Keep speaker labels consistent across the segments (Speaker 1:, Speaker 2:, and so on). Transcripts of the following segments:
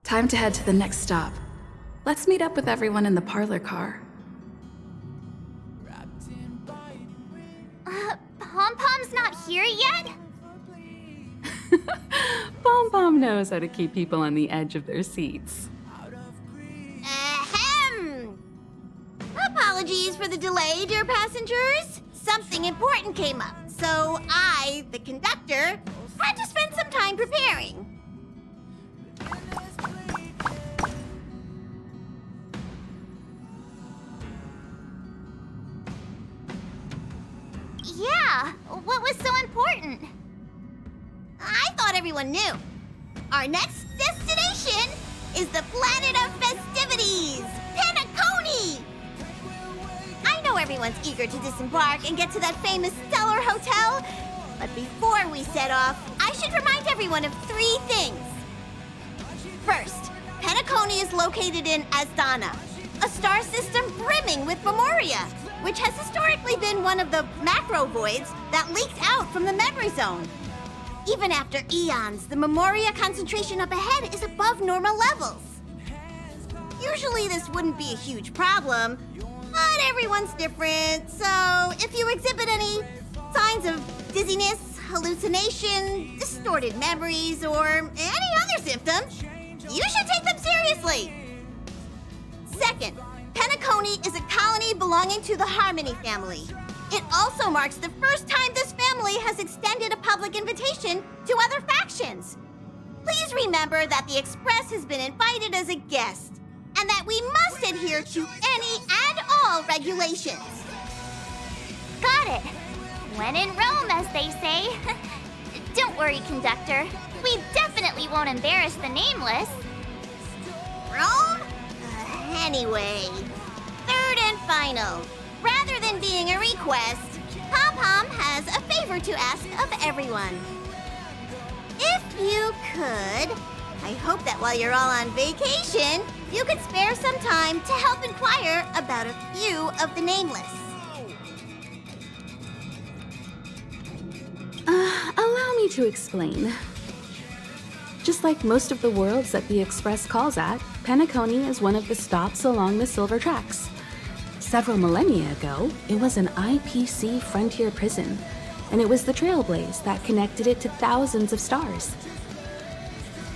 Speaker 1: Time to head to the next stop. Let's meet up with everyone in the parlor car.
Speaker 2: Pom-Pom's not here yet?
Speaker 3: Pom-Pom knows how to keep people on the edge of their seats.
Speaker 2: Ahem! Apologies for the delay, dear passengers. Something important came up, so I, the conductor, had to spend some time preparing. Yeah, what was so important? I thought everyone knew. Our next destination is the planet of festivities, Penacony! I know everyone's eager to disembark and get to that famous Stellar Hotel, but before we set off, I should remind everyone of 3 things. First, Penacony is located in Asdana, a star system brimming with Memoria, which has historically been one of the macro voids that leaked out from the memory zone. Even after eons, the Memoria concentration up ahead is above normal levels. Usually this wouldn't be a huge problem, but everyone's different, so if you exhibit any signs of dizziness, hallucination, distorted memories, or any other symptoms, you should take them seriously. Second, Penacony is a colony belonging to the Harmony family. It also marks the first time this family has extended a public invitation to other factions. Please remember that the Express has been invited as a guest, and that we must adhere to any and all regulations.
Speaker 4: Got it. When in Rome, as they say. Don't worry, conductor. We definitely won't embarrass the nameless.
Speaker 2: Rome? Anyway, third and final. Rather than being a request, Pom-Pom has a favor to ask of everyone. If you could, I hope that while you're all on vacation, you could spare some time to help inquire about a few of the nameless.
Speaker 3: Allow me to explain. Just like most of the worlds that the Express calls at, Penacony is one of the stops along the Silver Tracks. Several millennia ago, it was an IPC frontier prison, and it was the Trailblaze that connected it to thousands of stars.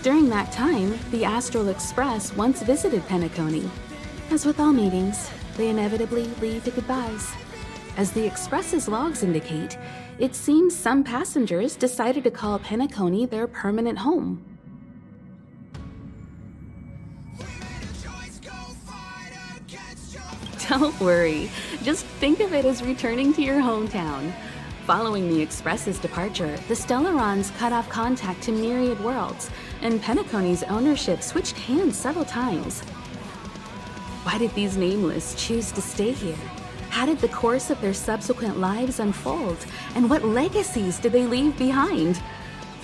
Speaker 3: During that time, the Astral Express once visited Penacony. As with all meetings, they inevitably lead to goodbyes. As the Express's logs indicate, it seems some passengers decided to call Penacony their permanent home. Don't worry, just think of it as returning to your hometown. Following the Express's departure, the Stellarons cut off contact to myriad worlds, and Penacony's ownership switched hands several times. Why did these nameless choose to stay here? How did the course of their subsequent lives unfold? And what legacies did they leave behind?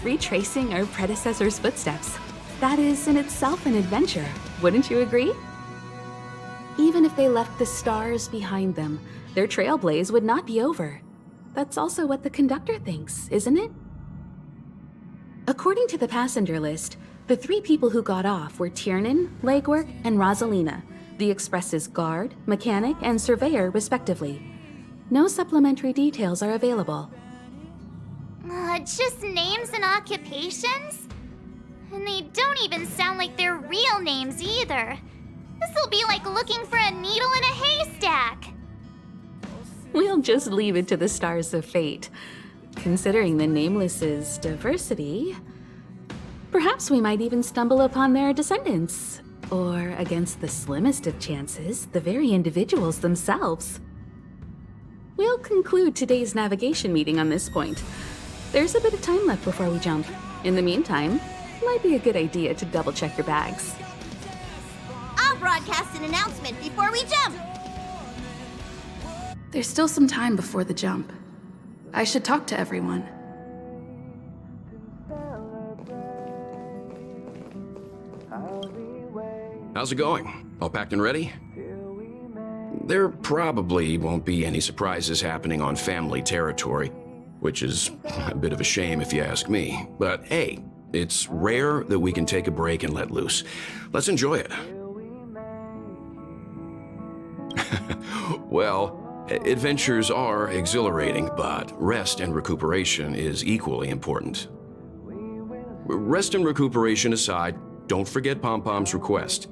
Speaker 3: Retracing our predecessors' footsteps. That is in itself an adventure, wouldn't you agree? Even if they left the stars behind them, their trailblaze would not be over. That's also what the conductor thinks, isn't it? According to the passenger list, the 3 people who got off were Tiernan, Legwork, and Rosalina, the Express's guard, mechanic, and surveyor, respectively. No supplementary details are available.
Speaker 4: Just names and occupations? And they don't even sound like their real names either. This'll be like looking for a needle in a haystack.
Speaker 3: We'll just leave it to the stars of fate. Considering the Nameless's diversity, perhaps we might even stumble upon their descendants. Or, against the slimmest of chances, the very individuals themselves. We'll conclude today's navigation meeting on this point. There's a bit of time left before we jump. In the meantime, it might be a good idea to double-check your bags.
Speaker 2: I'll broadcast an announcement before we jump.
Speaker 1: There's still some time before the jump. I should talk to everyone.
Speaker 5: How's it going? All packed and ready? There probably won't be any surprises happening on family territory, which is a bit of a shame if you ask me. But hey, It's rare that we can take a break and let loose. Let's enjoy it. Well, adventures are exhilarating, but rest and recuperation is equally important. Rest and recuperation aside, don't forget Pom Pom's request.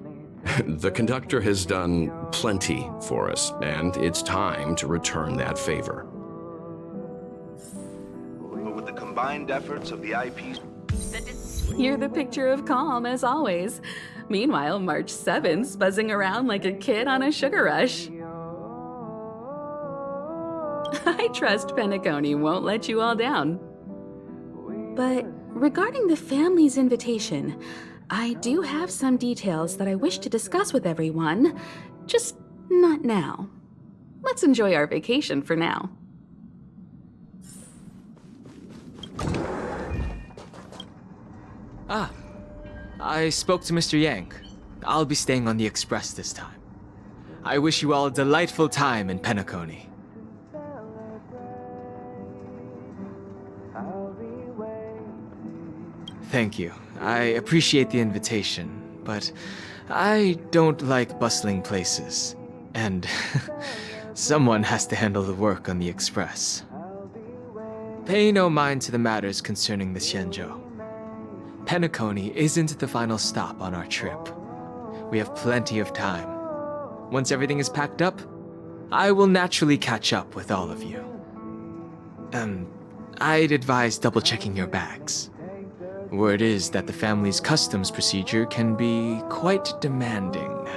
Speaker 5: The conductor has done plenty for us, and it's time to return that favor.
Speaker 6: But with the combined efforts of the IPs...
Speaker 3: You're the picture of calm, as always. Meanwhile, March 7th's buzzing around like a kid on a sugar rush. I trust Penacony won't let you all down. But regarding the family's invitation, I do have some details that I wish to discuss with everyone, just not now. Let's enjoy our vacation for now.
Speaker 7: Ah, I spoke to Mr. Yang. I'll be staying on the Express this time. I wish you all a delightful time in Penacony. Thank you. I appreciate the invitation, but I don't like bustling places. And someone has to handle the work on the Express. Pay no mind to the matters concerning the Xianzhou. Penacony isn't the final stop on our trip. We have plenty of time. Once everything is packed up, I will naturally catch up with all of you. I'd advise double-checking your bags. Word is that the family's customs procedure can be quite demanding.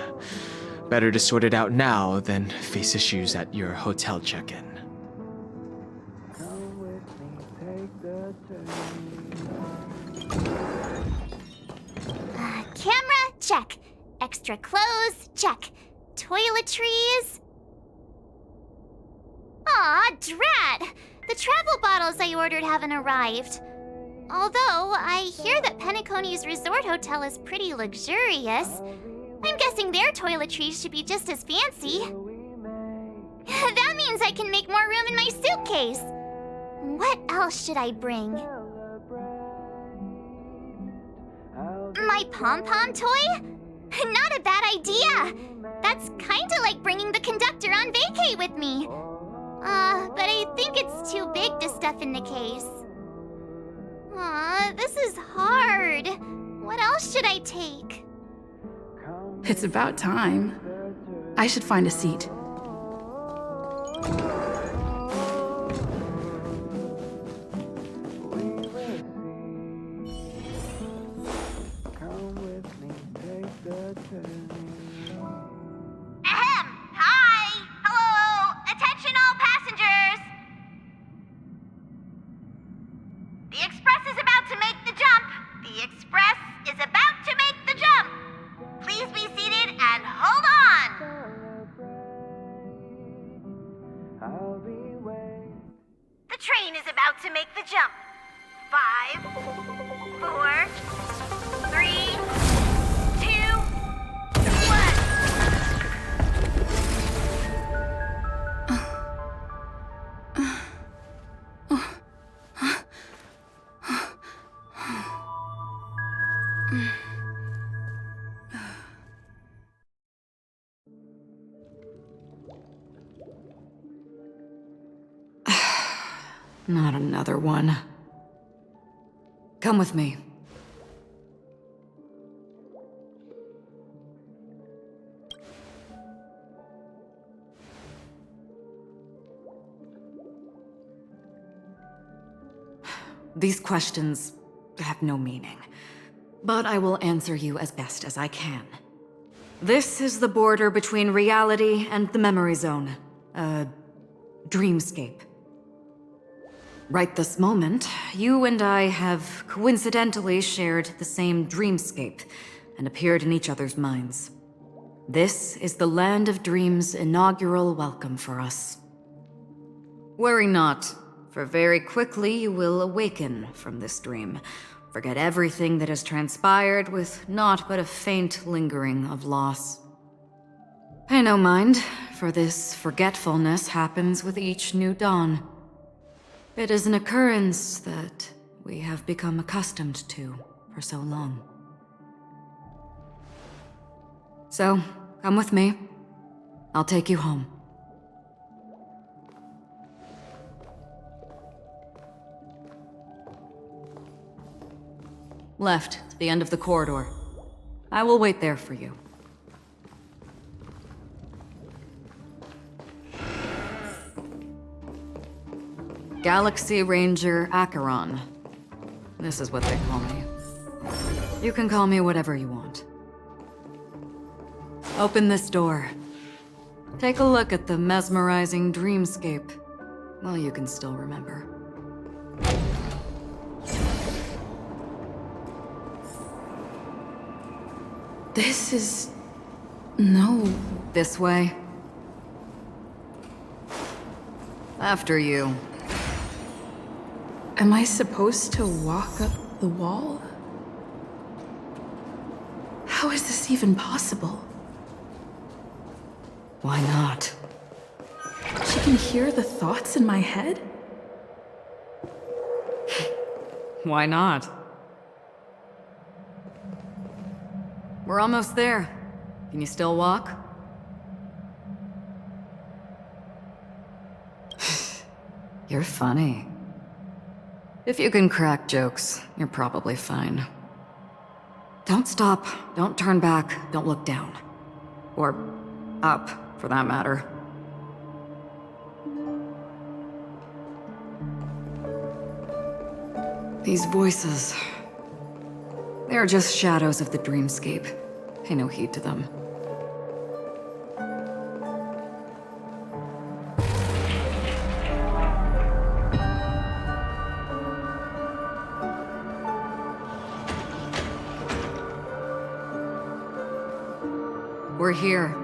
Speaker 7: Better to sort it out now than face issues at your hotel check-in.
Speaker 4: Camera, check. Extra clothes, check. Toiletries. Aw, drat! The travel bottles I ordered haven't arrived. Although, I hear that Penacony's resort hotel is pretty luxurious. I'm guessing their toiletries should be just as fancy. That means I can make more room in my suitcase. What else should I bring? My pom-pom toy? Not a bad idea! That's kinda like bringing the conductor on vacay with me. But I think it's too big to stuff in the case. Aw, this is hard. What else should I take?
Speaker 1: It's about time. I should find a seat.
Speaker 2: Ahem! Hi! Hello! Attention all passengers! The Express is about to make the jump! The Express is about to make the jump! Please be seated and hold on! The train is about to make the jump. 5, 4, 3, 2, 1.
Speaker 8: Not another one. Come with me. These questions have no meaning, but I will answer you as best as I can. This is the border between reality and the memory zone, a dreamscape. Right this moment, you and I have coincidentally shared the same dreamscape and appeared in each other's minds. This is the Land of Dreams' inaugural welcome for us. Worry not, for very quickly you will awaken from this dream, forget everything that has transpired with naught but a faint lingering of loss. Pay no mind, for this forgetfulness happens with each new dawn. It is an occurrence that we have become accustomed to. for so long. So, come with me. I'll take you home. Left, to the end of the corridor. I will wait there for you. Galaxy Ranger Acheron. This is what they call me. You can call me whatever you want. Open this door. Take a look at the mesmerizing dreamscape. Well, you can still remember.
Speaker 1: This is... no.
Speaker 8: This way. After you.
Speaker 1: Am I supposed to walk up the wall? How is this even possible?
Speaker 8: Why not?
Speaker 1: She can hear the thoughts in my head?
Speaker 8: Why not? We're almost there. Can you still walk? You're funny. If you can crack jokes, you're probably fine. Don't stop, don't turn back, don't look down. Or up, for that matter. These voices... they're just shadows of the dreamscape. Pay no heed to them. We're here.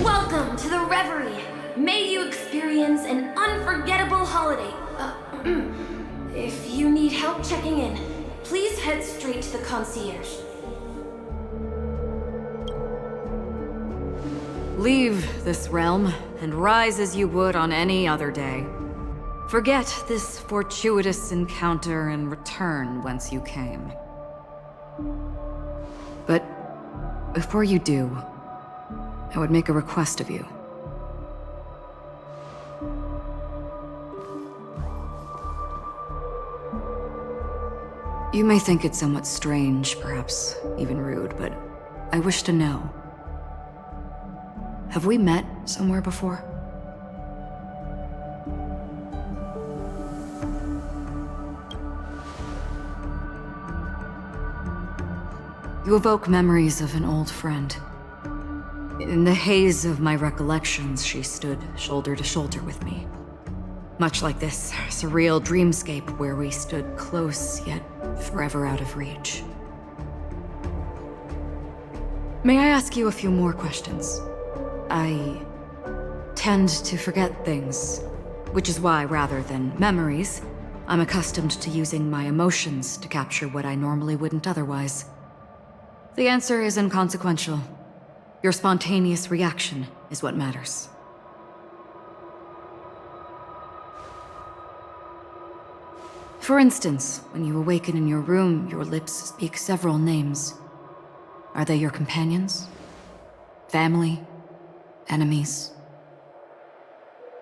Speaker 9: Welcome to the Reverie. May you experience an unforgettable holiday. If you need help checking in, please head straight to the concierge.
Speaker 8: Leave this realm, and rise as you would on any other day. Forget this fortuitous encounter and return whence you came. But before you do, I would make a request of you. You may think it somewhat strange, perhaps even rude, but I wish to know. Have we met somewhere before? You evoke memories of an old friend. In the haze of my recollections, she stood shoulder to shoulder with me. Much like this surreal dreamscape where we stood close, yet forever out of reach. May I ask you a few more questions? I tend to forget things, which is why, rather than memories, I'm accustomed to using my emotions to capture what I normally wouldn't otherwise. The answer is inconsequential. Your spontaneous reaction is what matters. For instance, when you awaken in your room, your lips speak several names. Are they your companions? Family? Enemies?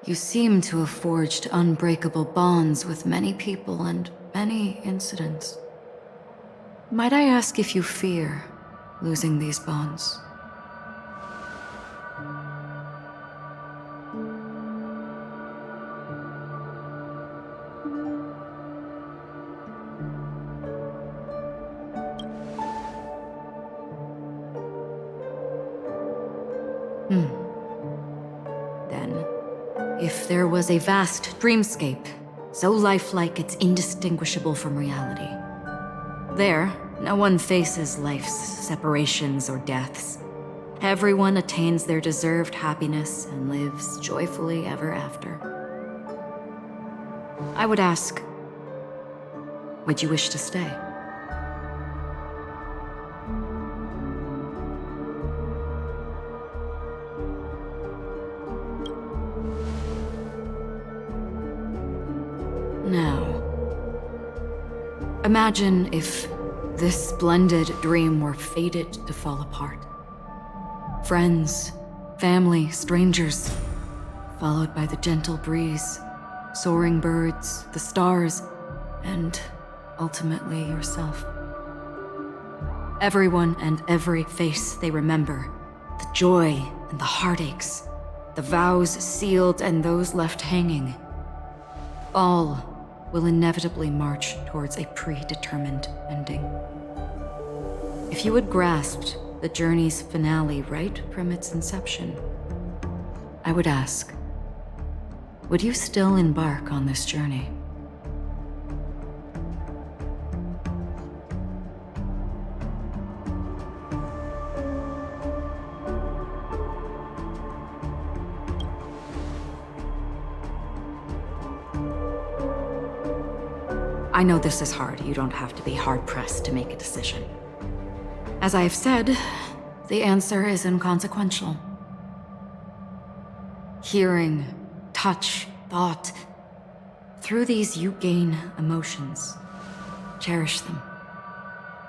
Speaker 8: You seem to have forged unbreakable bonds with many people and many incidents. Might I ask if you fear losing these bonds? Then, if there was a vast dreamscape, so lifelike it's indistinguishable from reality, there, no one faces life's separations or deaths. Everyone attains their deserved happiness and lives joyfully ever after. I would ask, would you wish to stay? Now, Imagine if this splendid dream were fated to fall apart. Friends, family, strangers, followed by the gentle breeze, soaring birds, the stars, and ultimately yourself. Everyone and every face they remember, the joy and the heartaches, the vows sealed and those left hanging, all will inevitably march towards a predetermined ending. If you had grasped the journey's finale right from its inception, I would ask, would you still embark on this journey? I know this is hard. You don't have to be hard-pressed to make a decision. As I have said, the answer is inconsequential. Hearing, touch, thought. Through these you gain emotions. Cherish them.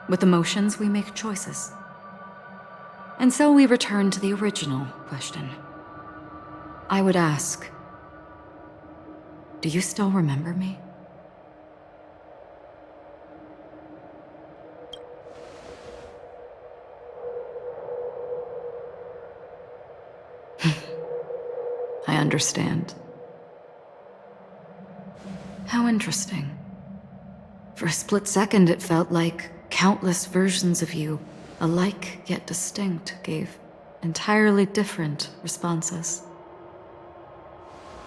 Speaker 8: With emotions, we make choices. And so we return to the original question. I would ask, do you still remember me? I understand. How interesting. For a split second, it felt like countless versions of you, alike yet distinct, gave entirely different responses.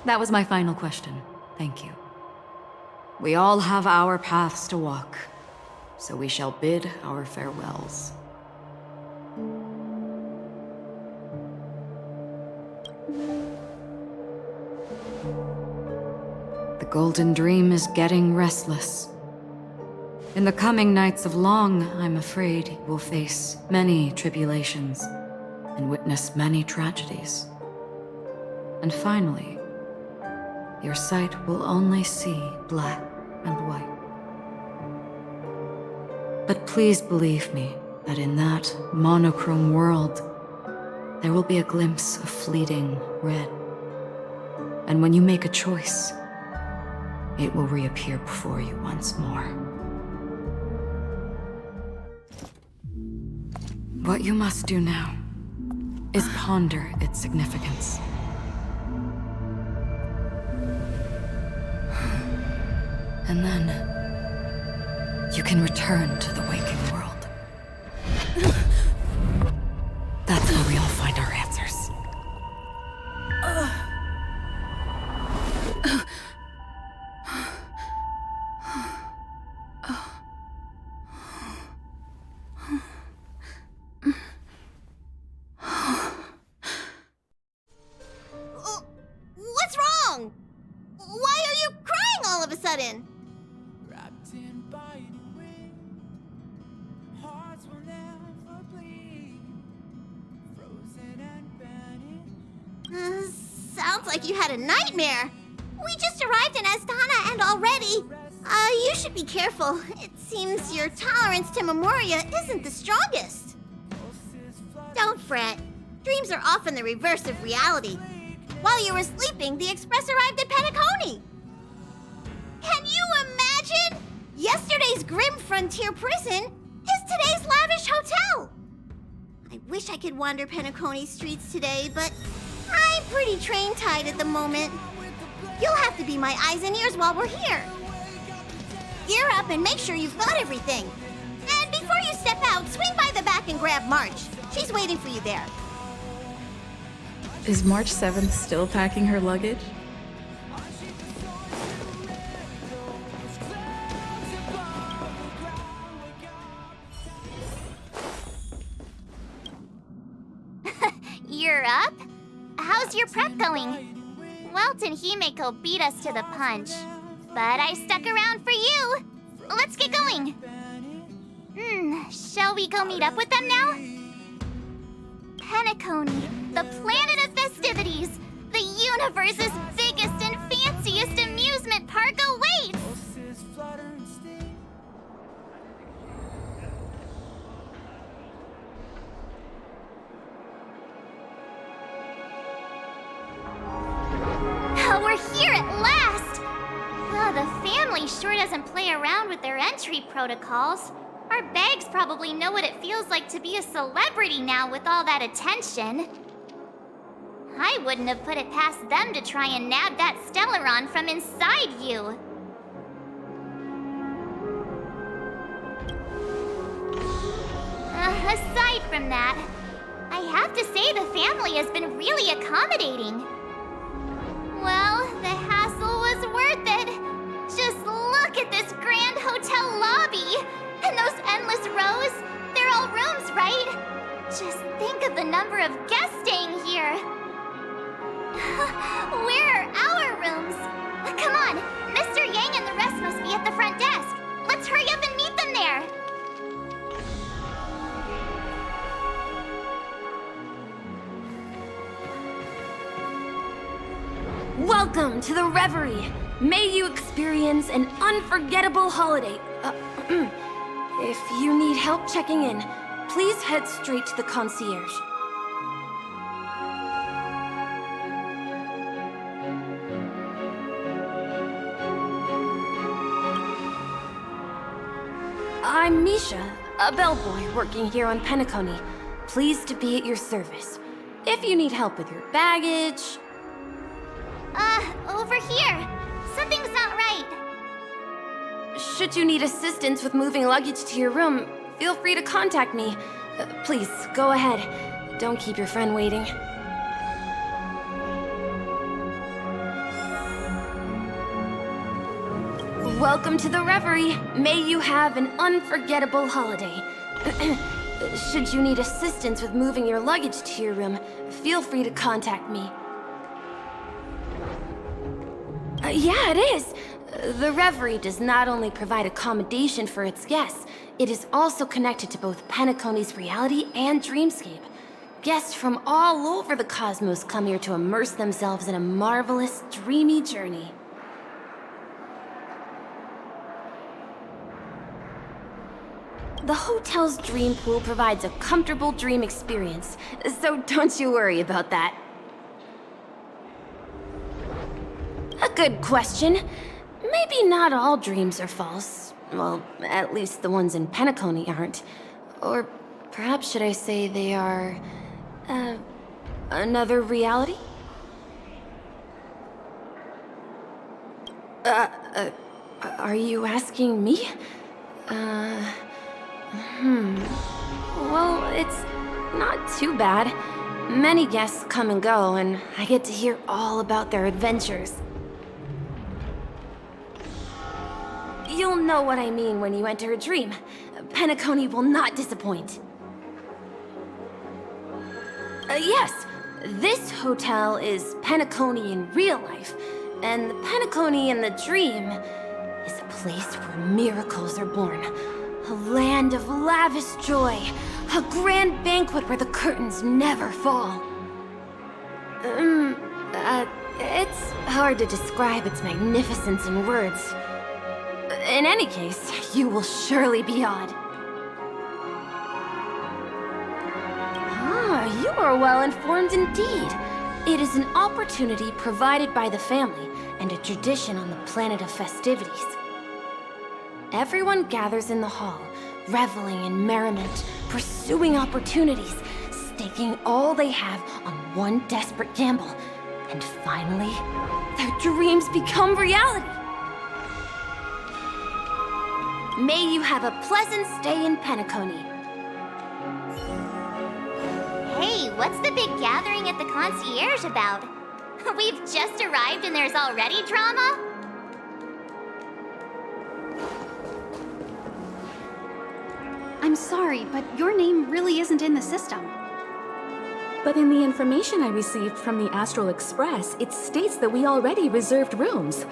Speaker 8: That was my final question. Thank you. We all have our paths to walk, so we shall bid our farewells. The Golden Dream is getting restless. In the coming nights of Long, I'm afraid you will face many tribulations and witness many tragedies. And finally, your sight will only see black and white. But please believe me that in that monochrome world, there will be a glimpse of fleeting red. And when you make a choice, it will reappear before you once more. What you must do now is ponder its significance. And then you can return to the waking world. That's where we all find our answers.
Speaker 2: What's wrong? Why are you crying all of a sudden? Sounds like you had a nightmare. We just arrived in Astana and already... you should be careful. It seems your tolerance to Memoria isn't the strongest. Don't fret. Dreams are often the reverse of reality. While you were sleeping, the Express arrived at Penacony. Can you imagine? Yesterday's grim frontier prison is today's lavish hotel. I wish I could wander Penacony streets today, but I'm pretty train-tied at the moment. You'll have to be my eyes and ears while we're here. Gear up and make sure you've got everything. And before you step out, swing by the back and grab March. She's waiting for you there.
Speaker 1: Is March 7th still packing her luggage?
Speaker 4: You're up? How's your prep going? Welt and Himeko beat us to the punch, but I stuck around for you. Let's get going. Shall we go meet up with them now? Penacony, the planet of festivities, the universe's biggest and fanciest amusement park awaits! with their entry protocols. Our bags probably know what it feels like to be a celebrity now with all that attention. I wouldn't have put it past them to try and nab that Stellaron from inside you. Aside from that, I have to say the family has been really accommodating. Well, the hassle was worth it. Just look at this grand hotel lobby. And those endless rows. They're all rooms, right? Just think of the number of guests staying here. Where are our rooms? Come on, Mr. Yang and the rest must be at the front desk. Let's hurry up and meet them there.
Speaker 9: Welcome to the Reverie. May you experience an unforgettable holiday. If you need help checking in, please head straight to the concierge. I'm Misha, a bellboy working here on Penacony. Pleased to be at your service. If you need help with your baggage...
Speaker 4: Over here. Something's not right.
Speaker 9: Should you need assistance with moving luggage to your room, feel free to contact me. Please, go ahead. Don't keep your friend waiting. Welcome to the Reverie. May you have an unforgettable holiday. Should you need assistance with moving your luggage to your room, feel free to contact me. Yeah, it is. The Reverie does not only provide accommodation for its guests, it is also connected to both Penacony's reality and dreamscape. Guests from all over the cosmos come here to immerse themselves in a marvelous, dreamy journey. The hotel's dream pool provides a comfortable dream experience, so don't you worry about that. A good question. Maybe not all dreams are false. Well, at least the ones in Penacony aren't. Or perhaps should I say they are... another reality? Are you asking me? Well, it's not too bad. Many guests come and go, and I get to hear all about their adventures. You'll know what I mean when you enter a dream. Penacony will not disappoint. Yes, this hotel is Penacony in real life, and the Penacony in the dream is a place where miracles are born. A land of lavish joy, a grand banquet where the curtains never fall. It's hard to describe its magnificence in words. In any case, you will surely be awed. Ah, you are well informed indeed. It is an opportunity provided by the family and a tradition on the planet of festivities. Everyone gathers in the hall, reveling in merriment, pursuing opportunities, staking all they have on one desperate gamble, and finally, their dreams become reality. May you have a pleasant stay in Penacony.
Speaker 4: Hey, what's the big gathering at the concierge about? We've just arrived and there's already drama?
Speaker 10: I'm sorry, but your name really isn't in the system.
Speaker 3: But in the information I received from the Astral Express, it states that we already reserved rooms.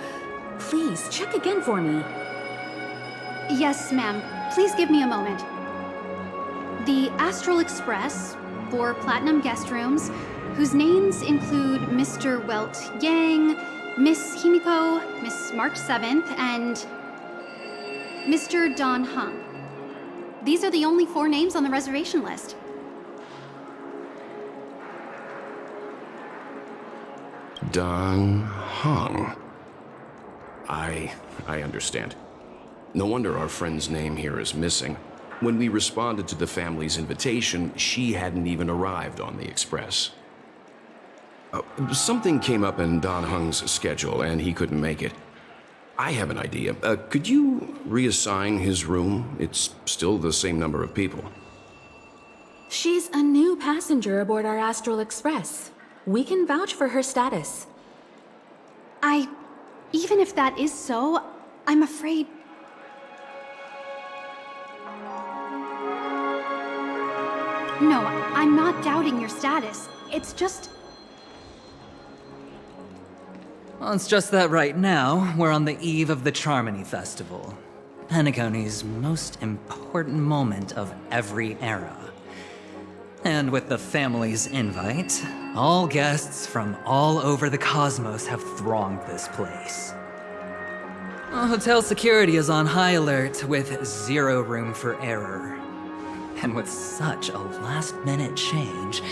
Speaker 3: Please, check again for me.
Speaker 10: Yes, ma'am. Please give me a moment. The Astral Express, 4 platinum guest rooms, whose names include Mr. Welt Yang, Miss Himiko, Miss March 7th, and Mr. Don Hung. These are the only 4 names on the reservation list.
Speaker 5: Don Hung. I understand. No wonder our friend's name here is missing. When we responded to the family's invitation, she hadn't even arrived on the express. Something came up in Don Hung's schedule, and he couldn't make it. I have an idea. Could you reassign his room? It's still the same number of people.
Speaker 3: She's a new passenger aboard our Astral Express. We can vouch for her status.
Speaker 10: Even if that is so, I'm afraid... No, I'm not doubting your status. It's just...
Speaker 11: Well, it's just that right now, we're on the eve of the Charmony Festival. Penacony's most important moment of every era. And with the family's invite, all guests from all over the cosmos have thronged this place. Hotel security is on high alert with zero room for error. And with such a last-minute change,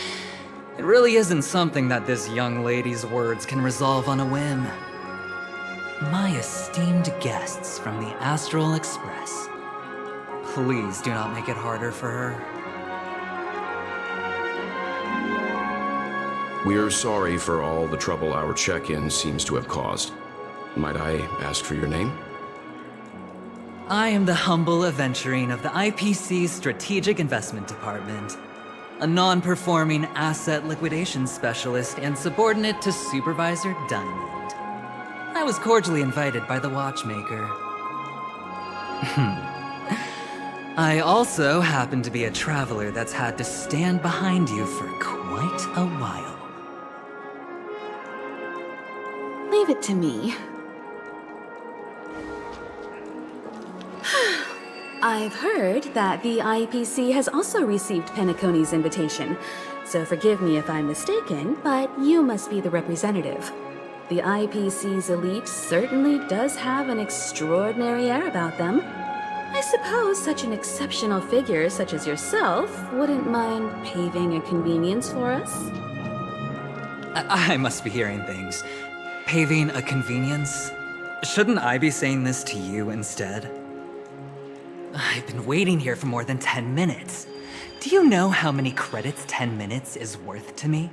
Speaker 11: it really isn't something that this young lady's words can resolve on a whim. My esteemed guests from the Astral Express, please do not make it harder for her.
Speaker 5: We're sorry for all the trouble our check-in seems to have caused. Might I ask for your name?
Speaker 11: I am the humble aventurine of the IPC's Strategic Investment Department, a non-performing asset liquidation specialist and subordinate to Supervisor Diamond. I was cordially invited by the watchmaker. I also happen to be a traveler that's had to stand behind you for quite a while.
Speaker 3: Leave it to me. I've heard that the IPC has also received Penacony's invitation, so forgive me if I'm mistaken, but you must be the representative. The IPC's elite certainly does have an extraordinary air about them. I suppose such an exceptional figure such as yourself wouldn't mind paving a convenience for us?
Speaker 11: I must be hearing things. Paving a convenience? Shouldn't I be saying this to you instead? I've been waiting here for more than 10 minutes. Do you know how many credits 10 minutes is worth to me?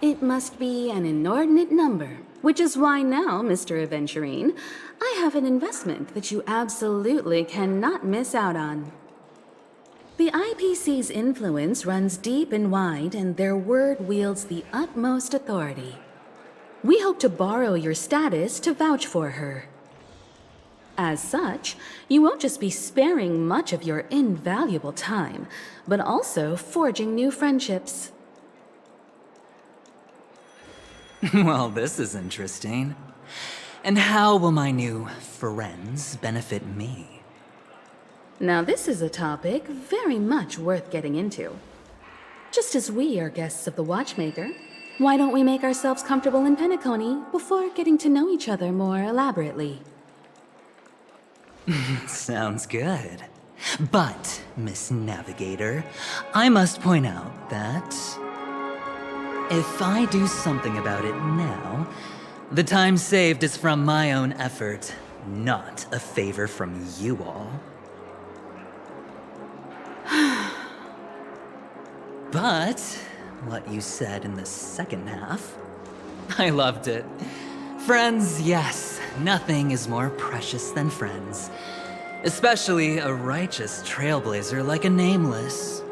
Speaker 3: It must be an inordinate number, which is why now, Mr. Aventurine, I have an investment that you absolutely cannot miss out on. The IPC's influence runs deep and wide, and their word wields the utmost authority. We hope to borrow your status to vouch for her. As such, you won't just be sparing much of your invaluable time, but also forging new friendships.
Speaker 11: Well, this is interesting. And how will my new friends benefit me?
Speaker 3: Now this is a topic very much worth getting into. Just as we are guests of the Watchmaker, why don't we make ourselves comfortable in Penacony before getting to know each other more elaborately?
Speaker 11: Sounds good. But, Miss Navigator, I must point out that if I do something about it now, the time saved is from my own effort, not a favor from you all. But what you said in the second half, I loved it. Friends, yes, nothing is more precious than friends. Especially a righteous trailblazer like a Nameless.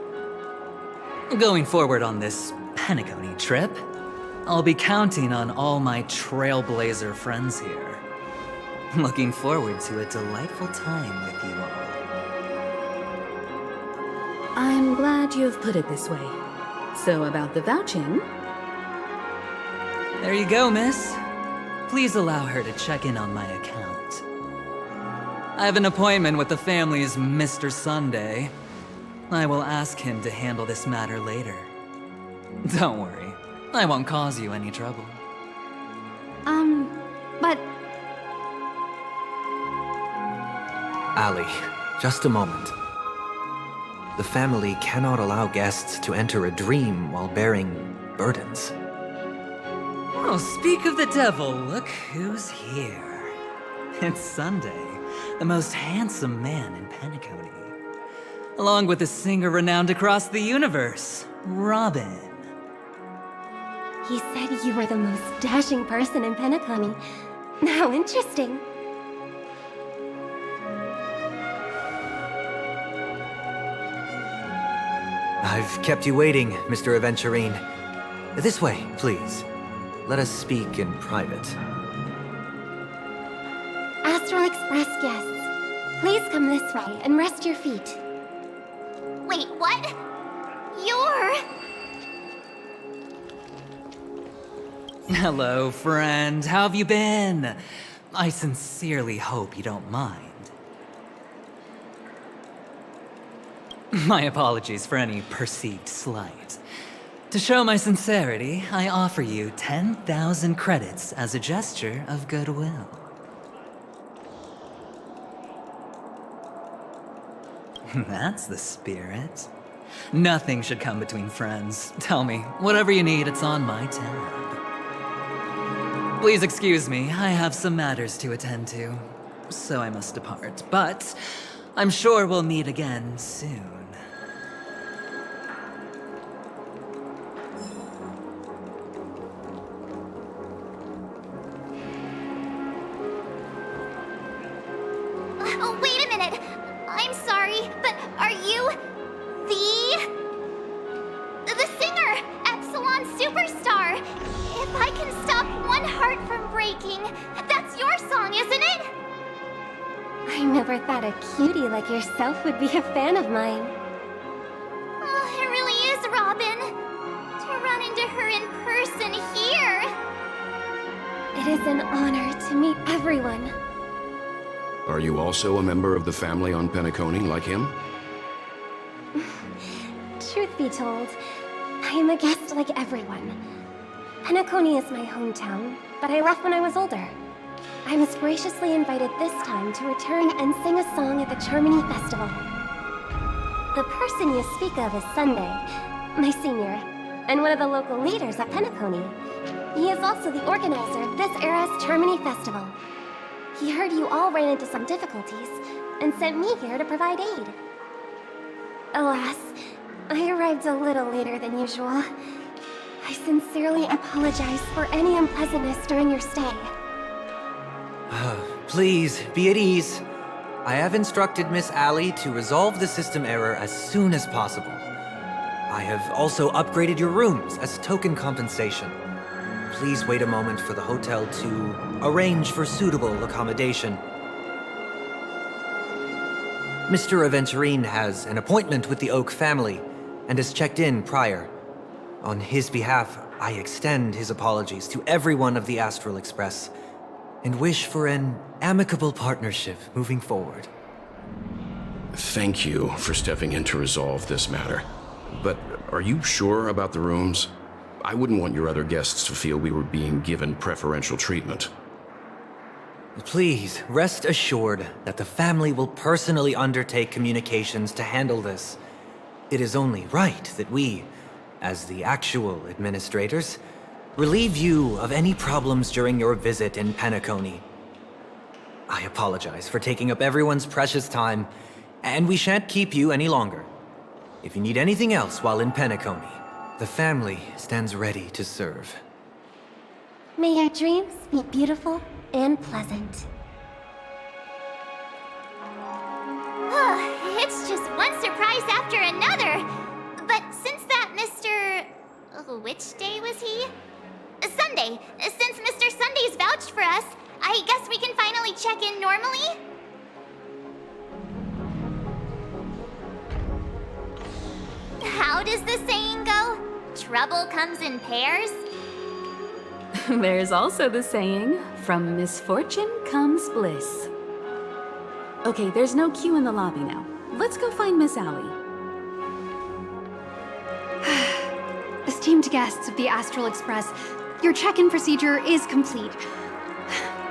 Speaker 11: Going forward on this Penacony trip, I'll be counting on all my trailblazer friends here. Looking forward to a delightful time with you all.
Speaker 3: I'm glad you've put it this way. So about the vouching...
Speaker 11: There you go, miss. Please allow her to check in on my account. I have an appointment with the family's Mr. Sunday. I will ask him to handle this matter later. Don't worry, I won't cause you any trouble.
Speaker 10: But...
Speaker 12: Ali, just a moment. The family cannot allow guests to enter a dream while bearing burdens.
Speaker 11: Oh, speak of the devil, look who's here. It's Sunday, the most handsome man in Penacony. Along with a singer renowned across the universe, Robin.
Speaker 9: He said you were the most dashing person in Penacony. How interesting.
Speaker 12: I've kept you waiting, Mr. Aventurine. This way, please. Let us speak in private.
Speaker 9: Astral Express guests, please come this way and rest your feet.
Speaker 4: Wait, what? You're...
Speaker 11: Hello, friend. How have you been? I sincerely hope you don't mind. My apologies for any perceived slight. To show my sincerity, I offer you 10,000 credits as a gesture of goodwill. That's the spirit. Nothing should come between friends. Tell me, whatever you need, it's on my tab. Please excuse me, I have some matters to attend to, so I must depart. But I'm sure we'll meet again soon.
Speaker 4: Oh, wait a minute. I'm sorry, but are you the singer, Epsilon Superstar? If I can stop one heart from breaking, that's your song, isn't it?
Speaker 9: I never thought a cutie like yourself would be a fan of mine.
Speaker 4: Oh, it really is, Robin. To run into her in person here.
Speaker 9: It is an honor to meet everyone.
Speaker 5: Are you also a member of the family on Penacony like him?
Speaker 9: Truth be told, I am a guest like everyone. Penacony is my hometown, but I left when I was older. I was graciously invited this time to return and sing a song at the Charmony Festival. The person you speak of is Sunday, my senior, and one of the local leaders at Penacony. He is also the organizer of this era's Charmony Festival. He heard you all ran into some difficulties, and sent me here to provide aid. Alas, I arrived a little later than usual. I sincerely apologize for any unpleasantness during your stay.
Speaker 12: Please, be at ease. I have instructed Miss Allie to resolve the system error as soon as possible. I have also upgraded your rooms as token compensation. Please wait a moment for the hotel to arrange for suitable accommodation. Mr. Aventurine has an appointment with the Oak family and has checked in prior. On his behalf, I extend his apologies to everyone of the Astral Express and wish for an amicable partnership moving forward.
Speaker 5: Thank you for stepping in to resolve this matter. But are you sure about the rooms? I wouldn't want your other guests to feel we were being given preferential treatment.
Speaker 12: Please, rest assured that the family will personally undertake communications to handle this. It is only right that we, as the actual administrators, relieve you of any problems during your visit in Penacony. I apologize for taking up everyone's precious time, and we shan't keep you any longer. If you need anything else while in Penacony, the family stands ready to serve.
Speaker 9: May your dreams be beautiful and pleasant.
Speaker 4: It's just one surprise after another. But since that Mr... which day was he? Sunday. Since Mr. Sunday's vouched for us, I guess we can finally check in normally? How does the saying go? Trouble comes in pairs?
Speaker 3: There's also the saying, from misfortune comes bliss. Okay, there's no queue in the lobby now. Let's go find Miss Allie.
Speaker 10: Esteemed guests of the Astral Express, your check-in procedure is complete.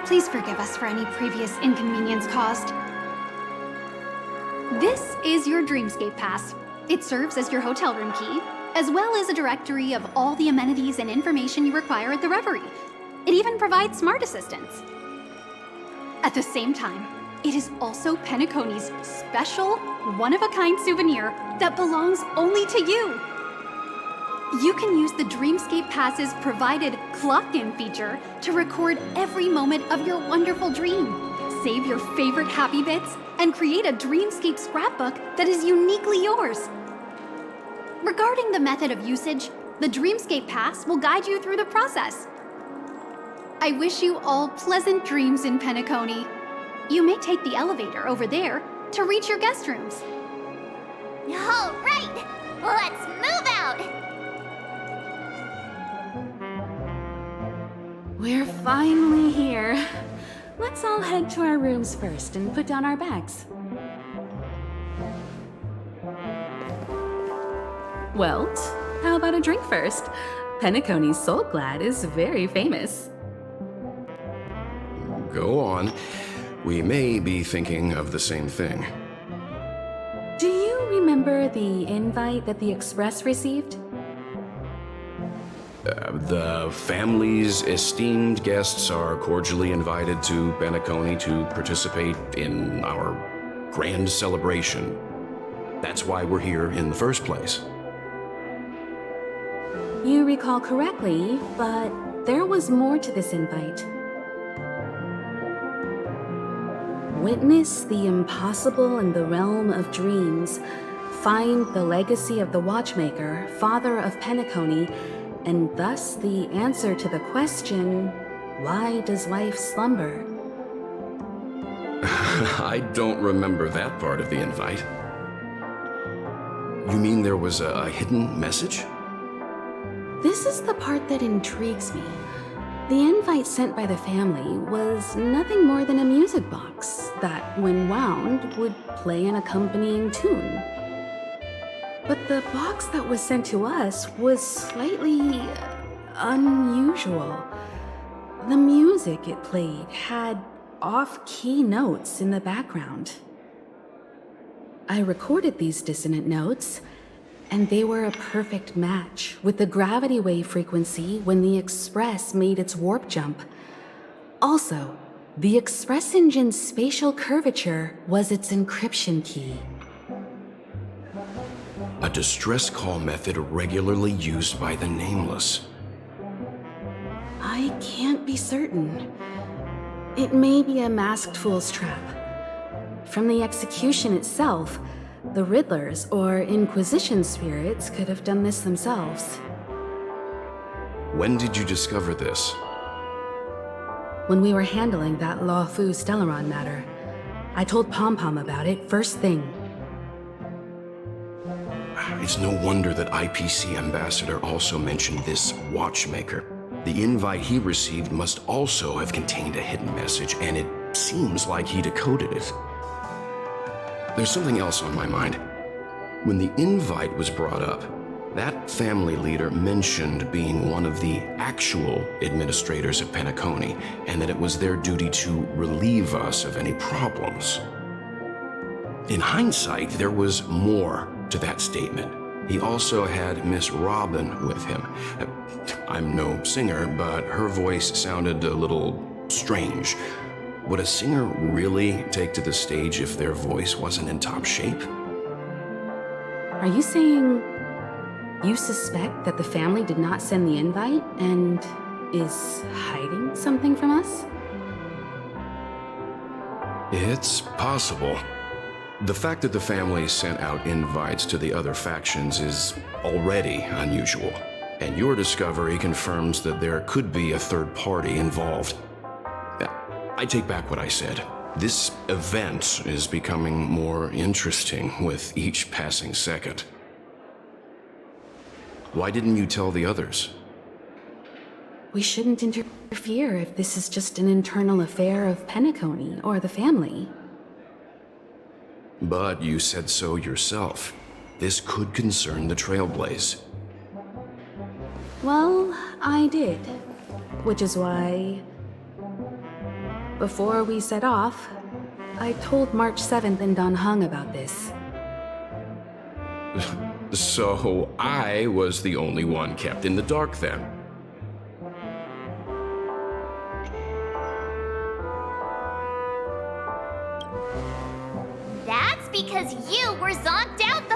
Speaker 10: Please forgive us for any previous inconvenience caused. This is your Dreamscape Pass. It serves as your hotel room key, as well as a directory of all the amenities and information you require at the Reverie. It even provides smart assistants. At the same time, it is also Penacony's special, one-of-a-kind souvenir that belongs only to you. You can use the Dreamscape Pass's provided clock-in feature to record every moment of your wonderful dream, save your favorite happy bits, and create a Dreamscape scrapbook that is uniquely yours. Regarding the method of usage, the Dreamscape Pass will guide you through the process. I wish you all pleasant dreams in Penacony. You may take the elevator over there to reach your guest rooms.
Speaker 4: All right, let's move out!
Speaker 3: We're finally here. Let's all head to our rooms first and put down our bags. Welt, how about a drink first? Penacony's Soul Glad is very famous.
Speaker 5: Go on. We may be thinking of the same thing.
Speaker 3: Do you remember the invite that the Express received?
Speaker 5: The family's esteemed guests are cordially invited to Penacony to participate in our grand celebration. That's why we're here in the first place.
Speaker 3: You recall correctly, but there was more to this invite. Witness the impossible in the realm of dreams. Find the legacy of the Watchmaker, father of Penacony, and thus the answer to the question, why does life slumber?
Speaker 5: I don't remember that part of the invite. You mean there was a hidden message?
Speaker 3: This is the part that intrigues me. The invite sent by the family was nothing more than a music box that, when wound, would play an accompanying tune. But the box that was sent to us was slightly unusual. The music it played had off-key notes in the background. I recorded these dissonant notes, and they were a perfect match with the gravity wave frequency when the Express made its warp jump. Also, the Express engine's spatial curvature was its encryption key.
Speaker 5: A distress call method regularly used by the Nameless.
Speaker 3: I can't be certain. It may be a masked fool's trap. From the execution itself, the Riddlers or Inquisition spirits could have done this themselves.
Speaker 5: When did you discover this?
Speaker 3: When we were handling that Lawfu Stellaron matter, I told Pom Pom about it first thing.
Speaker 5: It's no wonder that IPC Ambassador also mentioned this Watchmaker. The invite he received must also have contained a hidden message, and it seems like he decoded it. There's something else on my mind. When the invite was brought up, that family leader mentioned being one of the actual administrators of Penacony, and that it was their duty to relieve us of any problems. In hindsight, there was more to that statement. He also had Miss Robin with him. I'm no singer, but her voice sounded a little strange. Would a singer really take to the stage if their voice wasn't in top shape?
Speaker 3: Are you saying you suspect that the family did not send the invite and is hiding something from us?
Speaker 5: It's possible. The fact that the family sent out invites to the other factions is already unusual, and your discovery confirms that there could be a third party involved. I take back what I said. This event is becoming more interesting with each passing second. Why didn't you tell the others?
Speaker 3: We shouldn't interfere if this is just an internal affair of Penacony or the family.
Speaker 5: But you said so yourself. This could concern the Trailblaze.
Speaker 3: Well, I did. Which is why, before we set off, I told March 7th and Don Hung about this.
Speaker 5: So I was the only one kept in the dark then.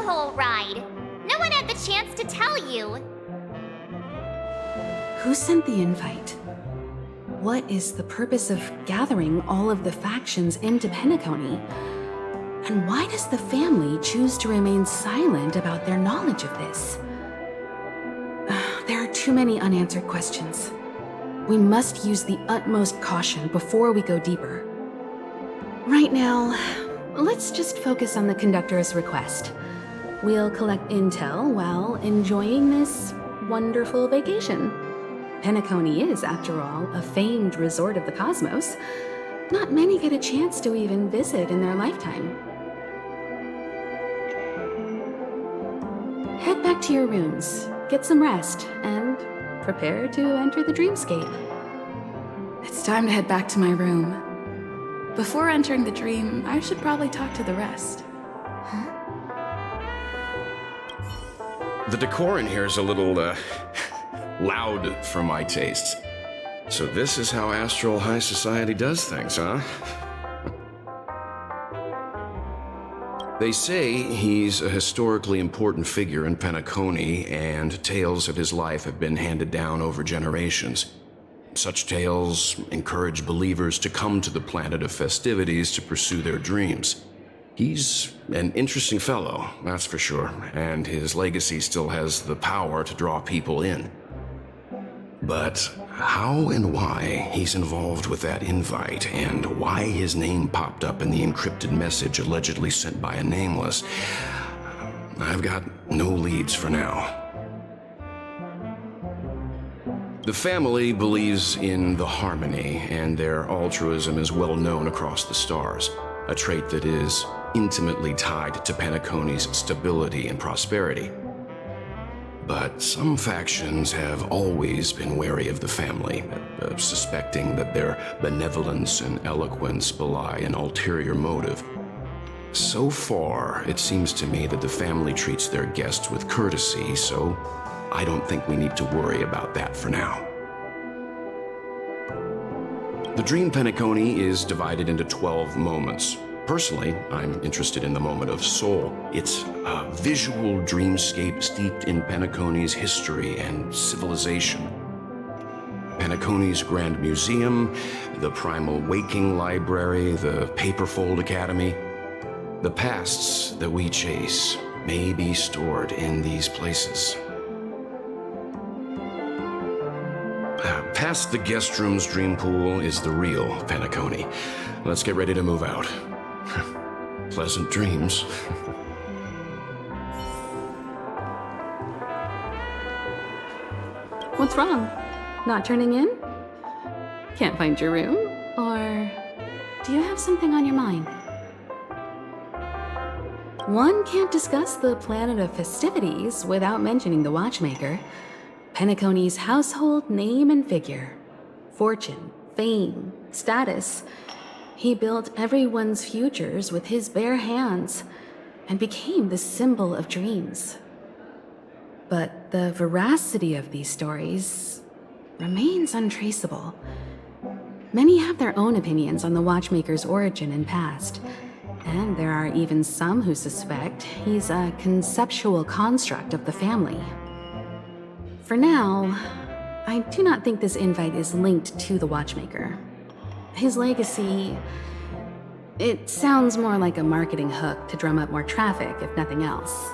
Speaker 4: the whole ride. No one had the chance to tell you.
Speaker 3: Who sent the invite? What is the purpose of gathering all of the factions into Penacony? And why does the family choose to remain silent about their knowledge of this? There are too many unanswered questions. We must use the utmost caution before we go deeper. Right now, let's just focus on the conductor's request. We'll collect intel while enjoying this wonderful vacation. Penacony is, after all, a famed resort of the cosmos. Not many get a chance to even visit in their lifetime. Head back to your rooms, get some rest, and prepare to enter the dreamscape.
Speaker 1: It's time to head back to my room. Before entering the dream, I should probably talk to the rest.
Speaker 5: The decor in here is a little, loud for my tastes. So this is how Astral High Society does things, huh? They say he's a historically important figure in Penacony, and tales of his life have been handed down over generations. Such tales encourage believers to come to the planet of festivities to pursue their dreams. He's an interesting fellow, that's for sure, and his legacy still has the power to draw people in. But how and why he's involved with that invite, and why his name popped up in the encrypted message allegedly sent by a nameless, I've got no leads for now. The family believes in the harmony, and their altruism is well known across the stars, a trait that is intimately tied to Penacony's stability and prosperity. But some factions have always been wary of the family, suspecting that their benevolence and eloquence belie an ulterior motive. So far, it seems to me that the family treats their guests with courtesy, so I don't think we need to worry about that for now. The Dream Penacony is divided into 12 moments. Personally, I'm interested in the moment of Soul. It's a visual dreamscape steeped in Penacony's history and civilization. Penacony's Grand Museum, the Primal Waking Library, the Paperfold Academy. The pasts that we chase may be stored in these places. Past the guest room's dream pool is the real Penacony. Let's get ready to move out. Pleasant dreams.
Speaker 3: What's wrong? Not turning in? Can't find your room? Or do you have something on your mind? One can't discuss the planet of festivities without mentioning the Watchmaker. Penacony's household name and figure. Fortune, fame, status. He built everyone's futures with his bare hands and became the symbol of dreams. But the veracity of these stories remains untraceable. Many have their own opinions on the Watchmaker's origin and past, and there are even some who suspect he's a conceptual construct of the family. For now, I do not think this invite is linked to the Watchmaker. His legacy, it sounds more like a marketing hook to drum up more traffic, if nothing else.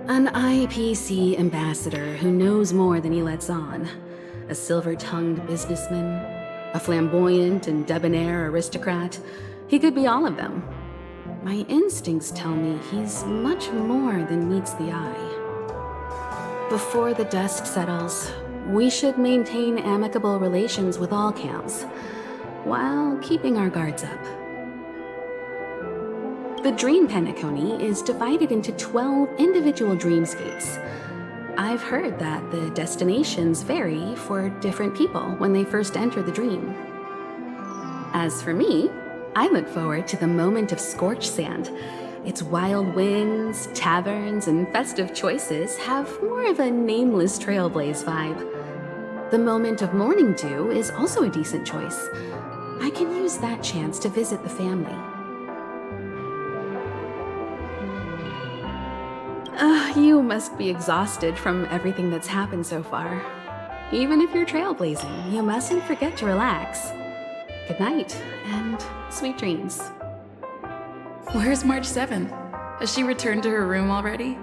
Speaker 3: An IPC ambassador who knows more than he lets on. A silver-tongued businessman. A flamboyant and debonair aristocrat. He could be all of them. My instincts tell me he's much more than meets the eye. Before the dust settles, we should maintain amicable relations with all camps, while keeping our guards up. The Dream Penacony is divided into 12 individual dreamscapes. I've heard that the destinations vary for different people when they first enter the dream. As for me, I look forward to the moment of scorched sand. Its wild winds, taverns, and festive choices have more of a nameless Trailblaze vibe. The moment of morning dew is also a decent choice. I can use that chance to visit the family. You must be exhausted from everything that's happened so far. Even if you're trailblazing, you mustn't forget to relax. Good night, and sweet dreams.
Speaker 1: Where's March 7th? Has she returned to her room already?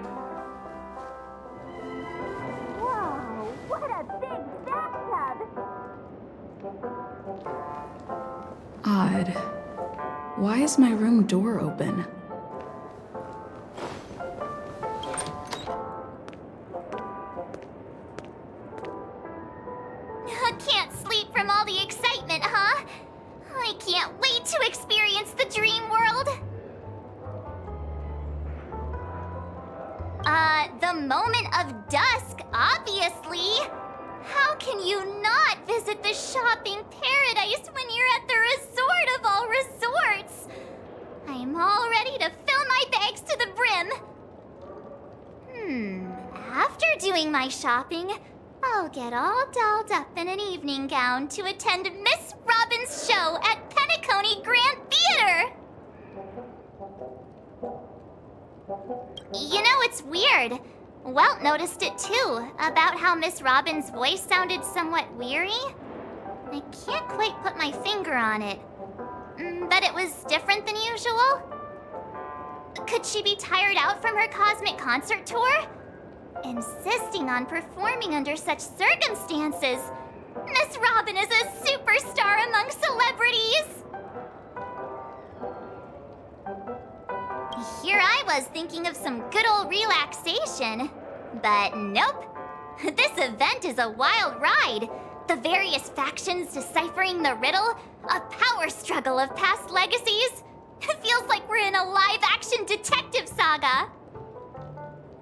Speaker 2: Whoa, what a big bathtub!
Speaker 1: Odd. Why is my room door open?
Speaker 4: Can't sleep from all the excitement, huh? I can't wait to experience the dream world. The moment of dusk, obviously. How can you not visit the shopping paradise when you're at the resort of all resorts? I'm all ready to fill my bags to the brim. After doing my shopping, I'll get all dolled up in an evening gown to attend Miss Robin's show at Penacony Grand Theater. You know, it's weird. Welt noticed it too, about how Miss Robin's voice sounded somewhat weary. I can't quite put my finger on it, but it was different than usual. Could she be tired out from her cosmic concert tour? Insisting on performing under such circumstances. Miss Robin is a superstar among celebrities. Here I was thinking of some good old relaxation. But nope. This event is a wild ride. The various factions deciphering the riddle, a power struggle of past legacies. It feels like we're in a live-action detective saga.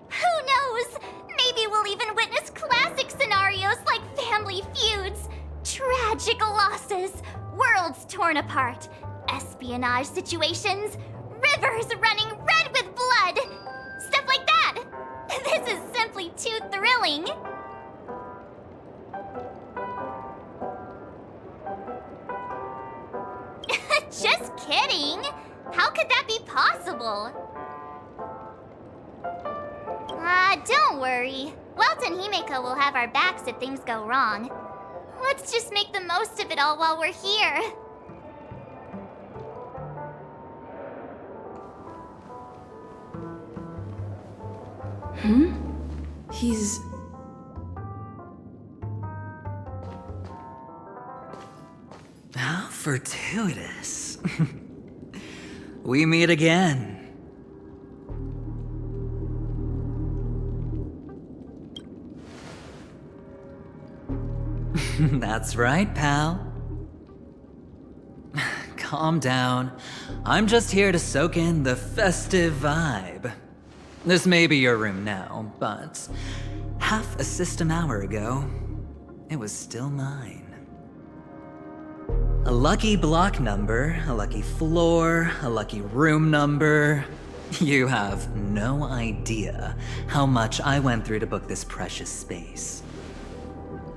Speaker 4: Who knows? Maybe we'll even witness classic scenarios like family feuds, tragic losses, worlds torn apart, espionage situations, rivers running red with blood, stuff like that. This is simply too thrilling. Just kidding. How could that be possible? Don't worry. Welt and Himeko will have our backs if things go wrong. Let's just make the most of it all while we're here.
Speaker 1: He's...
Speaker 11: How fortuitous. We meet again. That's right, pal. Calm down. I'm just here to soak in the festive vibe. This may be your room now, but half a system hour ago, it was still mine. A lucky block number, a lucky floor, a lucky room number. You have no idea how much I went through to book this precious space.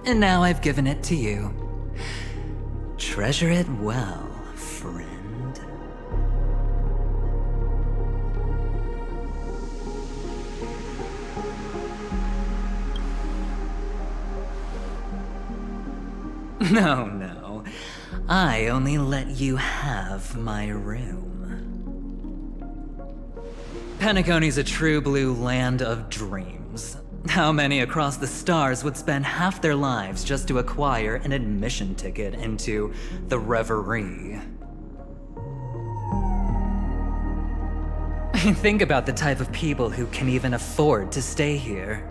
Speaker 11: And now I've given it to you. Treasure it well, friend. No. I only let you have my room. Penacony's a true blue land of dreams. How many across the stars would spend half their lives just to acquire an admission ticket into the Reverie? Think about the type of people who can even afford to stay here.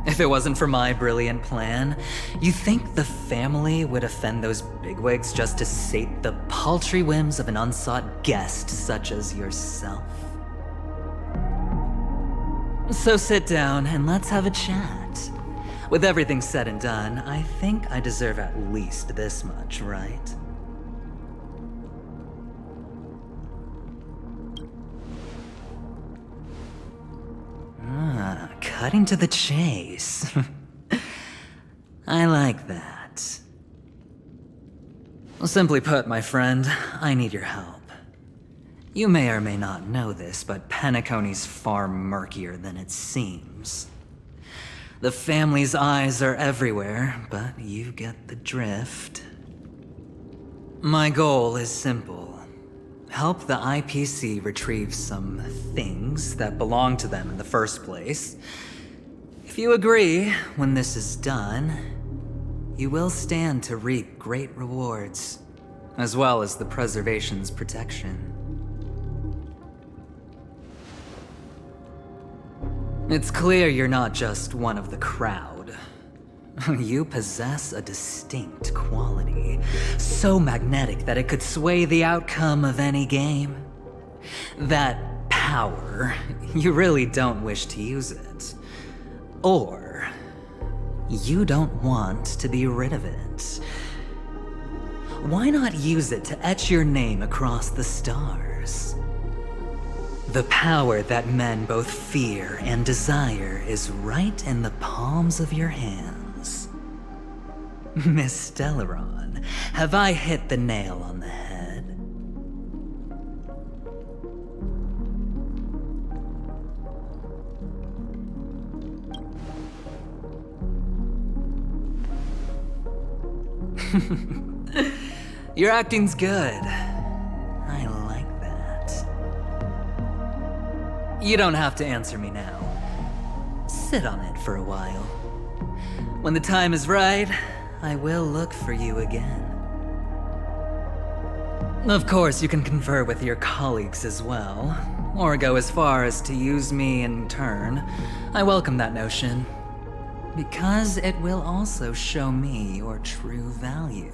Speaker 11: If it wasn't for my brilliant plan, you think the family would offend those bigwigs just to sate the paltry whims of an unsought guest such as yourself? So sit down and let's have a chat. With everything said and done, I think I deserve at least this much, right? Cutting to the chase. I like that. Simply put, my friend, I need your help. You may or may not know this, but Penacony's far murkier than it seems. The family's eyes are everywhere, but you get the drift. My goal is simple. Help the IPC retrieve some things that belong to them in the first place. If you agree, when this is done, you will stand to reap great rewards, as well as the preservation's protection. It's clear you're not just one of the crowd. You possess a distinct quality, so magnetic that it could sway the outcome of any game. That power, you really don't wish to use it. Or, you don't want to be rid of it. Why not use it to etch your name across the stars? The power that men both fear and desire is right in the palms of your hands. Miss Stellaron, have I hit the nail on the head? Your acting's good. I like that. You don't have to answer me now. Sit on it for a while. When the time is right, I will look for you again. Of course, you can confer with your colleagues as well, or go as far as to use me in turn. I welcome that notion, because it will also show me your true value.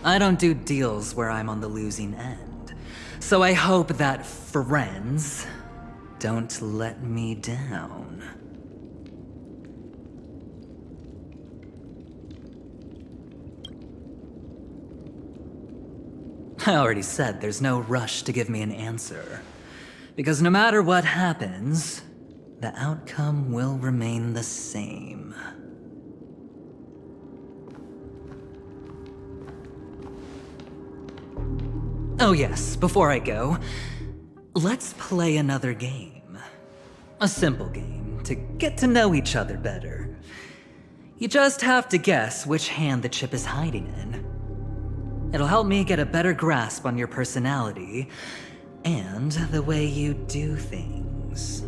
Speaker 11: I don't do deals where I'm on the losing end, so I hope that friends don't let me down. I already said there's no rush to give me an answer, because no matter what happens, the outcome will remain the same. Oh yes, before I go, let's play another game. A simple game to get to know each other better. You just have to guess which hand the chip is hiding in. It'll help me get a better grasp on your personality and the way you do things.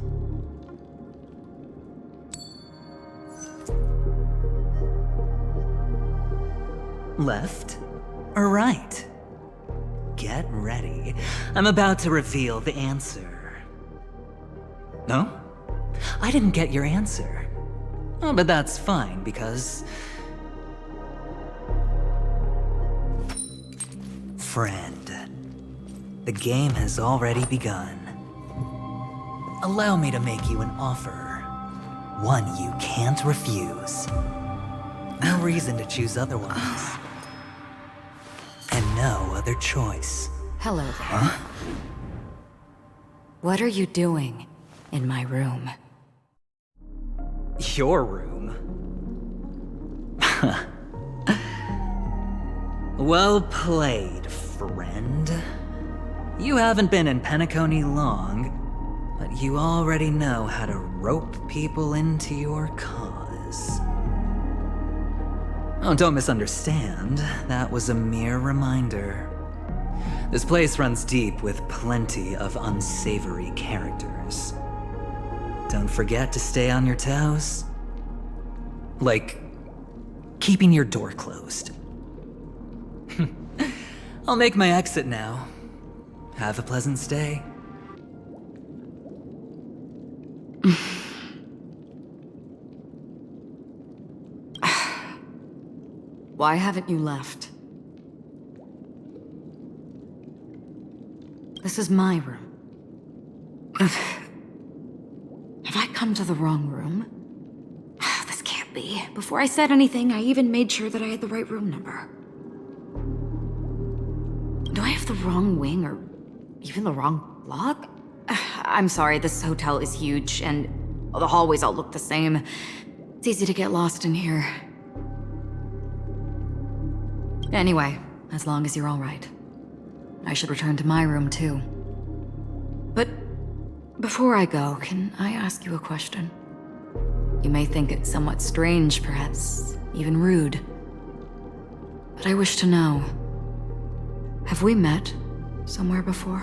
Speaker 11: Left or right? Get ready. I'm about to reveal the answer. No? I didn't get your answer. Oh, but that's fine, because... Friend, the game has already begun. Allow me to make you an offer. One you can't refuse. No reason to choose otherwise. And no other choice.
Speaker 8: Hello there.
Speaker 11: Huh?
Speaker 8: What are you doing in my room?
Speaker 11: Your room? Well played, friend. You haven't been in Penacony long, but you already know how to rope people into your cause. Oh, don't misunderstand. That was a mere reminder. This place runs deep with plenty of unsavory characters. Don't forget to stay on your toes. Like, keeping your door closed. I'll make my exit now. Have a pleasant stay.
Speaker 8: Why haven't you left? This is my room. Have I come to the wrong room? This can't be. Before I said anything, I even made sure that I had the right room number. Do I have the wrong wing or even the wrong block? I'm sorry, this hotel is huge and the hallways all look the same. It's easy to get lost in here. Anyway, as long as you're all right. I should return to my room too. But before I go, can I ask you a question? You may think it somewhat strange, perhaps even rude. But I wish to know, have we met somewhere before?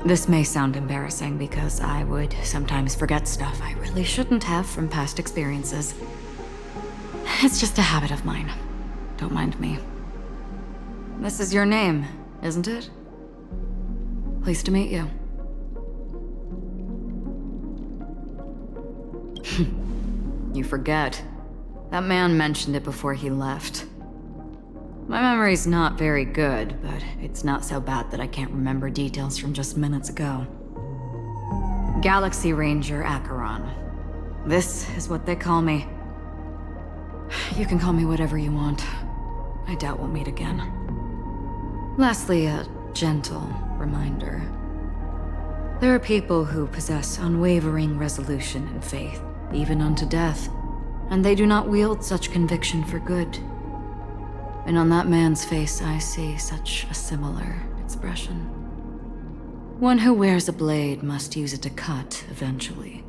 Speaker 8: This may sound embarrassing because I would sometimes forget stuff I really shouldn't have from past experiences. It's just a habit of mine. Don't mind me. This is your name, isn't it? Pleased to meet you. You forget. That man mentioned it before he left. My memory's not very good, but it's not so bad that I can't remember details from just minutes ago. Galaxy Ranger Acheron. This is what they call me. You can call me whatever you want. I doubt we'll meet again. Lastly, a gentle reminder. There are people who possess unwavering resolution and faith, even unto death, and they do not wield such conviction for good. And on that man's face, I see such a similar expression. One who wears a blade must use it to cut eventually.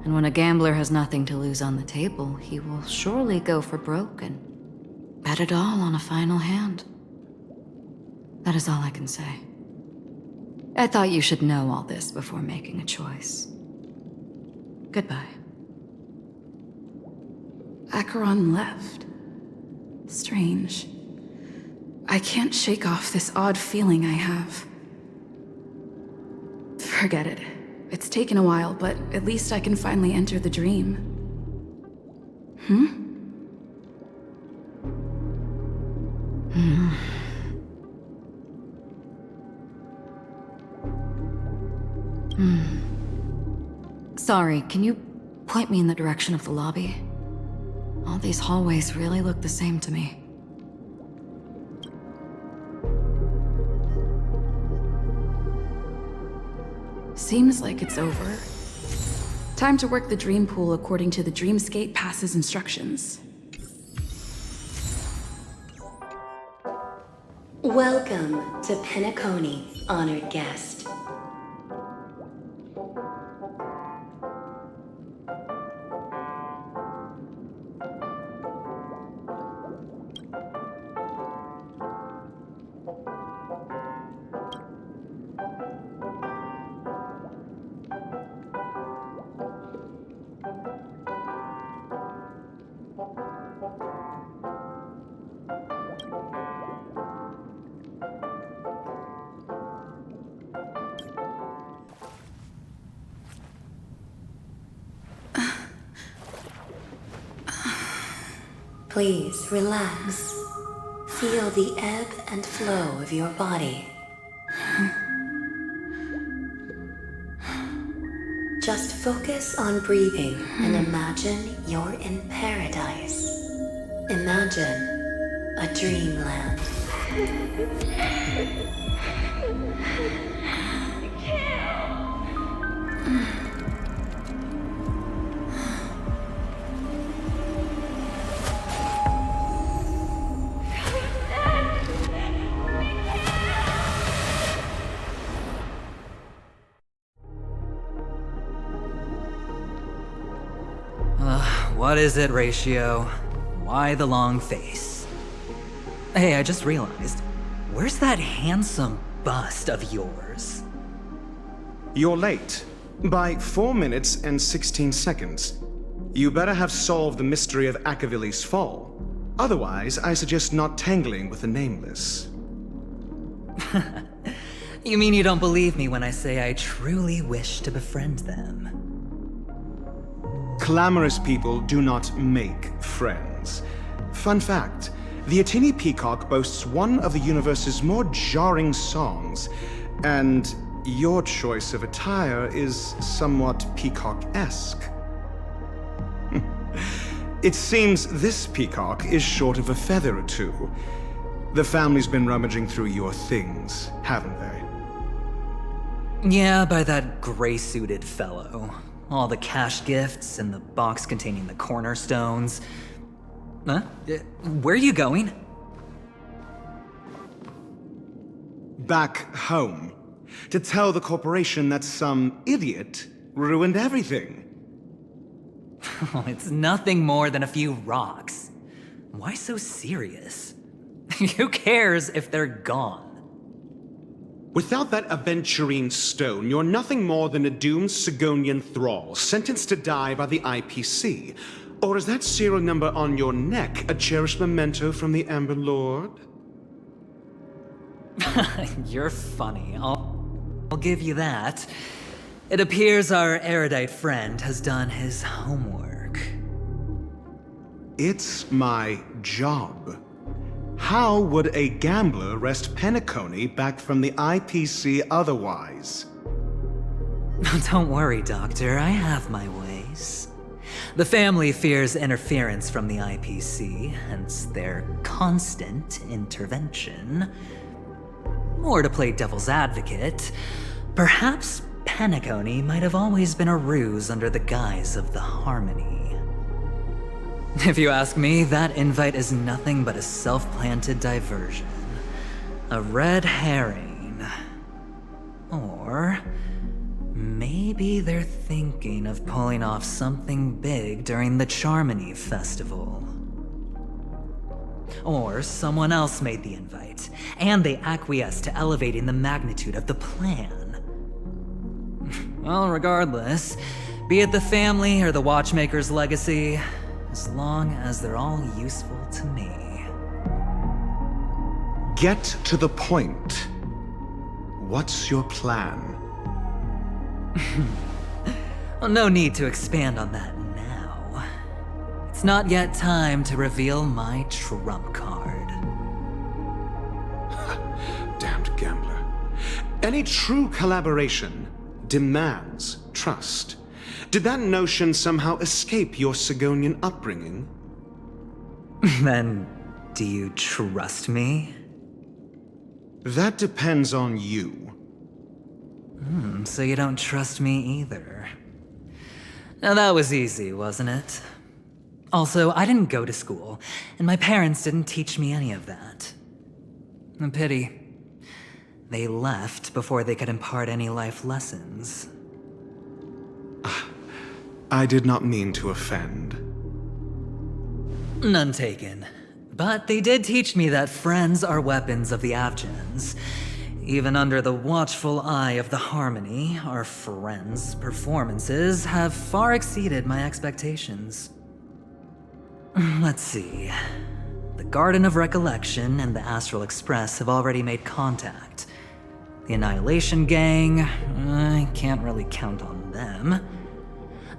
Speaker 8: And when a gambler has nothing to lose on the table, he will surely go for broke and bet it all on a final hand. That is all I can say. I thought you should know all this before making a choice. Goodbye.
Speaker 1: Acheron left. Strange. I can't shake off this odd feeling I have. Forget it. It's taken a while, but at least I can finally enter the dream.
Speaker 8: Sorry, can you point me in the direction of the lobby? All these hallways really look the same to me.
Speaker 1: Seems like it's over. Time to work the dream pool according to the Dreamscape Pass's instructions.
Speaker 9: Welcome to Penacony, honored guest. Please relax. Feel the ebb and flow of your body. Just focus on breathing and imagine you're in paradise. Imagine a dreamland.
Speaker 11: What is it, Ratio? Why the long face? Hey, I just realized, where's that handsome bust of yours?
Speaker 13: You're late. By 4 minutes and 16 seconds. You better have solved the mystery of Akavili's fall. Otherwise, I suggest not tangling with the nameless.
Speaker 11: You mean you don't believe me when I say I truly wish to befriend them?
Speaker 13: Clamorous people do not make friends. Fun fact, the Atini Peacock boasts one of the universe's more jarring songs, and your choice of attire is somewhat peacock-esque. It seems this peacock is short of a feather or two. The family's been rummaging through your things, haven't they?
Speaker 11: Yeah, by that gray-suited fellow. All the cash gifts and the box containing the cornerstones. Huh? Where are you going?
Speaker 13: Back home. To tell the corporation that some idiot ruined everything.
Speaker 11: Oh, it's nothing more than a few rocks. Why so serious? Who cares if they're gone?
Speaker 13: Without that aventurine stone, you're nothing more than a doomed Sigonian thrall, sentenced to die by the IPC. Or is that serial number on your neck a cherished memento from the Amber Lord?
Speaker 11: You're funny. I'll give you that. It appears our erudite friend has done his homework.
Speaker 13: It's my job. How would a gambler wrest Penacony back from the IPC otherwise?
Speaker 11: Don't worry, Doctor. I have my ways. The family fears interference from the IPC, hence their constant intervention. Or to play devil's advocate, perhaps Penacony might have always been a ruse under the guise of the Harmony. If you ask me, that invite is nothing but a self-planted diversion. A red herring. Or maybe they're thinking of pulling off something big during the Charmony Festival. Or someone else made the invite, and they acquiesced to elevating the magnitude of the plan. Well, regardless, be it the family or the Watchmaker's legacy, as long as they're all useful to me.
Speaker 13: Get to the point. What's your plan?
Speaker 11: Well, no need to expand on that now. It's not yet time to reveal my trump card.
Speaker 13: Damned gambler. Any true collaboration demands trust. Did that notion somehow escape your Sigonian upbringing?
Speaker 11: Then, do you trust me?
Speaker 13: That depends on you.
Speaker 11: So you don't trust me either. Now that was easy, wasn't it? Also, I didn't go to school, and my parents didn't teach me any of that. A pity. They left before they could impart any life lessons.
Speaker 13: I did not mean to offend.
Speaker 11: None taken. But they did teach me that friends are weapons of the Avgens. Even under the watchful eye of the Harmony, our friends' performances have far exceeded my expectations. Let's see. The Garden of Recollection and the Astral Express have already made contact. The Annihilation Gang, I can't really count on them.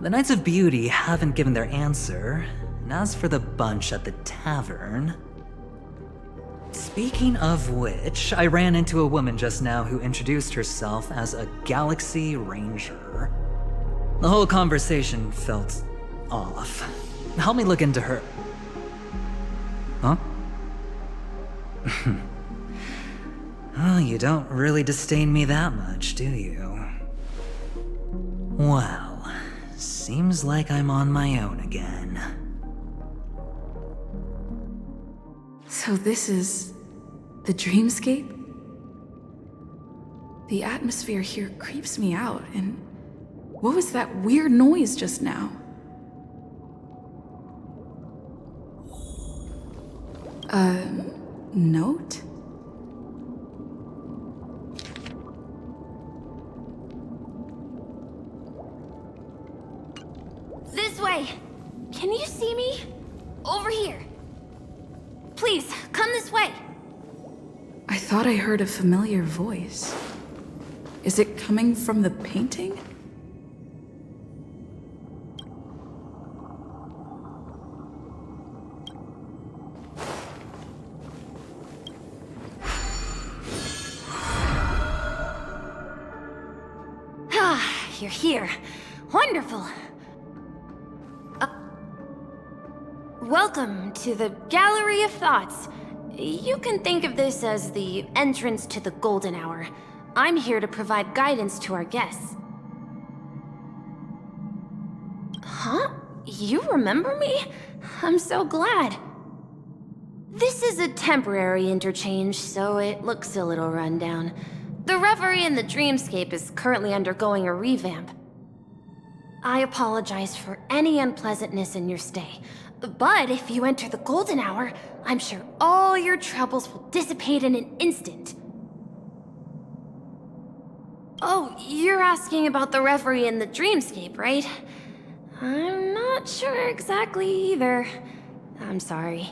Speaker 11: The Knights of Beauty haven't given their answer, and as for the bunch at the tavern... Speaking of which, I ran into a woman just now who introduced herself as a Galaxy Ranger. The whole conversation felt off. Help me look into her... Huh? Oh, you don't really disdain me that much, do you? Well, seems like I'm on my own again.
Speaker 1: So this is the dreamscape? The atmosphere here creeps me out, and what was that weird noise just now? Note?
Speaker 9: This way! Can you see me? Over here. Please, come this way.
Speaker 1: I thought I heard a familiar voice. Is it coming from the painting?
Speaker 9: Ah, you're here. Wonderful. Welcome to the Gallery of Thoughts. You can think of this as the entrance to the Golden Hour. I'm here to provide guidance to our guests. you remember me? I'm so glad. This is a temporary interchange, so it looks a little rundown. The Reverie in the Dreamscape is currently undergoing a revamp. I apologize for any unpleasantness in your stay, but if you enter the Golden Hour, I'm sure all your troubles will dissipate in an instant. Oh, you're asking about the Reverie in the Dreamscape, right? I'm not sure exactly either. I'm sorry.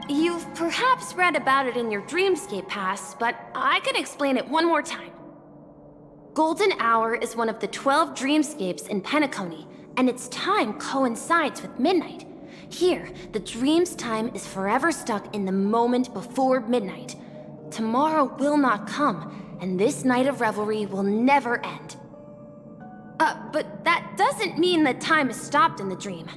Speaker 9: You've perhaps read about it in your Dreamscape Pass, but I can explain it one more time. Golden Hour is one of the 12 dreamscapes in Penacony, and its time coincides with midnight. Here, the dream's time is forever stuck in the moment before midnight. Tomorrow will not come, and this night of revelry will never end. But that doesn't mean that time is stopped in the dream.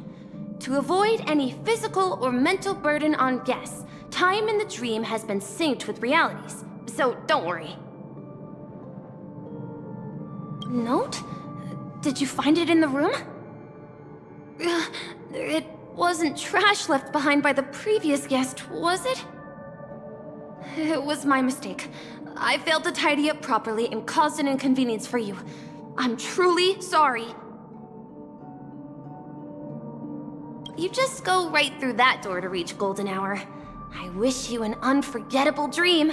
Speaker 9: To avoid any physical or mental burden on guests, time in the dream has been synced with realities, so don't worry. Note? Did you find it in the room? It wasn't trash left behind by the previous guest, was it? It was my mistake. I failed to tidy up properly and caused an inconvenience for you. I'm truly sorry. You just go right through that door to reach Golden Hour. I wish you an unforgettable dream.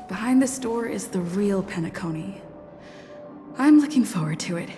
Speaker 1: Behind this door is the real Penacony. I'm looking forward to it.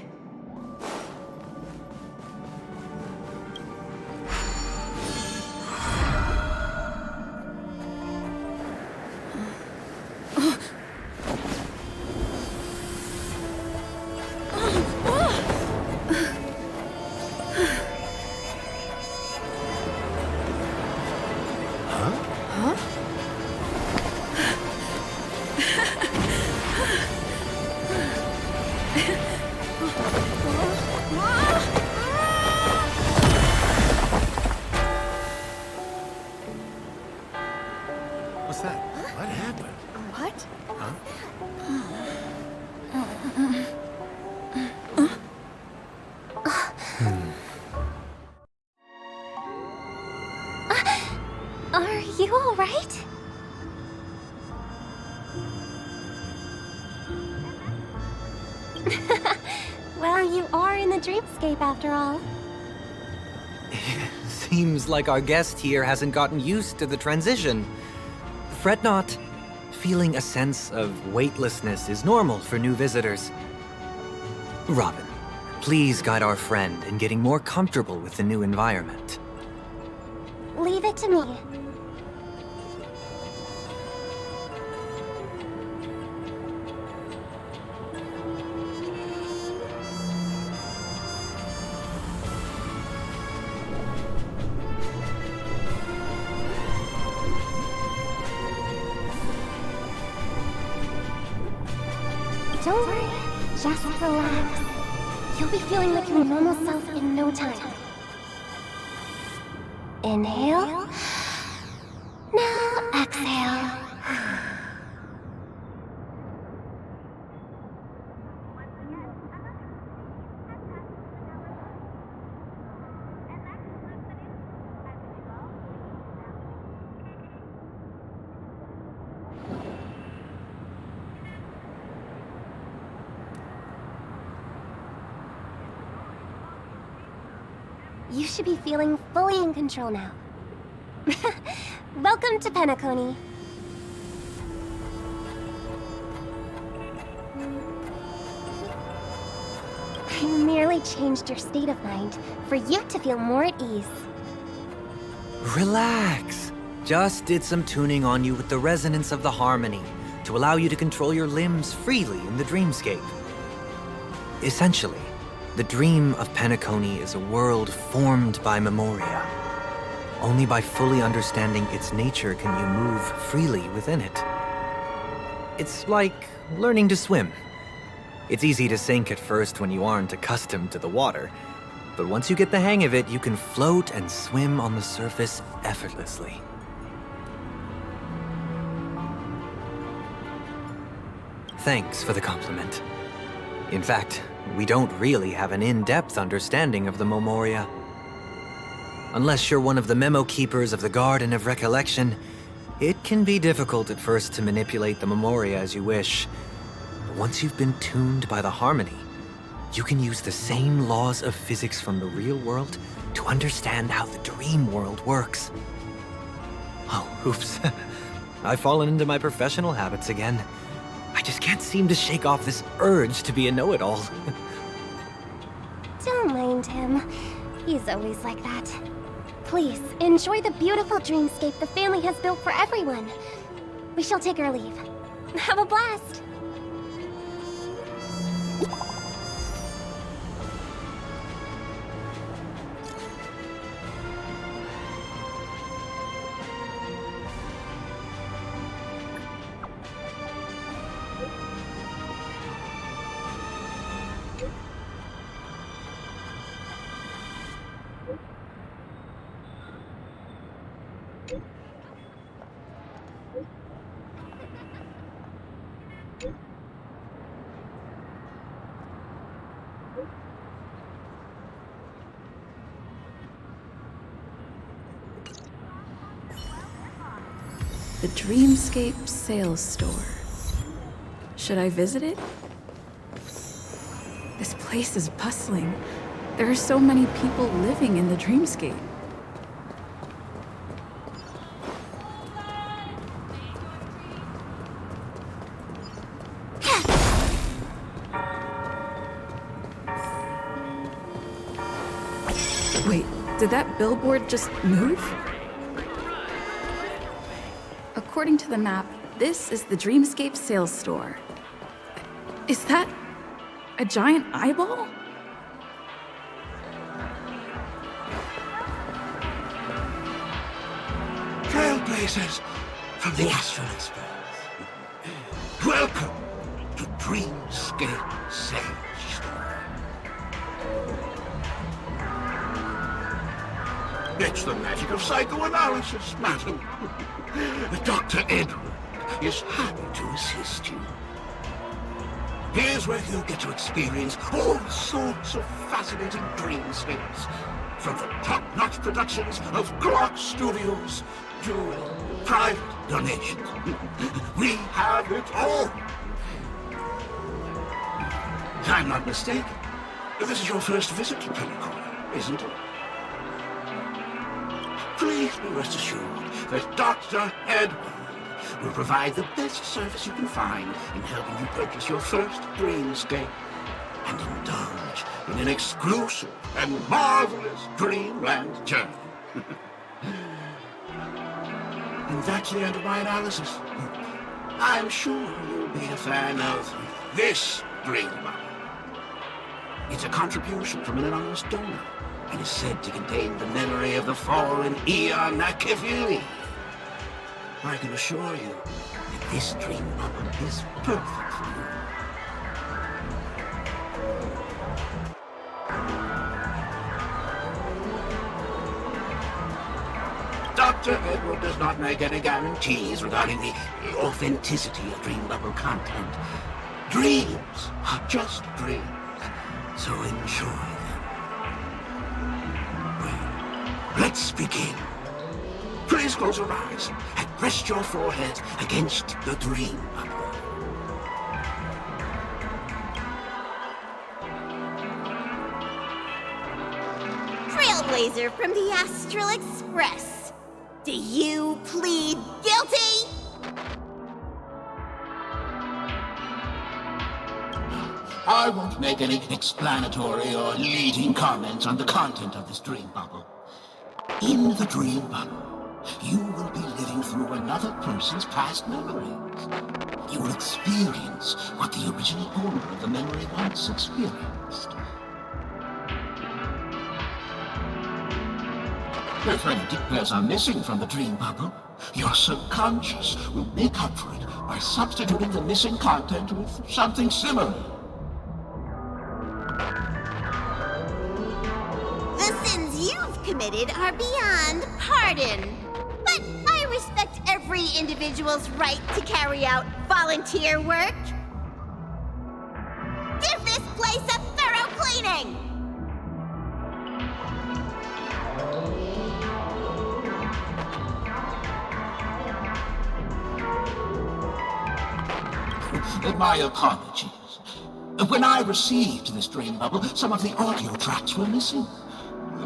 Speaker 14: What's that? What happened?
Speaker 2: What?
Speaker 14: Huh?
Speaker 4: Are you all right? Well, you are in the dreamscape after all.
Speaker 12: Seems like our guest here hasn't gotten used to the transition. Fret not. Feeling a sense of weightlessness is normal for new visitors. Robin, please guide our friend in getting more comfortable with the new environment.
Speaker 4: Leave it to me. Don't worry, just relax. You'll be feeling like your normal self in no time. Inhale. Now exhale. You should be feeling fully in control now. Welcome to Penacony. I merely changed your state of mind for you to feel more at ease.
Speaker 12: Relax. Just did some tuning on you with the resonance of the harmony to allow you to control your limbs freely in the dreamscape. Essentially, the dream of Penacony is a world formed by memoria. Only by fully understanding its nature can you move freely within it. It's like learning to swim. It's easy to sink at first when you aren't accustomed to the water, but once you get the hang of it, you can float and swim on the surface effortlessly. Thanks for the compliment. In fact, we don't really have an in-depth understanding of the Memoria. Unless you're one of the memo keepers of the Garden of Recollection, it can be difficult at first to manipulate the Memoria as you wish. But once you've been tuned by the harmony, you can use the same laws of physics from the real world to understand how the dream world works. Oh, oops. I've fallen into my professional habits again. I just can't seem to shake off this urge to be a know-it-all.
Speaker 4: Don't mind him. He's always like that. Please, enjoy the beautiful dreamscape the family has built for everyone. We shall take our leave. Have a blast!
Speaker 1: The Dreamscape Sales Store. Should I visit it? This place is bustling. There are so many people living in the Dreamscape. Wait, did that billboard just move? According to the map, this is the Dreamscape Sales Store. Is that a giant eyeball?
Speaker 14: Trailblazers from the Astral Express. Welcome to Dreamscape Sales Store. It's the magic of psychoanalysis, madam. Dr. Edward is happy to assist you. Here's where you'll get to experience all sorts of fascinating dreamscapes. From the top-notch productions of Glock Studios to private donations. We have it all. If I'm not mistaken, this is your first visit to Penacony, isn't it? Please be rest assured that Dr. Edward will provide the best service you can find in helping you purchase your first dreamscape and indulge in an exclusive and marvelous dreamland journey. And that's the end of my analysis. I'm sure you'll be a fan of this dream bubble. It's a contribution from an anonymous donor and is said to contain the memory of the fallen Eon Nakivili. I can assure you that this dream bubble is perfect for you. Dr. Edward does not make any guarantees regarding the authenticity of dream bubble content. Dreams are just dreams, so enjoy them. Let's begin. Please close your eyes and rest your forehead against the dream bubble.
Speaker 2: Trailblazer from the Astral Express. Do you plead guilty?
Speaker 14: I won't make any explanatory or leading comments on the content of this dream bubble. In the dream bubble, you will be living through another person's past memories. You will experience what the original owner of the memory once experienced. If any details are missing from the dream bubble, your subconscious will make up for it by substituting the missing content with something similar.
Speaker 2: The sins you've committed are beyond pardon. But I respect every individual's right to carry out volunteer work.
Speaker 14: My apologies. When I received this dream bubble, some of the audio tracks were missing.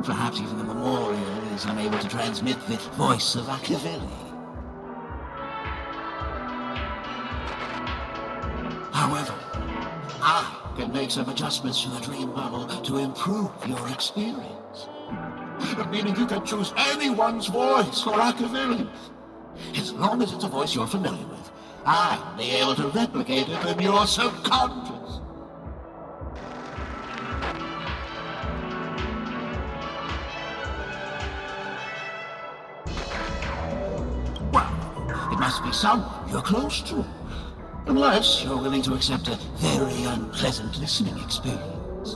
Speaker 14: Perhaps even the memorial is unable to transmit the voice of Machiavelli. However, I can make some adjustments to the dream bubble to improve your experience. Meaning you can choose anyone's voice for Machiavelli. As long as it's a voice you're familiar with, I'll be able to replicate it in your subconscious. Well, it must be someone you're close to. Unless you're willing to accept a very unpleasant listening experience.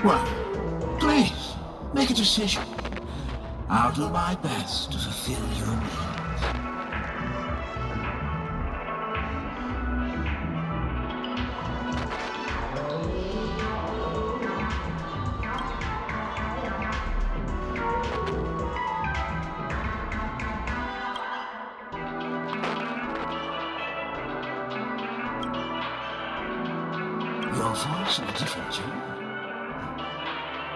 Speaker 14: Well, please, make a decision. I'll do my best to fulfill your needs. Your voice in a different tune?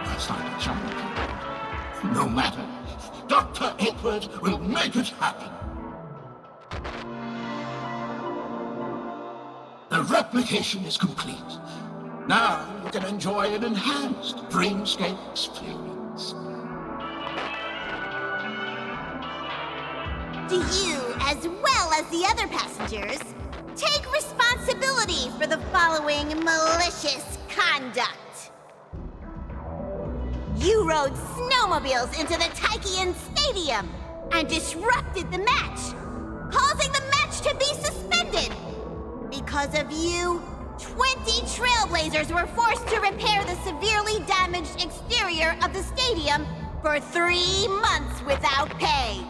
Speaker 14: That's like a challenge. No matter. Dr. Edward will make it happen. The replication is complete. Now you can enjoy an enhanced dreamscape experience.
Speaker 2: Do you, as well as the other passengers, take responsibility for the following malicious conduct? You rode snowmobiles into the Taikian Stadium and disrupted the match, causing the match to be suspended. Because of you, 20 Trailblazers were forced to repair the severely damaged exterior of the stadium for 3 months without pay.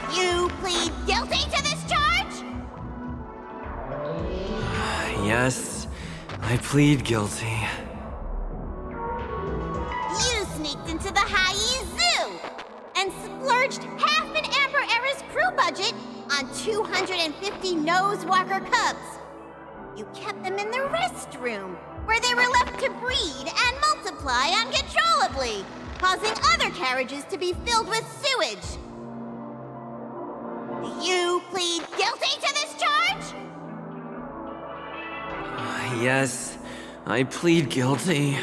Speaker 2: Do you plead guilty to this charge?
Speaker 7: Yes, I plead guilty.
Speaker 2: You sneaked into the Haie Zoo and splurged half an Amber Era's crew budget on 250 Nosewalker cubs. You kept them in the restroom, where they were left to breed and multiply uncontrollably, causing other carriages to be filled with sewage. Do you plead guilty to this charge?
Speaker 7: Yes, I plead guilty.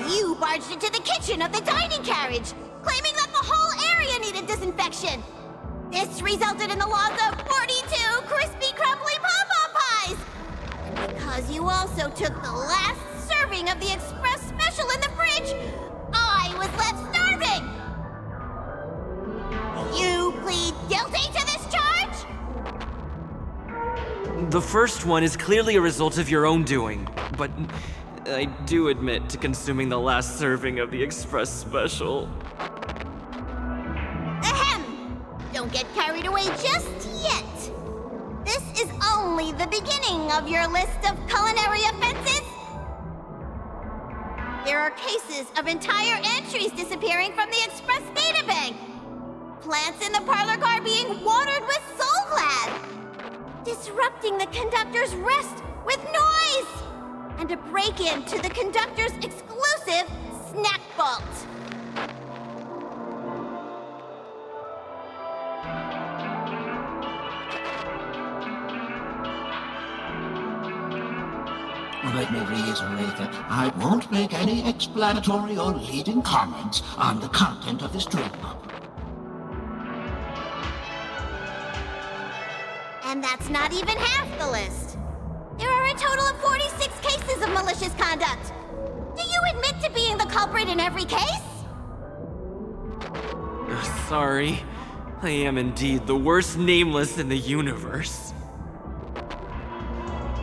Speaker 2: You barged into the kitchen of the dining carriage, claiming that the whole area needed disinfection. This resulted in the loss of 42 crispy, crumbly pom-pom pies. And because you also took the last serving of the express special in the fridge, I was left starving. You plead guilty to this charge?
Speaker 7: The first one is clearly a result of your own doing, but I do admit to consuming the last serving of the express special.
Speaker 2: Ahem! Don't get carried away just yet. This is only the beginning of your list of culinary offenses. There are cases of entire entries disappearing from the express databank. Plants in the parlor car being watered with Soul Glad. Disrupting the conductor's rest with noise. And a break-in to the conductor's exclusive snack vault.
Speaker 14: Let me reiterate that I won't make any explanatory or leading comments on the content of this dream bubble.
Speaker 2: And that's not even half the list. There are a total of 46 cases of malicious conduct. Do you admit to being the culprit in every case?
Speaker 7: Sorry. I am indeed the worst nameless in the universe.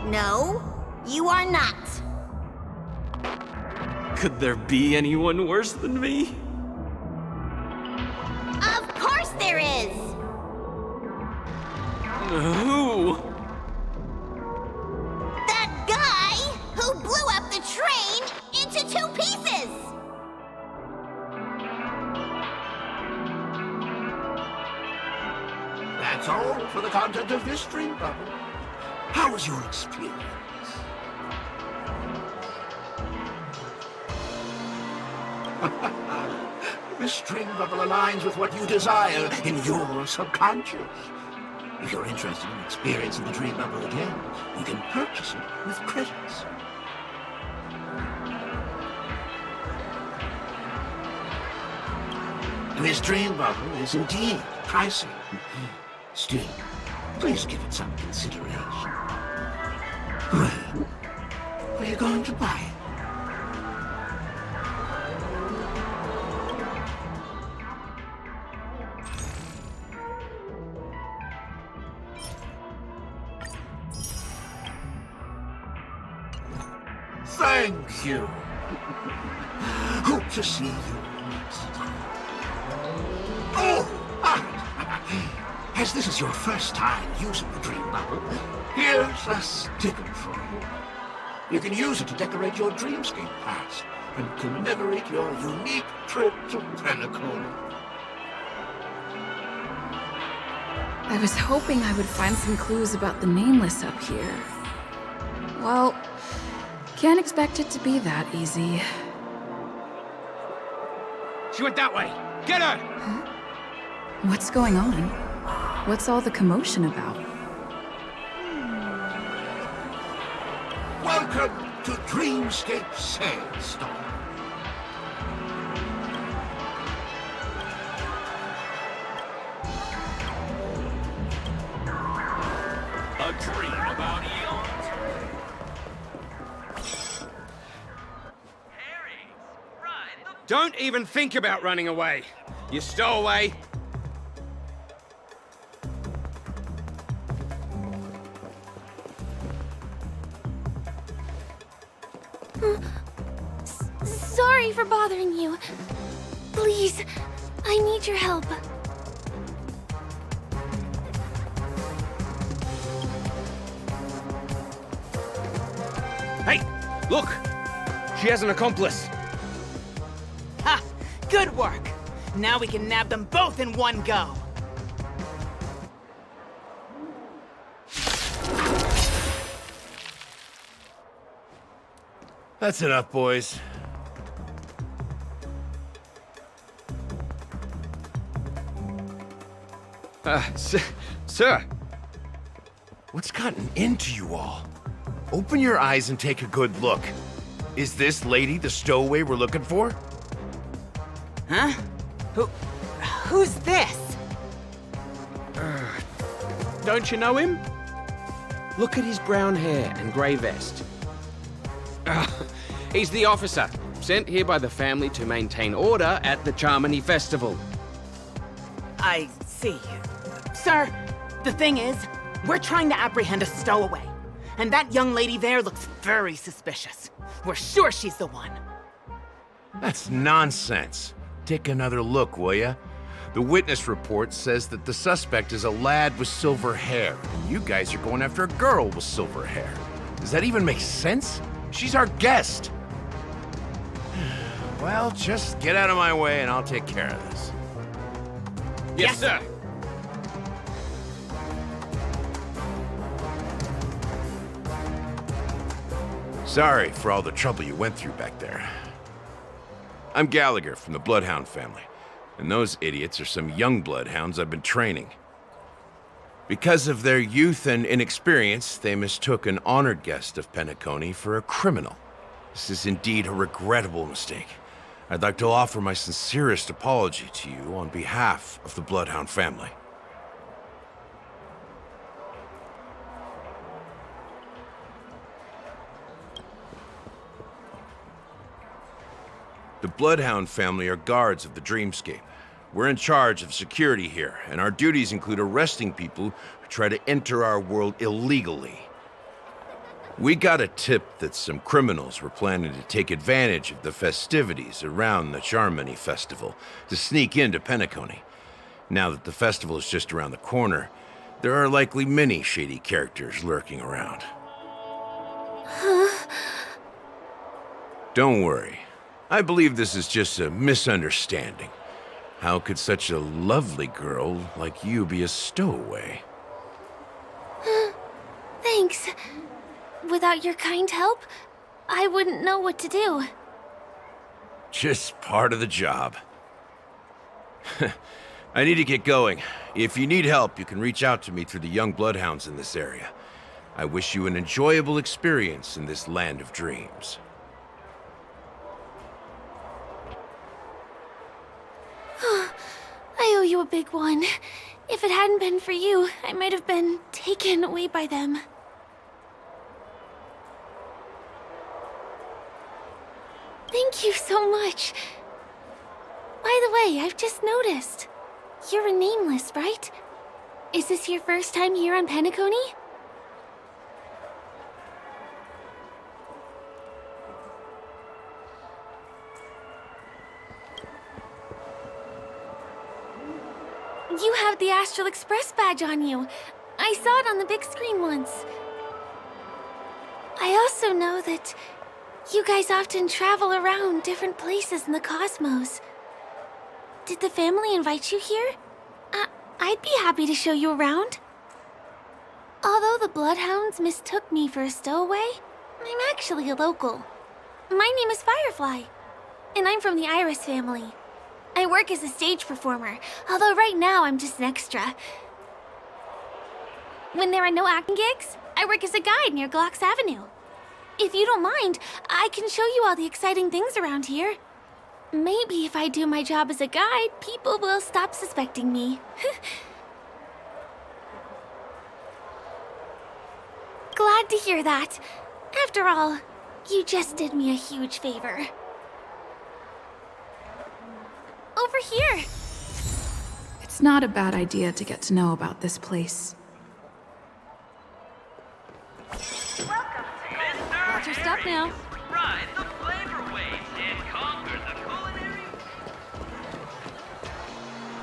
Speaker 2: No, you are not.
Speaker 7: Could there be anyone worse than me?
Speaker 2: Of course there is!
Speaker 7: Who?
Speaker 2: That guy who blew up the train into 2 pieces!
Speaker 14: That's all for the content of this dream bubble. How was your experience? This dream bubble aligns with what you desire in your subconscious. If you're interested in experiencing the dream bubble again, you can purchase it with credits. This dream bubble is indeed pricey. Still, please give it some consideration. Well, are you going to buy it? Thank you. Hope to see you next time. Oh, as this is your first time using the dream bubble, here's a sticker for you. You can use it to decorate your dreamscape pass and commemorate your unique trip to Penacony.
Speaker 1: I was hoping I would find some clues about the Nameless up here. Well, can't expect it to be that easy.
Speaker 15: She went that way! Get her!
Speaker 1: Huh? What's going on? What's all the commotion about?
Speaker 14: Welcome to Dreamscape Sandstorm.
Speaker 15: A dream about eons? Don't even think about running away. You stowaway.
Speaker 9: Sorry for bothering you. Please, I need your help.
Speaker 15: Hey, look! She has an accomplice.
Speaker 16: Ha! Good work! Now we can nab them both in one go.
Speaker 17: That's enough, boys.
Speaker 15: Sir.
Speaker 17: What's gotten into you all? Open your eyes and take a good look. Is this lady the stowaway we're looking for?
Speaker 16: Huh? Who's this?
Speaker 15: Don't you know him? Look at his brown hair and grey vest. He's the officer, sent here by the family to maintain order at the Charmony Festival.
Speaker 16: I see. Sir, the thing is, we're trying to apprehend a stowaway. And that young lady there looks very suspicious. We're sure she's the one.
Speaker 17: That's nonsense. Take another look, will ya? The witness report says that the suspect is a lad with silver hair, and you guys are going after a girl with silver hair. Does that even make sense? She's our guest. Well, just get out of my way and I'll take care of this.
Speaker 15: Yes, sir.
Speaker 17: Sorry for all the trouble you went through back there. I'm Gallagher from the Bloodhound family, and those idiots are some young Bloodhounds I've been training. Because of their youth and inexperience, they mistook an honored guest of Penacony for a criminal. This is indeed a regrettable mistake. I'd like to offer my sincerest apology to you on behalf of the Bloodhound family. The Bloodhound family are guards of the Dreamscape. We're in charge of security here, and our duties include arresting people who try to enter our world illegally. We got a tip that some criminals were planning to take advantage of the festivities around the Charmony Festival to sneak into Penacony. Now that the festival is just around the corner, there are likely many shady characters lurking around.
Speaker 9: Huh?
Speaker 17: Don't worry. I believe this is just a misunderstanding. How could such a lovely girl like you be a stowaway?
Speaker 9: Thanks. Without your kind help, I wouldn't know what to do.
Speaker 17: Just part of the job. I need to get going. If you need help, you can reach out to me through the young bloodhounds in this area. I wish you an enjoyable experience in this land of dreams.
Speaker 9: I owe you a big one. If it hadn't been for you, I might have been taken away by them. Thank you so much. By the way, I've just noticed. You're a nameless, right? Is this your first time here on Penacony? You have the Astral Express badge on you. I saw it on the big screen once. I also know that you guys often travel around different places in the cosmos. Did the family invite you here? I'd be happy to show you around. Although the Bloodhounds mistook me for a stowaway, I'm actually a local. My name is Firefly, and I'm from the Iris family. I work as a stage performer, although right now I'm just an extra. When there are no acting gigs, I work as a guide near Glocks Avenue. If you don't mind, I can show you all the exciting things around here. Maybe if I do my job as a guide, people will stop suspecting me. Glad to hear that. After all, you just did me a huge favor. Over here!
Speaker 1: It's not a bad idea to get to know about this place.
Speaker 9: Watch your step now.
Speaker 18: Ride the flavor waves and conquer the culinary.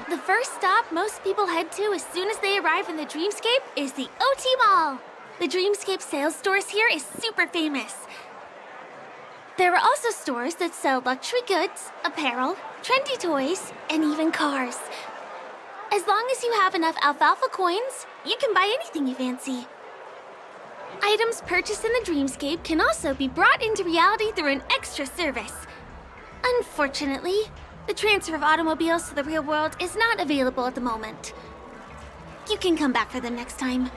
Speaker 9: The first stop most people head to as soon as they arrive in the Dreamscape is the OT Mall. The Dreamscape sales stores here is super famous. There are also stores that sell luxury goods, apparel, trendy toys, and even cars. As long as you have enough alfalfa coins, you can buy anything you fancy. Items purchased in the Dreamscape can also be brought into reality through an extra service. Unfortunately, the transfer of automobiles to the real world is not available at the moment. You can come back for them next time.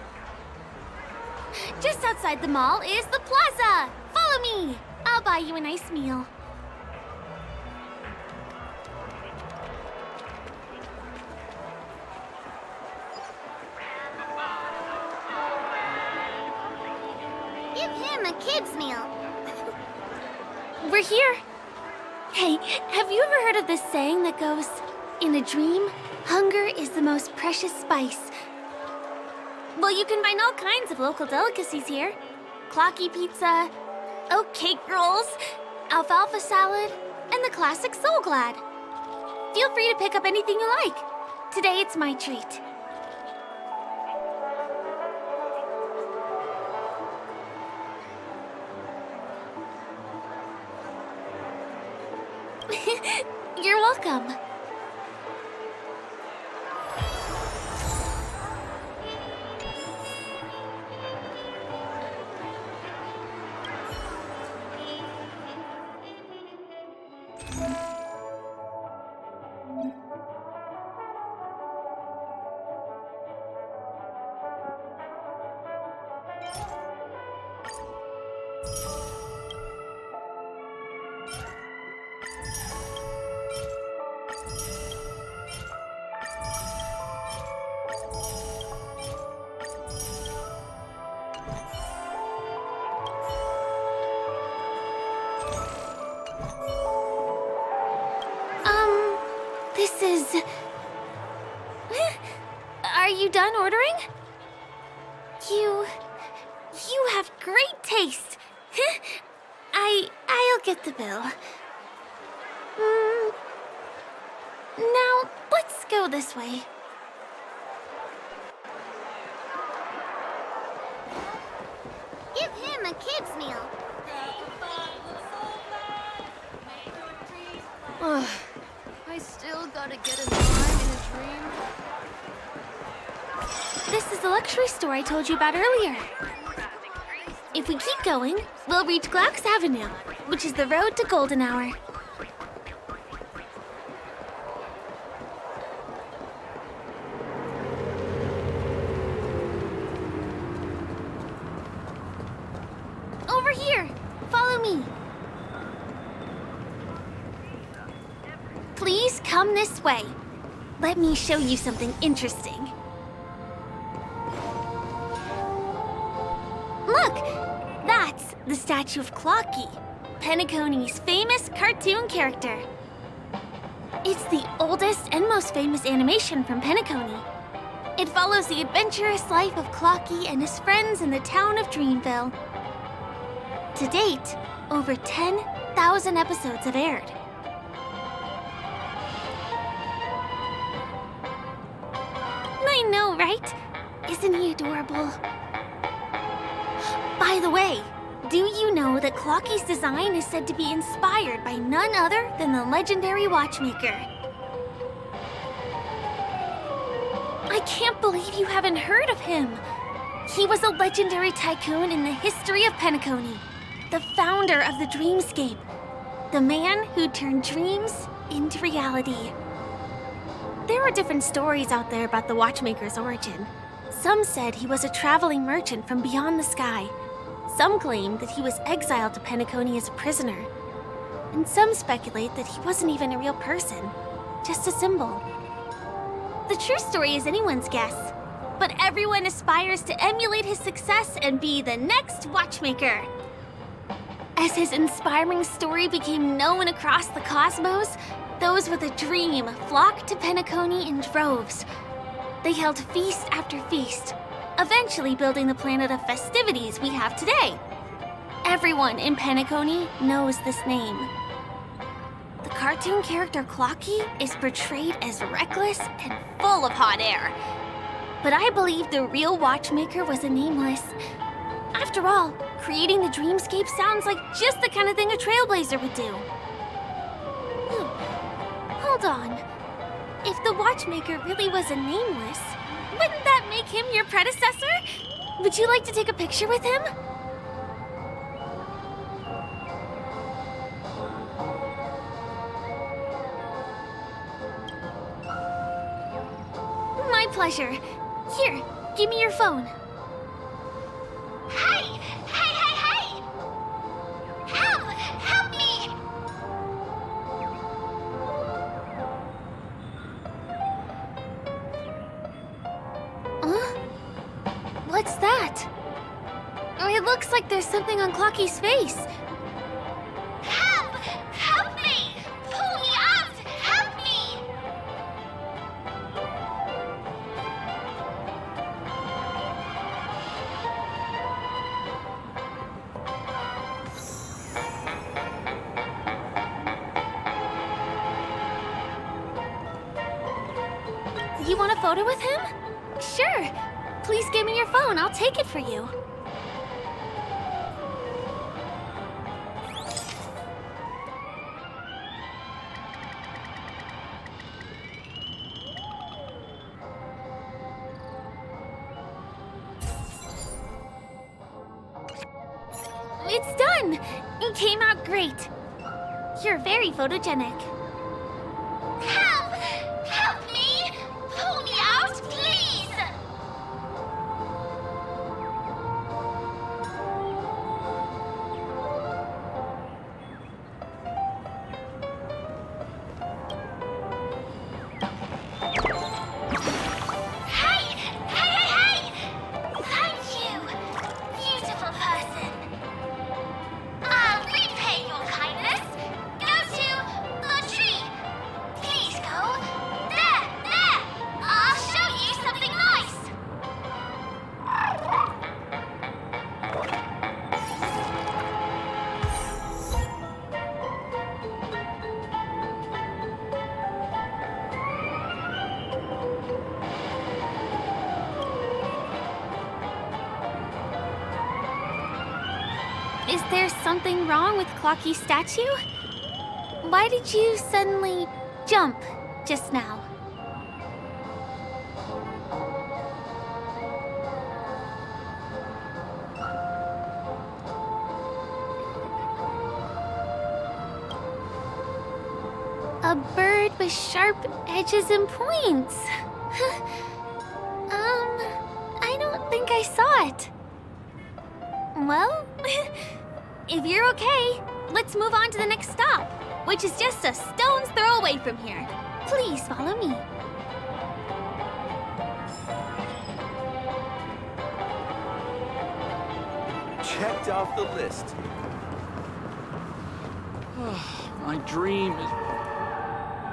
Speaker 9: Just outside the mall is the plaza! Follow me! I'll buy you a nice meal.
Speaker 2: Give him a kid's meal.
Speaker 9: We're here. Hey, have you ever heard of this saying that goes, in a dream, hunger is the most precious spice? Well, you can find all kinds of local delicacies here. Clocky pizza, oat cake rolls, alfalfa salad, and the classic Soul Glad. Feel free to pick up anything you like. Today it's my treat. You're welcome. This is... Are you done ordering? You have great taste. I'll get the bill. Now, let's go this way.
Speaker 2: Give him a kid's meal.
Speaker 1: Ugh. I
Speaker 9: I still gotta get a dime in a dream.
Speaker 4: This is the luxury store I told you about earlier. If we keep going, we'll reach Glauc's Avenue, which is the road to Golden Hour. Over here! Follow me! Please come this way. Let me show you something interesting. Look! That's the statue of Clocky, Penacony's famous cartoon character. It's the oldest and most famous animation from Penacony. It follows the adventurous life of Clocky and his friends in the town of Dreamville. To date, over 10,000 episodes have aired. I know, right? Isn't he adorable? By the way, do you know that Clocky's design is said to be inspired by none other than the legendary watchmaker? I can't believe you haven't heard of him. He was a legendary tycoon in the history of Penacony, the founder of the dreamscape, the man who turned dreams into reality. There are different stories out there about the watchmaker's origin. Some said he was a traveling merchant from beyond the sky. Some claim that he was exiled to Penacony as a prisoner. And some speculate that he wasn't even a real person, just a symbol. The true story is anyone's guess, but everyone aspires to emulate his success and be the next watchmaker. As his inspiring story became known across the cosmos, those with a dream flocked to Penacony in droves. They held feast after feast, eventually building the planet of festivities we have today. Everyone in Penacony knows this name. The cartoon character Clocky is portrayed as reckless and full of hot air. But I believe the real watchmaker was a nameless. After all, creating the dreamscape sounds like just the kind of thing a trailblazer would do. Hold on. If the watchmaker really was a nameless, wouldn't that make him your predecessor? Would you like to take a picture with him? My pleasure. Here, give me your phone.
Speaker 2: Hey! Hey, hey, hey! Help! Help me!
Speaker 4: What's that? It looks like there's something on Clocky's face.
Speaker 2: Help! Help me! Pull me out! Help me!
Speaker 4: You want a photo with him? Sure. Please give me your phone. I'll take it for you. It's done! It came out great. You're very photogenic.
Speaker 2: Help! Help me! Pull me out, please! Hey! Hey, hey, hey! Thank you, beautiful person. I'll repay your kindness. Go to the tree. Please go. There, there. I'll show you something nice.
Speaker 4: Is there something wrong with Clocky's statue? Why did you suddenly jump just now. A bird with sharp edges and points. I don't think I saw it. Well, if you're okay, let's move on to the next stop, which is just a stone's throw away from here. Please follow me.
Speaker 19: Checked off the list.
Speaker 15: My dream is...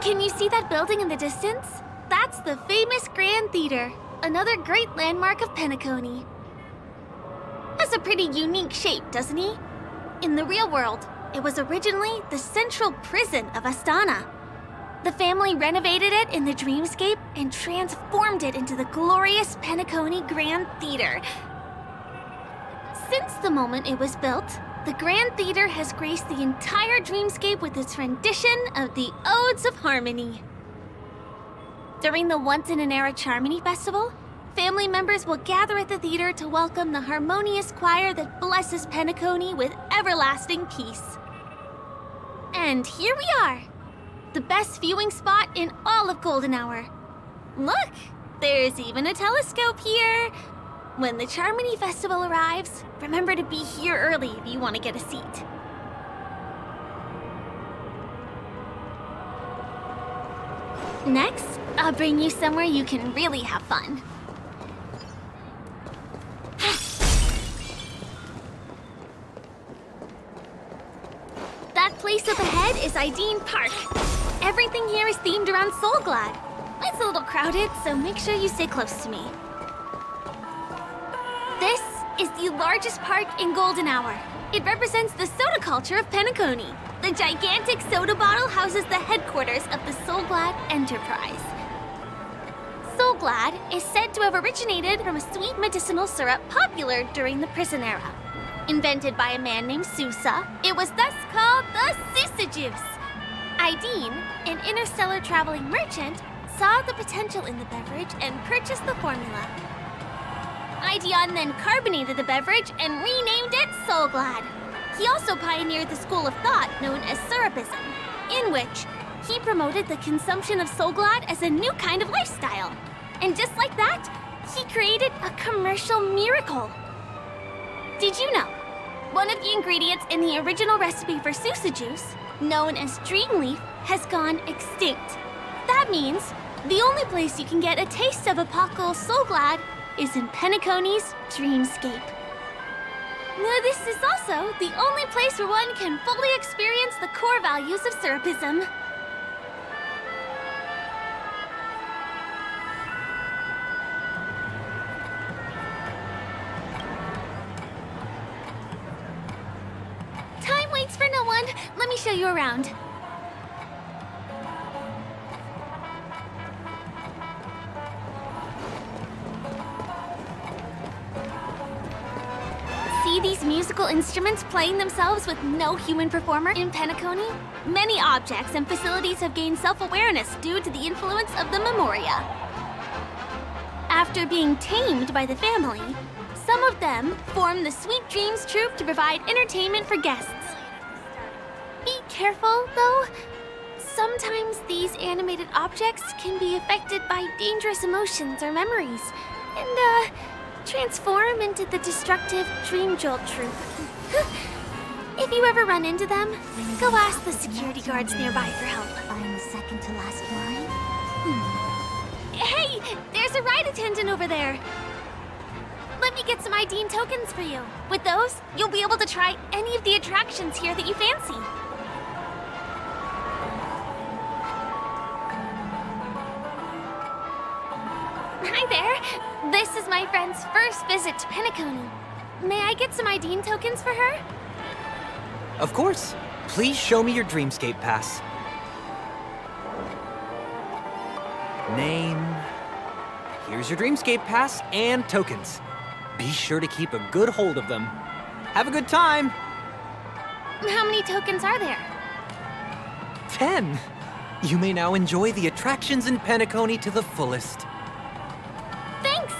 Speaker 4: Can you see that building in the distance? That's the famous Grand Theater, another great landmark of Penacony. Has a pretty unique shape, doesn't he? In the real world, it was originally the central prison of Astana. The family renovated it in the dreamscape and transformed it into the glorious Penacony Grand Theater. Since the moment it was built, the Grand Theater has graced the entire dreamscape with its rendition of the Odes of Harmony. During the Once-in-an-Era Charmony Festival, family members will gather at the theater to welcome the harmonious choir that blesses Penacony with everlasting peace. And here we are, the best viewing spot in all of Golden Hour. Look, there's even a telescope here. When the Charmony Festival arrives, remember to be here early if you want to get a seat. Next, I'll bring you somewhere you can really have fun. That place up ahead is Ideen Park. Everything here is themed around Soulglad. It's a little crowded, so make sure you stay close to me. This is the largest park in Golden Hour. It represents the soda culture of Penacony. The gigantic soda bottle houses the headquarters of the Soulglad Enterprise. Soulglad is said to have originated from a sweet medicinal syrup popular during the prison era. Invented by a man named Sousa, it was thus called the Sousa Juice. Ideen, an interstellar traveling merchant, saw the potential in the beverage and purchased the formula. Ideon then carbonated the beverage and renamed it Soulglad. He also pioneered the school of thought known as Syrupism, in which he promoted the consumption of Soulglad as a new kind of lifestyle. And just like that, he created a commercial miracle. Did you know? One of the ingredients in the original recipe for Sousa Juice, known as Dreamleaf, has gone extinct. That means the only place you can get a taste of Apocal Soulglad is in Penacony's dreamscape. This is also the only place where one can fully experience the core values of Syrupism. Time waits for no one. Let me show you around. See these musical instruments playing themselves with no human performer in Penacony? Many objects and facilities have gained self-awareness due to the influence of the Memoria. After being tamed by the family, some of them form the Sweet Dreams Troupe to provide entertainment for guests. Be careful, though. Sometimes these animated objects can be affected by dangerous emotions or memories, and, transform into the destructive Dream Jolt Troupe. If you ever run into them, go ask the security guards nearby for help.
Speaker 2: Find the second to last line.
Speaker 4: Hey, there's a ride attendant over there. Let me get some Ideen tokens for you. With those, you'll be able to try any of the attractions here that you fancy. Hi there. This is my friend's first visit to Penacony. May I get some Ideen tokens for her?
Speaker 12: Of course. Please show me your Dreamscape pass. Name. Here's your Dreamscape pass and tokens. Be sure to keep a good hold of them. Have a good time.
Speaker 4: How many tokens are there?
Speaker 12: 10. You may now enjoy the attractions in Penacony to the fullest.
Speaker 4: Thanks!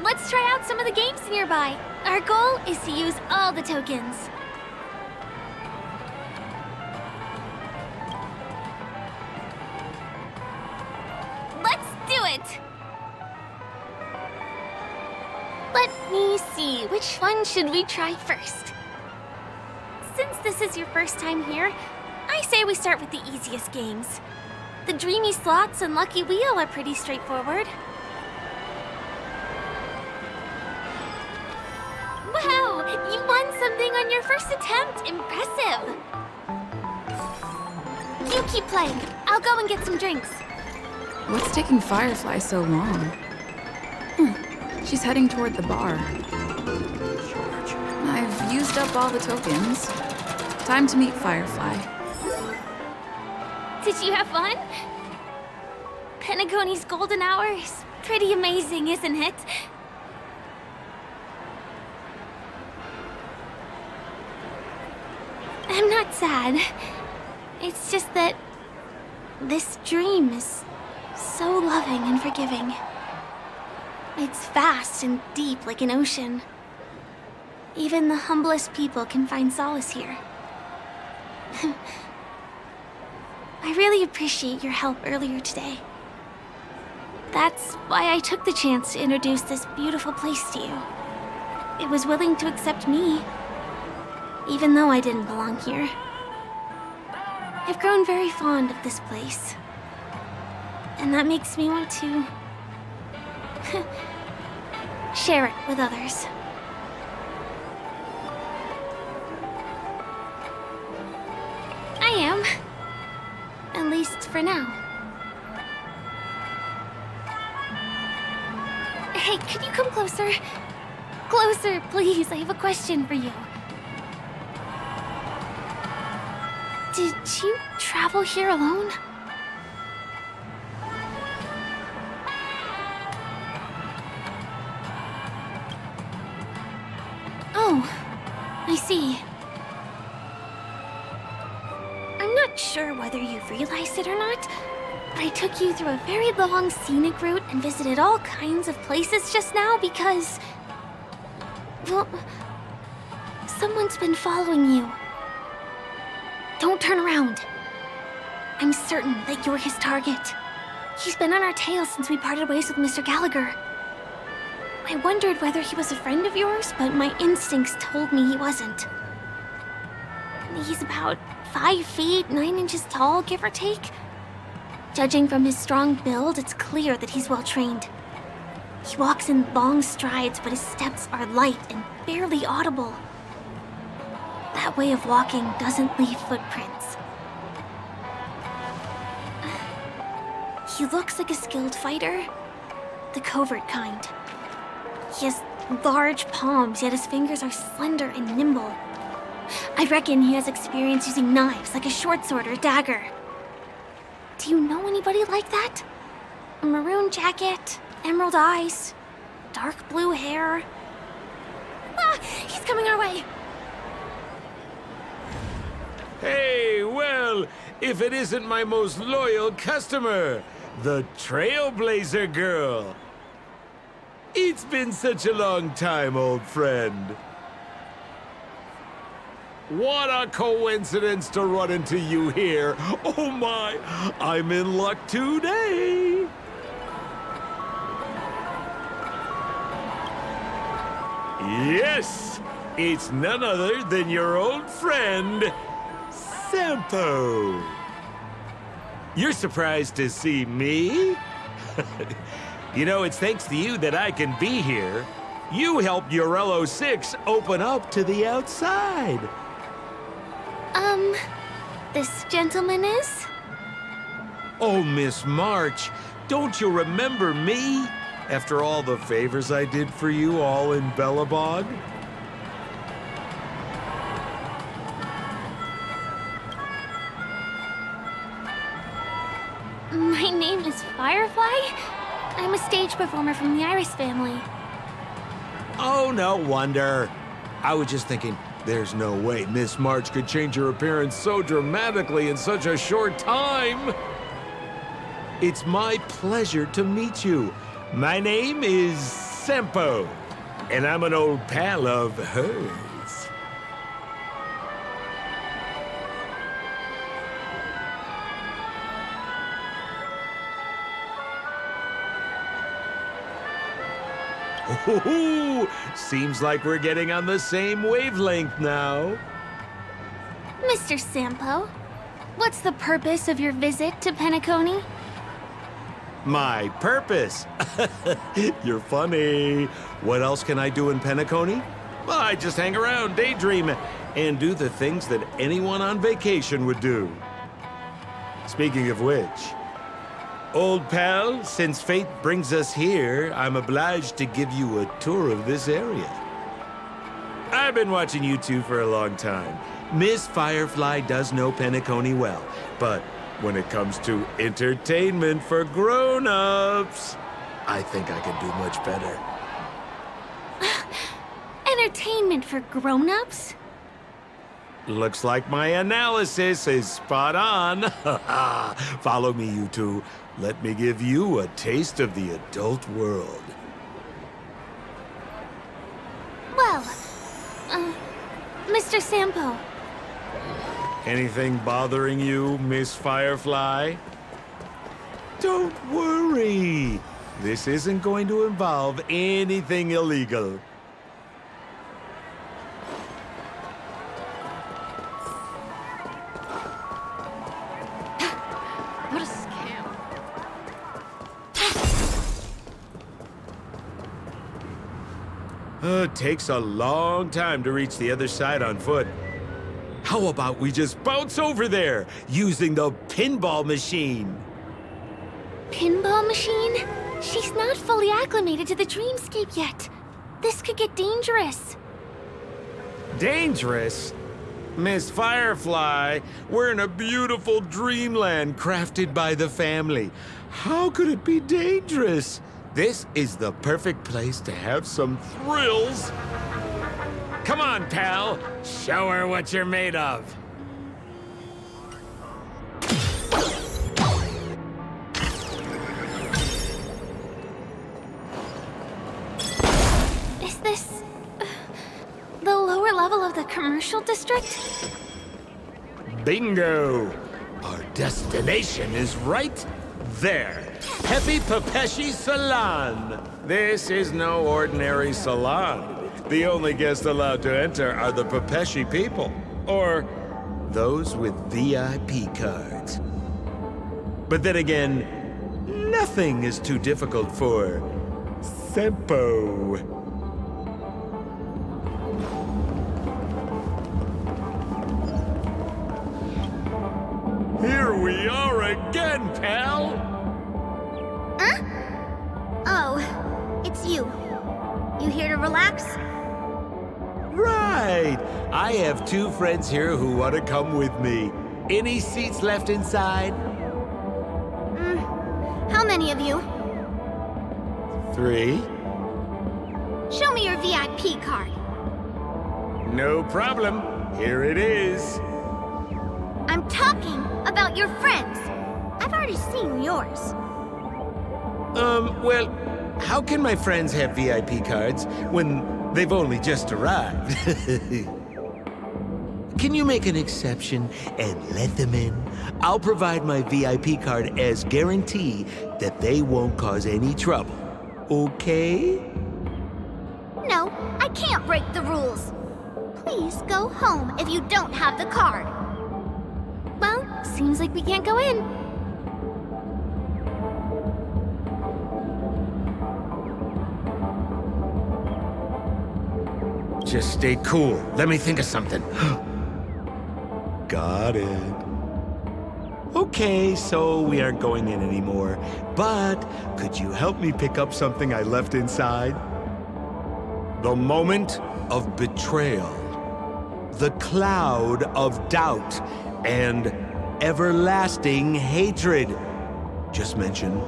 Speaker 4: Let's try out some of the games nearby. Our goal is to use all the tokens. Let's do it! Let me see, which one should we try first? Since this is your first time here, I say we start with the easiest games. The Dreamy Slots and Lucky Wheel are pretty straightforward. Wow! You won something on your first attempt! Impressive! You keep playing. I'll go and get some drinks.
Speaker 1: What's taking Firefly so long? She's heading toward the bar. I've used up all the tokens. Time to meet Firefly.
Speaker 4: Did you have fun? Penacony's golden hour is pretty amazing, isn't it? I'm not sad. It's just that this dream is so loving and forgiving. It's vast and deep like an ocean. Even the humblest people can find solace here. I really appreciate your help earlier today. That's why I took the chance to introduce this beautiful place to you. It was willing to accept me, even though I didn't belong here. I've grown very fond of this place, and that makes me want to share it with others. I am. At least for now. Hey, could you come closer? Closer, please. I have a question for you. Did you travel here alone? Oh, I see. I'm not sure whether you've realized it or not, but I took you through a very long scenic route and visited all kinds of places just now because... well, someone's been following you. Don't turn around. I'm certain that you're his target. He's been on our tail since we parted ways with Mr. Gallagher. I wondered whether he was a friend of yours, but my instincts told me he wasn't. He's about 5 feet, 9 inches tall, give or take. Judging from his strong build, it's clear that he's well trained. He walks in long strides, but his steps are light and barely audible. That way of walking doesn't leave footprints. He looks like a skilled fighter, the covert kind. He has large palms, yet his fingers are slender and nimble. I reckon he has experience using knives, like a short sword or dagger. Do you know anybody like that? A maroon jacket, emerald eyes, dark blue hair. Ah, he's coming our way.
Speaker 20: Hey, well, if it isn't my most loyal customer, the Trailblazer girl. It's been such a long time, old friend. What a coincidence to run into you here. Oh my, I'm in luck today. Yes, it's none other than your old friend, Sampo. You're surprised to see me? You know, it's thanks to you that I can be here. You helped Urello 6 open up to the outside.
Speaker 4: This gentleman is?
Speaker 20: Oh, Miss March, don't you remember me? After all the favors I did for you all in Bellabog?
Speaker 4: My name is Firefly. I'm a stage performer from the Iris family.
Speaker 20: Oh, no wonder. I was just thinking, There's no way Miss March could change her appearance so dramatically in such a short time. It's my pleasure to meet you. My name is Sempo, and I'm an old pal of hers. Ooh, seems like we're getting on the same wavelength now.
Speaker 4: Mr. Sampo, what's the purpose of your visit to Penacony?
Speaker 20: My purpose? You're funny. What else can I do in Penacony? Well, I just hang around, daydream, and do the things that anyone on vacation would do. Speaking of which, old pal, since fate brings us here, I'm obliged to give you a tour of this area. I've been watching you two for a long time. Miss Firefly does know Penacony well, but when it comes to entertainment for grown-ups, I think I can do much better.
Speaker 4: Entertainment for grown-ups?
Speaker 20: Looks like my analysis is spot on. Follow me, you two. Let me give you a taste of the adult world.
Speaker 4: Well, Mr. Sampo.
Speaker 20: Anything bothering you, Miss Firefly? Don't worry. This isn't going to involve anything illegal.
Speaker 1: What a scam.
Speaker 20: It takes a long time to reach the other side on foot. How about we just bounce over there using the pinball machine?
Speaker 4: Pinball machine? She's not fully acclimated to the dreamscape yet. This could get dangerous.
Speaker 20: Dangerous? Miss Firefly, we're in a beautiful dreamland crafted by the family. How could it be dangerous? This is the perfect place to have some thrills. Come on, pal. Show her what you're made of.
Speaker 4: Is this the lower level of the commercial district?
Speaker 20: Bingo! Our destination is right there. Happy Papeshi Salon. This is no ordinary salon. The only guests allowed to enter are the Papeshi people, or those with VIP cards. But then again, nothing is too difficult for Sempo. Here we are again, pal!
Speaker 2: Huh? Oh, it's you. You here to relax?
Speaker 20: Right! I have two friends here who want to come with me. Any seats left inside?
Speaker 2: How many of you?
Speaker 20: 3.
Speaker 2: Show me your VIP card.
Speaker 20: No problem. Here it is.
Speaker 2: I'm talking about your friends. I've already seen yours.
Speaker 20: Well, how can my friends have VIP cards when they've only just arrived? Can you make an exception and let them in? I'll provide my VIP card as guarantee that they won't cause any trouble. Okay?
Speaker 2: No, I can't break the rules. Please go home if you don't have the card.
Speaker 4: Well, seems like we can't go in.
Speaker 20: Just stay cool. Let me think of something. Got it. Okay, so we aren't going in anymore. But could you help me pick up something I left inside? The moment of betrayal. The cloud of doubt and everlasting hatred. Just mention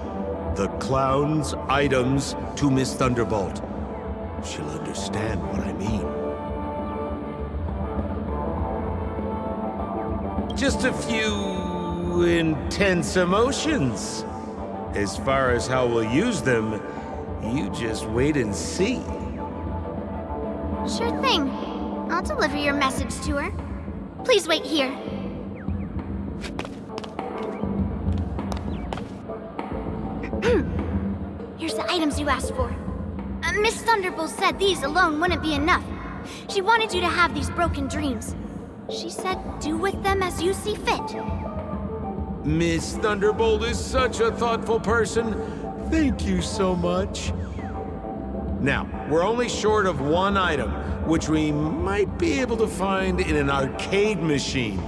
Speaker 20: the clown's items to Miss Thunderbolt. She'll understand what I mean. just a few intense emotions. As far as how we'll use them, you just wait and see.
Speaker 2: Sure thing. I'll deliver your message to her. Please wait here. Here's the items you asked for. Miss Thunderbolt said these alone wouldn't be enough. She wanted you to have these broken dreams. She said do with them as you see fit.
Speaker 20: Miss Thunderbolt is such a thoughtful person. Thank you so much. Now, we're only short of one item, which we might be able to find in an arcade machine.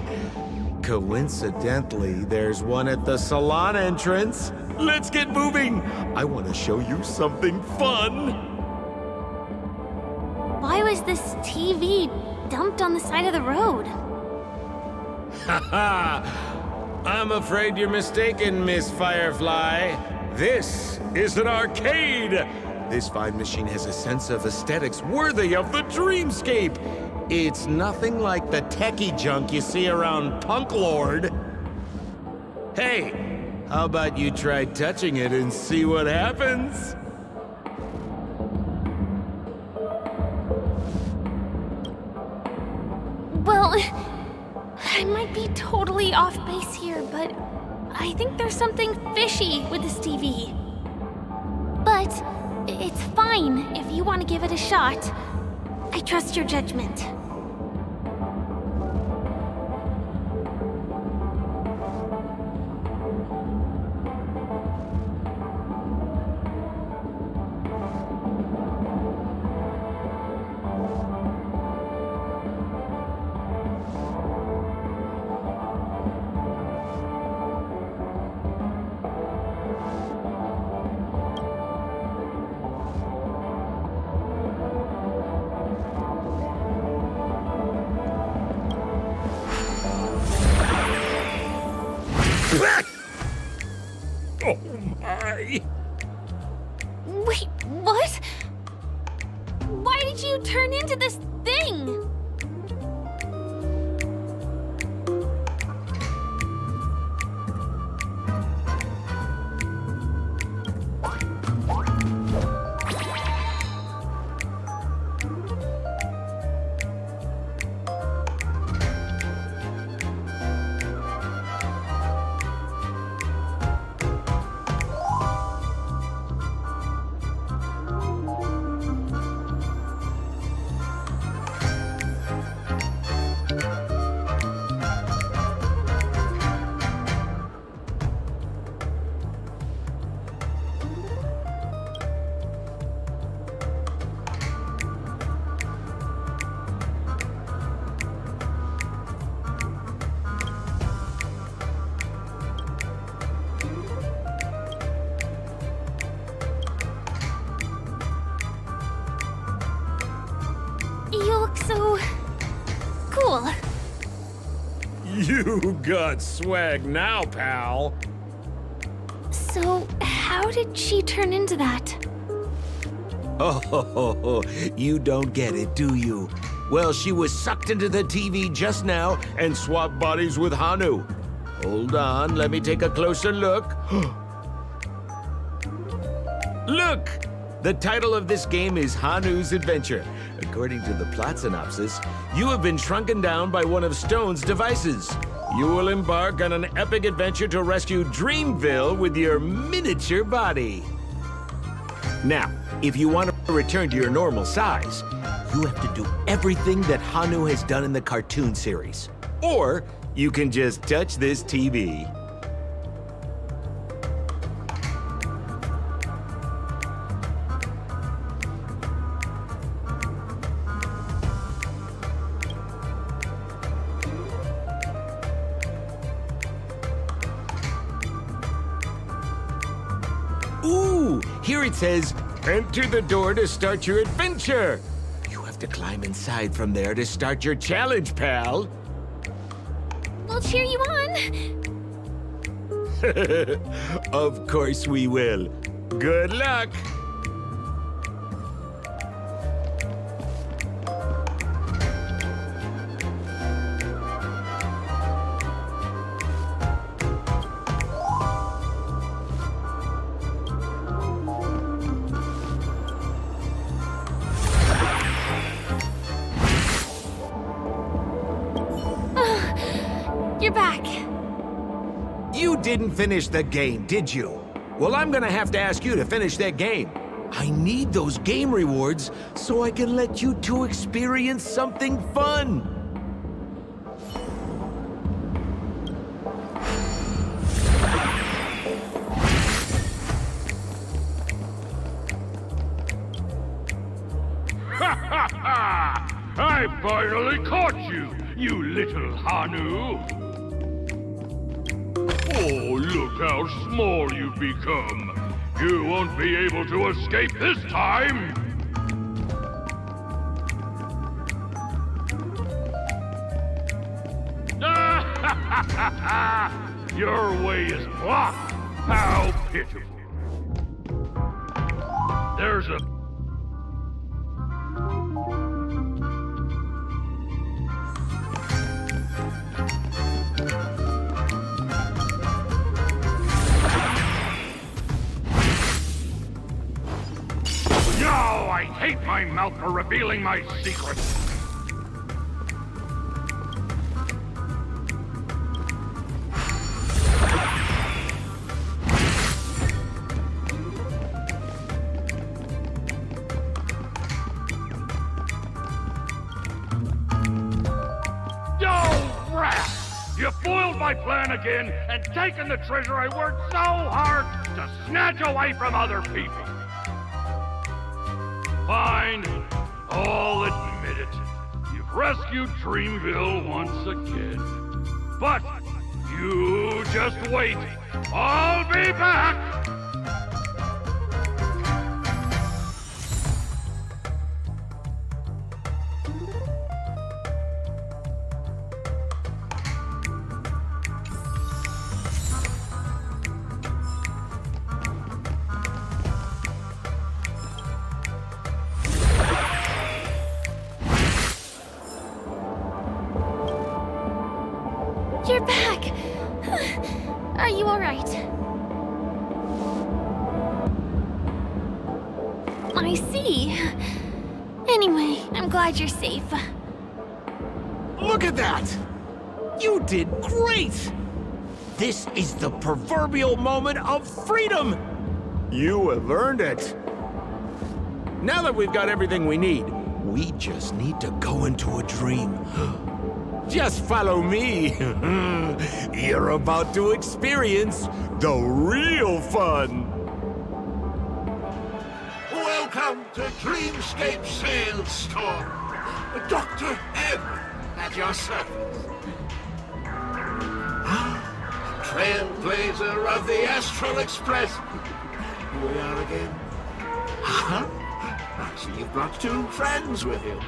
Speaker 20: Coincidentally, there's one at the salon entrance. Let's get moving. I want to show you something fun.
Speaker 4: Why was this TV dumped on the side of the road?
Speaker 20: Haha! I'm afraid you're mistaken, Miss Firefly. This is an arcade. This fine machine has a sense of aesthetics worthy of the dreamscape. It's nothing like the techie junk you see around Punk Lord. Hey, how about you try touching it and see what happens?
Speaker 9: Well, I might be totally off base here, but I think there's something fishy with this TV. But it's fine if you want to give it a shot. I trust your judgment.
Speaker 20: Oh my!
Speaker 9: Wait, what? Why did you turn into this thing? You look so cool.
Speaker 20: You got swag now, pal.
Speaker 9: So, how did she turn into that?
Speaker 20: Oh, you don't get it, do you? Well, she was sucked into the TV just now and swapped bodies with Hanu. Hold on, let me take a closer look. Look! The title of this game is Hanu's Adventure. According to the plot synopsis, you have been shrunken down by one of Stone's devices. You will embark on an epic adventure to rescue Dreamville with your miniature body. Now, if you want to return to your normal size, you have to do everything that Hanu has done in the cartoon series. Or you can just touch this TV. Ooh, here it says, enter the door to start your adventure. You have to climb inside from there to start your challenge, pal.
Speaker 9: We'll cheer you on.
Speaker 20: Of course we will. Good luck. didn't finish the game, did you? Well, I'm gonna have to ask you to finish that game. I need those game rewards so I can let you two experience something fun.
Speaker 21: I finally caught you, you little Hanu! Oh, look how small you've become! You won't be able to escape this time! Your way is blocked! How pitiful! There's a... No, I hate my mouth for revealing my secrets! You foiled my plan again and taken the treasure I worked so hard to snatch away from other people. Fine, I'll admit it. You've rescued Dreamville once again. But you just wait. I'll be back!
Speaker 9: You're back! Are you alright? I see. Anyway, I'm glad you're safe.
Speaker 20: Look at that! You did great! This is the proverbial moment of freedom! You have earned it. Now that we've got everything we need, we just need to go into a dream. Just follow me. You're about to experience the real fun.
Speaker 14: Welcome to Dreamscape Sales Store. Dr. Edward at your service. Trailblazer of the Astral Express. Here we are again. I see you've brought two friends with you.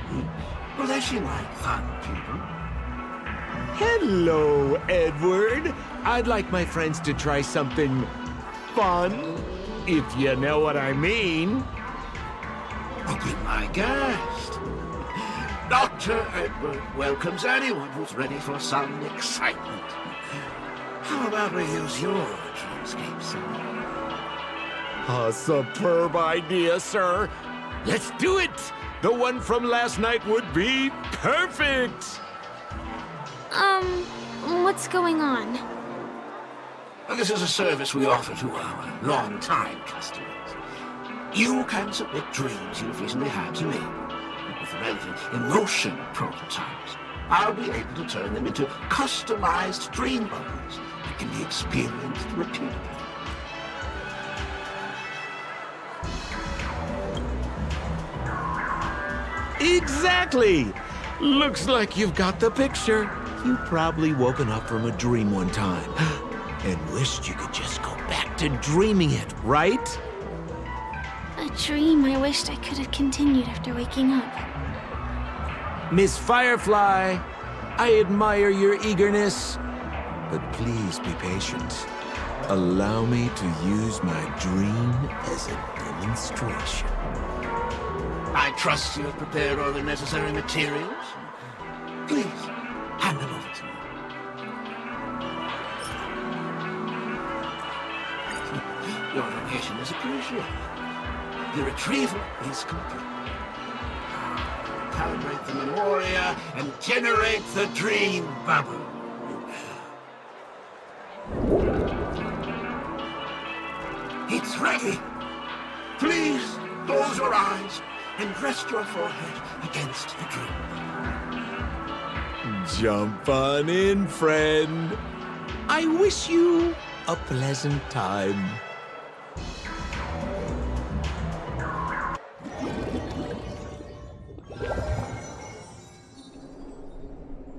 Speaker 14: Well, they seem like fun people.
Speaker 20: Hello, Edward. I'd like my friends to try something fun, if you know what I mean.
Speaker 14: Oh, be my guest. Dr. Edward welcomes anyone who's ready for some excitement. How about we use your dreamscape, sir?
Speaker 20: A superb idea, sir. Let's do it. The one from last night would be perfect.
Speaker 9: What's going on?
Speaker 14: Well, this is a service we offer to our long-time customers. You can submit dreams you've recently had to me. With the relevant emotion prototypes, I'll be able to turn them into customized dream bubbles that can be experienced repeatedly.
Speaker 20: Exactly! Looks like you've got the picture. You've probably woken up from a dream one time and wished you could just go back to dreaming it, right?
Speaker 9: A dream I wished I could have continued after waking up.
Speaker 20: Miss Firefly, I admire your eagerness, but please be patient. Allow me to use my dream as a demonstration.
Speaker 14: I trust you have prepared all the necessary materials. Please, hand them over to me. Your donation is appreciated. The retrieval is complete. Calibrate the memoria and generate the dream bubble. is ready. Please close your eyes and rest your forehead against the dream.
Speaker 20: Jump on in, friend. I wish you a pleasant time.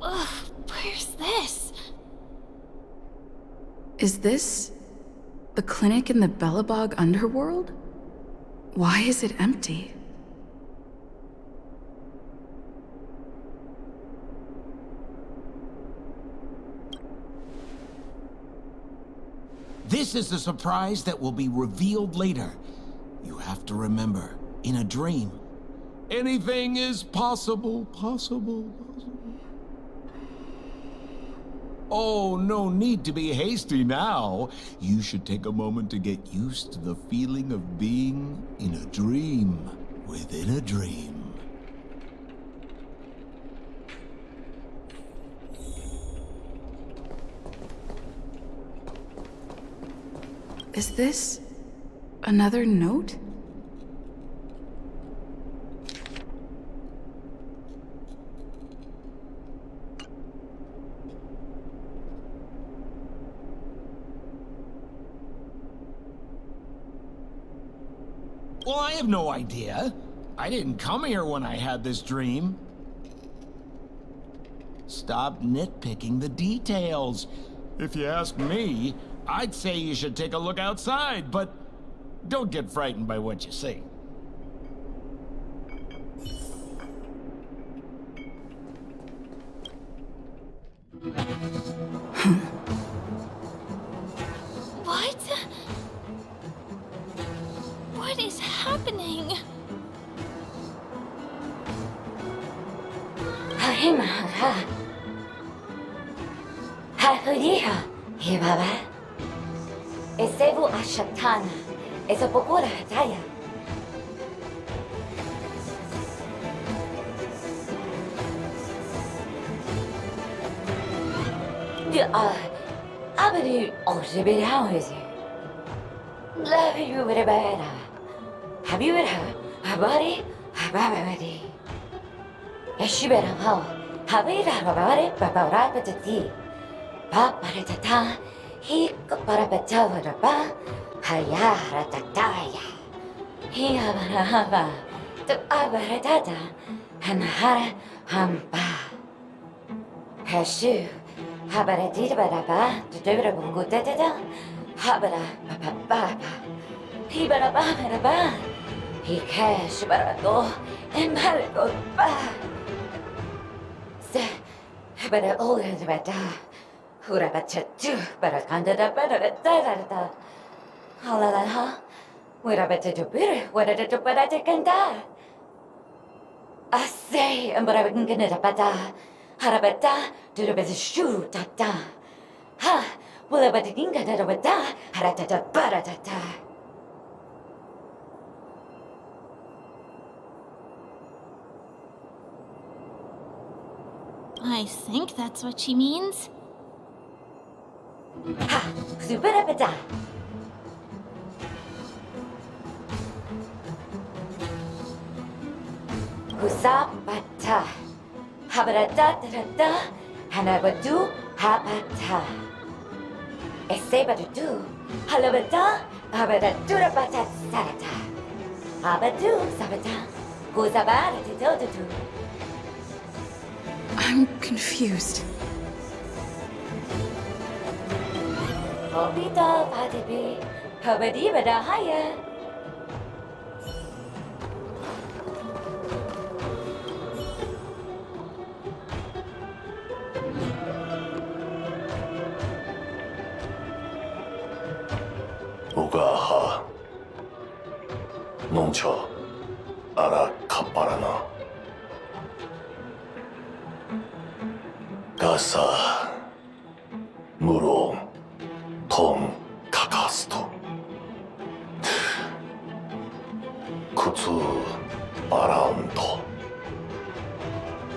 Speaker 9: Ugh, where's this?
Speaker 1: Is this the clinic in the Bellabog underworld? Why is it empty?
Speaker 6: This is a surprise that will be revealed later. You have to remember, in a dream, anything is possible. Oh, no need to be hasty now. You should take a moment to get used to the feeling of being in a dream within a dream.
Speaker 1: Is this another note?
Speaker 6: Well, I have no idea. I didn't come here when I had this dream. Stop nitpicking the details. If you ask me, I'd say you should take a look outside, but don't get frightened by what you see.
Speaker 9: What? What is happening?
Speaker 22: Esevu Ashatana, Esapokura Hataya. Abadu Osibidawisi. Love you with a bad. Have you ever a body? A babadi. Eshibera how? Have it a body? Papa Patati. Papa Tata. He Parapatava, Hayara Tataya. He Abarahava, to Abaratata, and Hara Hampa. Hashu, Habaratita Baraba, to Durable Gutata, Habara Papa, he Baraba, he cash Barago, and Marigo Ba. Se, Habara old and better. Urabachatu, Barakanda, Barakanda. Halalaha, Urabata to Bitter, what a to Baratakanda. I say, and Barakanganata Bata, Harabata, to the best shoe, tata. Ha, will about the Ginga Bata, Haratata Baratata.
Speaker 9: I think that's what she means.
Speaker 22: Ha, Superapata. Husapata. Habarata, Hanabadu, Habata. Esebadu, Halabata, Habadatura Bata Sarata. Habadu, Sabata, Husabata.
Speaker 1: I'm confused.
Speaker 22: Hobita Patibi, Habadiba da Haya.
Speaker 14: Ugaha Noncho Ara Kaparana Gasa Muro Tom Kakasto Kutsu Baranto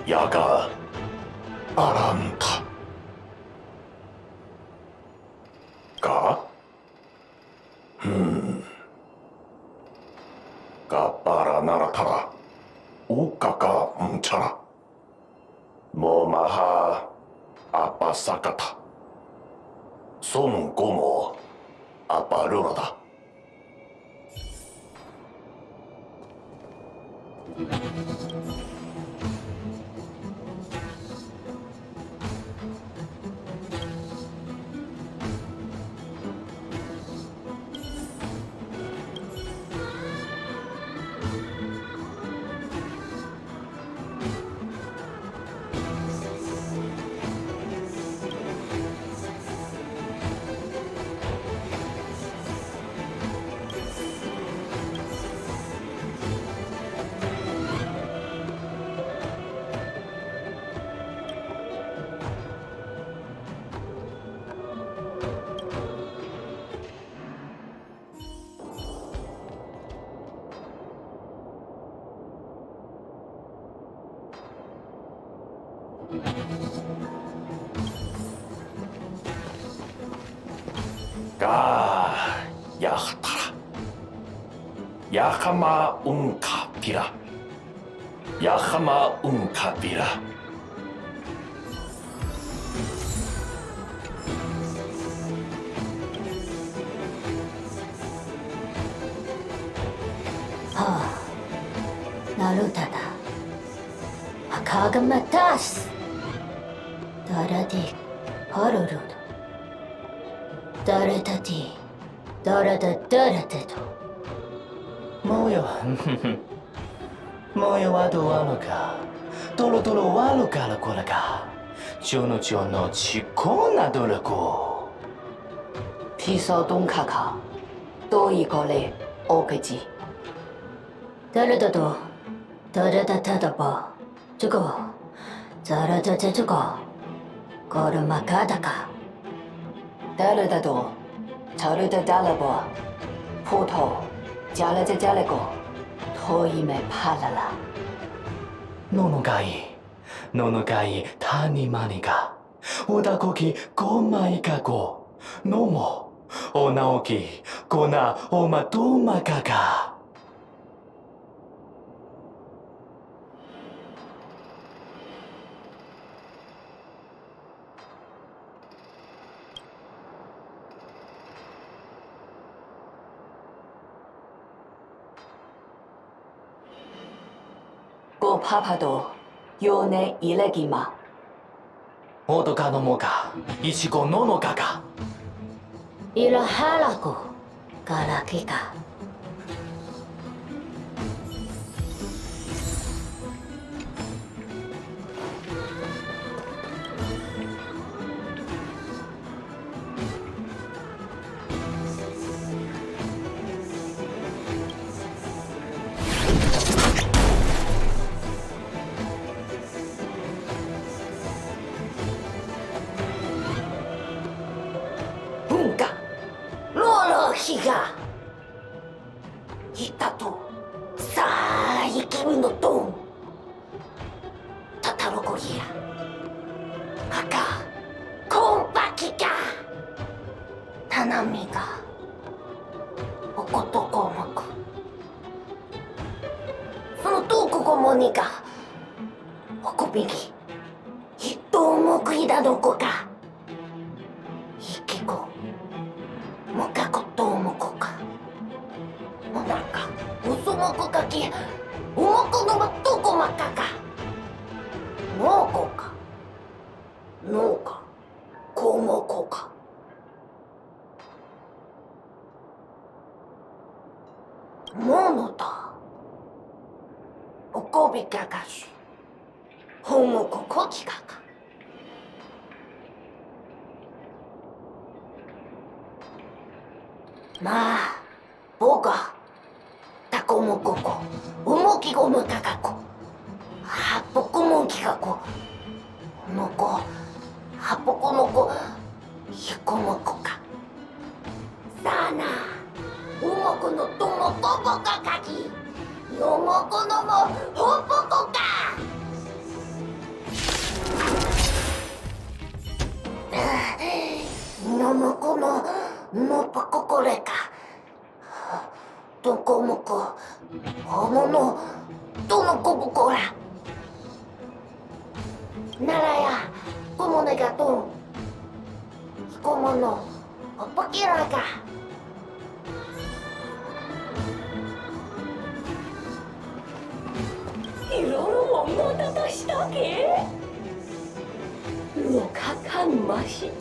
Speaker 14: Yaga Aranta Ga? naratara. Ukaka mchara. Momaha apasakata. Son como aparurada. Yahtara. Yakama unka pira. Yakama unka pira.
Speaker 22: Narutada. Akagamatas. Daradi Harurud. Daradadi. Daradadaradu.
Speaker 5: Moyo. Moyo wado wano ka. Toro toro wano kara kora ka. Chono chono chikona dorako.
Speaker 22: Piso dunkaka. Doi kole okaji. Daradado. Daradadadaba. 这个，这个，搞了嘛嘎达嘎。达了达多，炒了达达了不，葡萄，加了个，头一没怕了啦。
Speaker 5: ののがい、谷間にか。おだこき、ごまいかご。のも、おなおき、ごな、おまとまかか。
Speaker 22: ごパパと、よねいれぎま。
Speaker 5: おとかのもか、いちこののかか。
Speaker 22: いらはらこ、からきか。火がいたとさあ生きるのとタタロコギラ赤コンパキがタナミがおことこもくそのトークこもにがおこびぎ一頭もくいだどこか生きこもかこともこかもなかうそもこかきうもこのまとこまかかのこかのかこもこかものだおこびかかしほもここきかかまあ、僕は、タコモココ、ウモキゴムカカコ、ハポコモキカコ、のこ、ハポコのこ、ヒコモコか。さあな、ウモコのともこぼかかき、ヨモコのも、ホポコか。のもこの、のぽここれか。どこもこ本物どのこぼこらならやこもねがとこものおぽきらがいろいろものだとしたけlo kakan masjid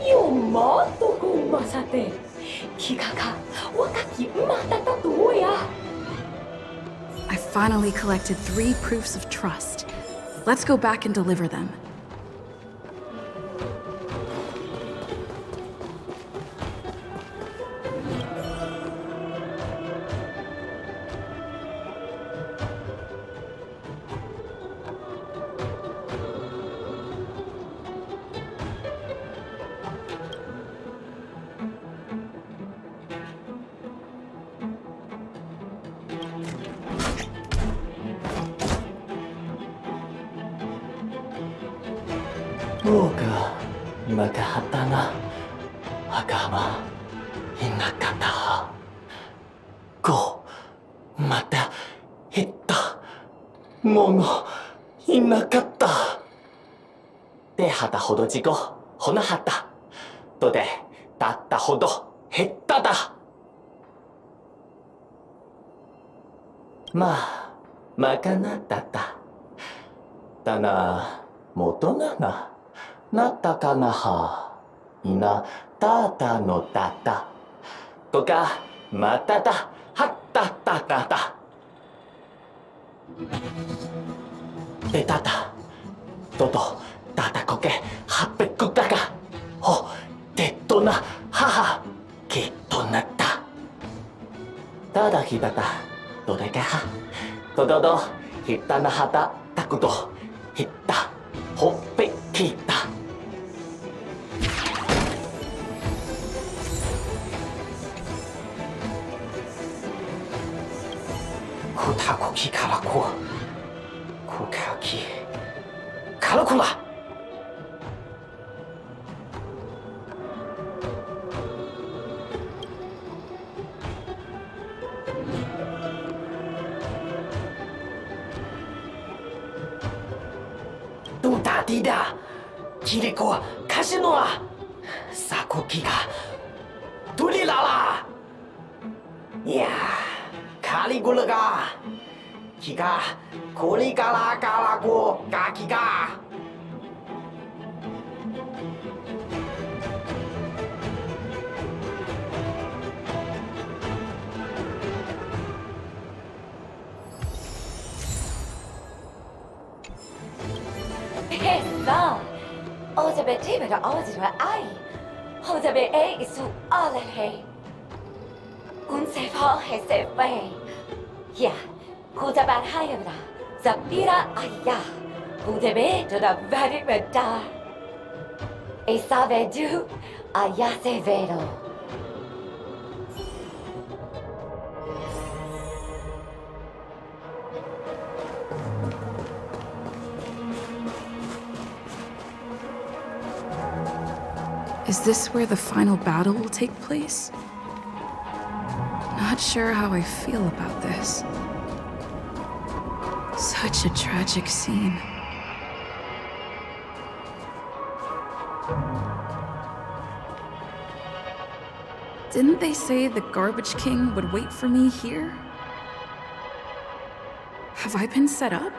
Speaker 22: yo mato ko masate kikaka wakaki mata tato ya.
Speaker 1: I finally collected 3 proofs of trust. Let's go back and deliver them.
Speaker 5: Moga makahatana agama hinakata. Go mata hitta mono hinakata. De hata hodo jigo honahata. To de tatta hodo hetta da. Ma, makana tata. Tana motona na. なったかなは、いな、たたのたた。とか、またた、はったたたた。でたた、とと、たたこけ、はっぺくかか。ほ、てっとな、はは、きっとなった。ただひたた、どでけは。とどど、ひったなはた、たくと、ひった、ほっぺきた。Kutakuki karaku. Kukaki. Karakula! Tuta tidak. Kiriko wa kasino wa Sakuki ga turilala. Ya. Caligula ga Kika Kurigala Galago Gakiga
Speaker 22: Hesa Ozabe Tibida Ozra Ai Ozabe A Isu Alahe Unsefa Hesefe Ya Kuzaban Hayabra Zabira Aya Kudebe to the very meta Esabe du Ayase Vedo.
Speaker 1: Is this where the final battle will take place? Not sure how I feel about this. Such a tragic scene. Didn't they say the Garbage King would wait for me here? Have I been set up?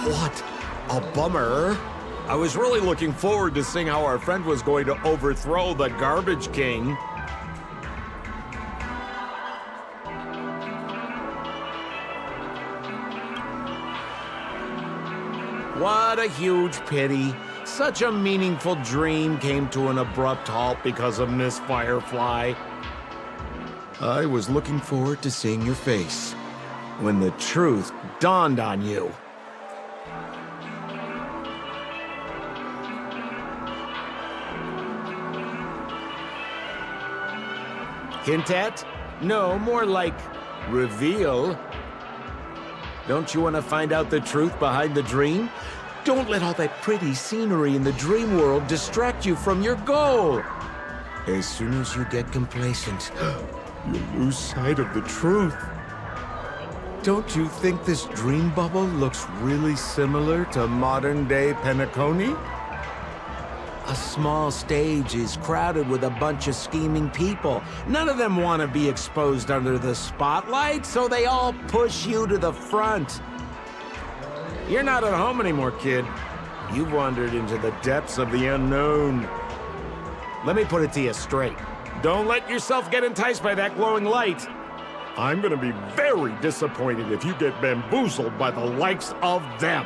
Speaker 20: What a bummer. I was really looking forward to seeing how our friend was going to overthrow the Garbage King. What a huge pity. Such a meaningful dream came to an abrupt halt because of Miss Firefly. I was looking forward to seeing your face when the truth dawned on you. Hint at? No, more like reveal. Don't you want to find out the truth behind the dream? Don't let all that pretty scenery in the dream world distract you from your goal. As soon as you get complacent, you lose sight of the truth. Don't you think this dream bubble looks really similar to modern-day Penacony? A small stage is crowded with a bunch of scheming people. None of them want to be exposed under the spotlight, so they all push you to the front. You're not at home anymore, kid. You've wandered into the depths of the unknown. Let me put it to you straight. Don't let yourself get enticed by that glowing light. I'm gonna be very disappointed if you get bamboozled by the likes of them.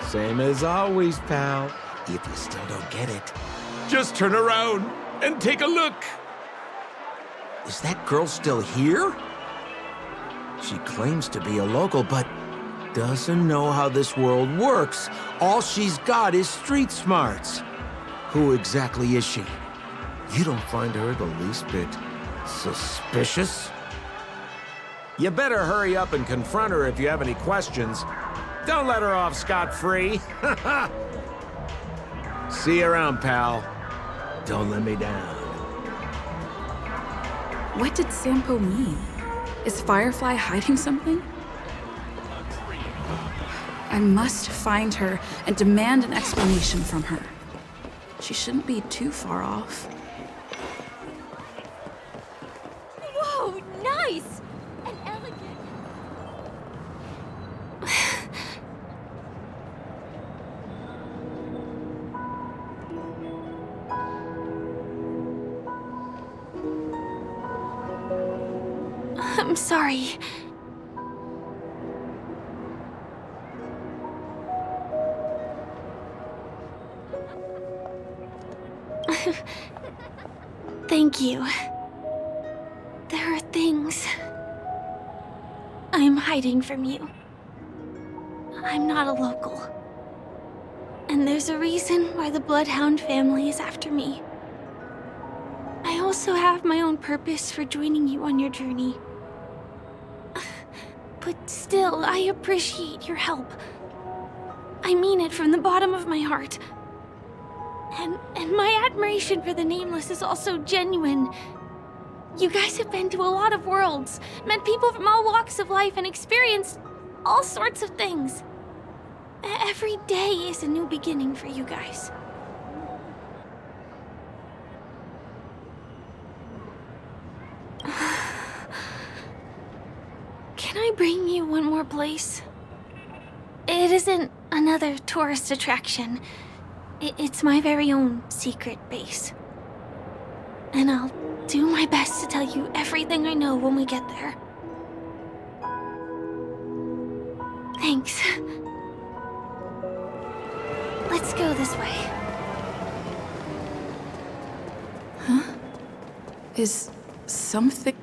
Speaker 20: Same as always, pal. If you still don't get it, just turn around and take a look. Is that girl still here? She claims to be a local, but doesn't know how this world works. All she's got is street smarts. Who exactly is she? You don't find her the least bit suspicious? You better hurry up and confront her if you have any questions. Don't let her off scot-free. See you around, pal. Don't let me down.
Speaker 1: What did Sampo mean? Is Firefly hiding something? I must find her and demand an explanation from her. She shouldn't be too far off.
Speaker 9: Whoa, nice! And elegant. I'm sorry. Thank you. There are things I'm hiding from you. I'm not a local. And there's a reason why the Bloodhound family is after me. I also have my own purpose for joining you on your journey. But still, I appreciate your help. I mean it from the bottom of my heart. And my admiration for the Nameless is also genuine. You guys have been to a lot of worlds, met people from all walks of life, and experienced all sorts of things. Every day is a new beginning for you guys. Can I bring you one more place? It isn't another tourist attraction. It's my very own secret base. And I'll do my best to tell you everything I know when we get there. Thanks. Let's go this way.
Speaker 1: Huh? Is something...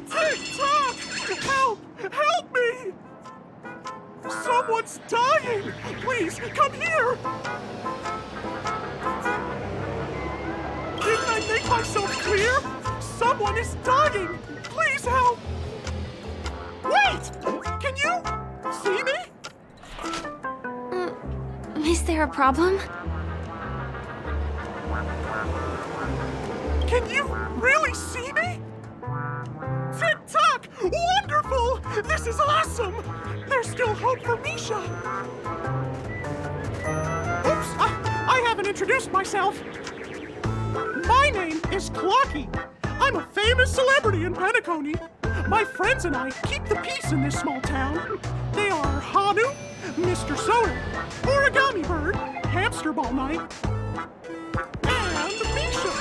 Speaker 3: TikTok! Help! Help me! Someone's dying! Please, come here! Didn't I make myself clear? Someone is dying! Please help! Wait! Can you see me?
Speaker 9: Is there a problem?
Speaker 3: Can you really see me? TikTok! Wonderful! This is awesome! There's still hope for Misha! Oops! I haven't introduced myself. My name is Clocky. I'm a famous celebrity in Penacony. My friends and I keep the peace in this small town. They are Hanu, Mr. Soda, Origami Bird, Hamster Ball Knight, and Misha.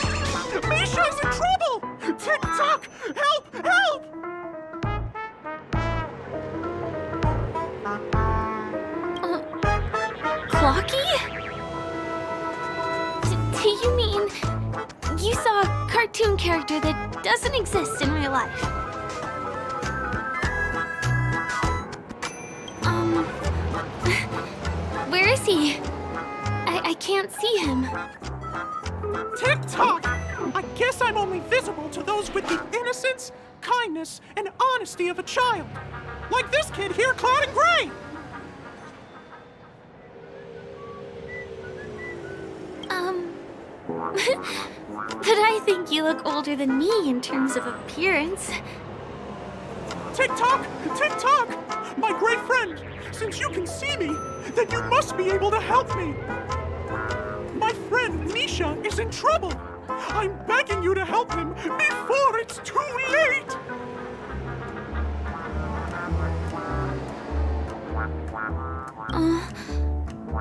Speaker 3: Misha's in trouble! Tick-tock! Help! Help!
Speaker 9: Clocky? Do you mean you saw a cartoon character that doesn't exist in real life? Where is he? I can't see him.
Speaker 3: Tick-tock! I guess I'm only visible to those with the innocence, kindness, and honesty of a child. Like this kid here clad in gray!
Speaker 9: But I think you look older than me in terms of appearance.
Speaker 3: Tick-tock! Tick-tock! My gray friend, since you can see me, then you must be able to help me. My friend Misha is in trouble. I'm begging you to help him before it's too late!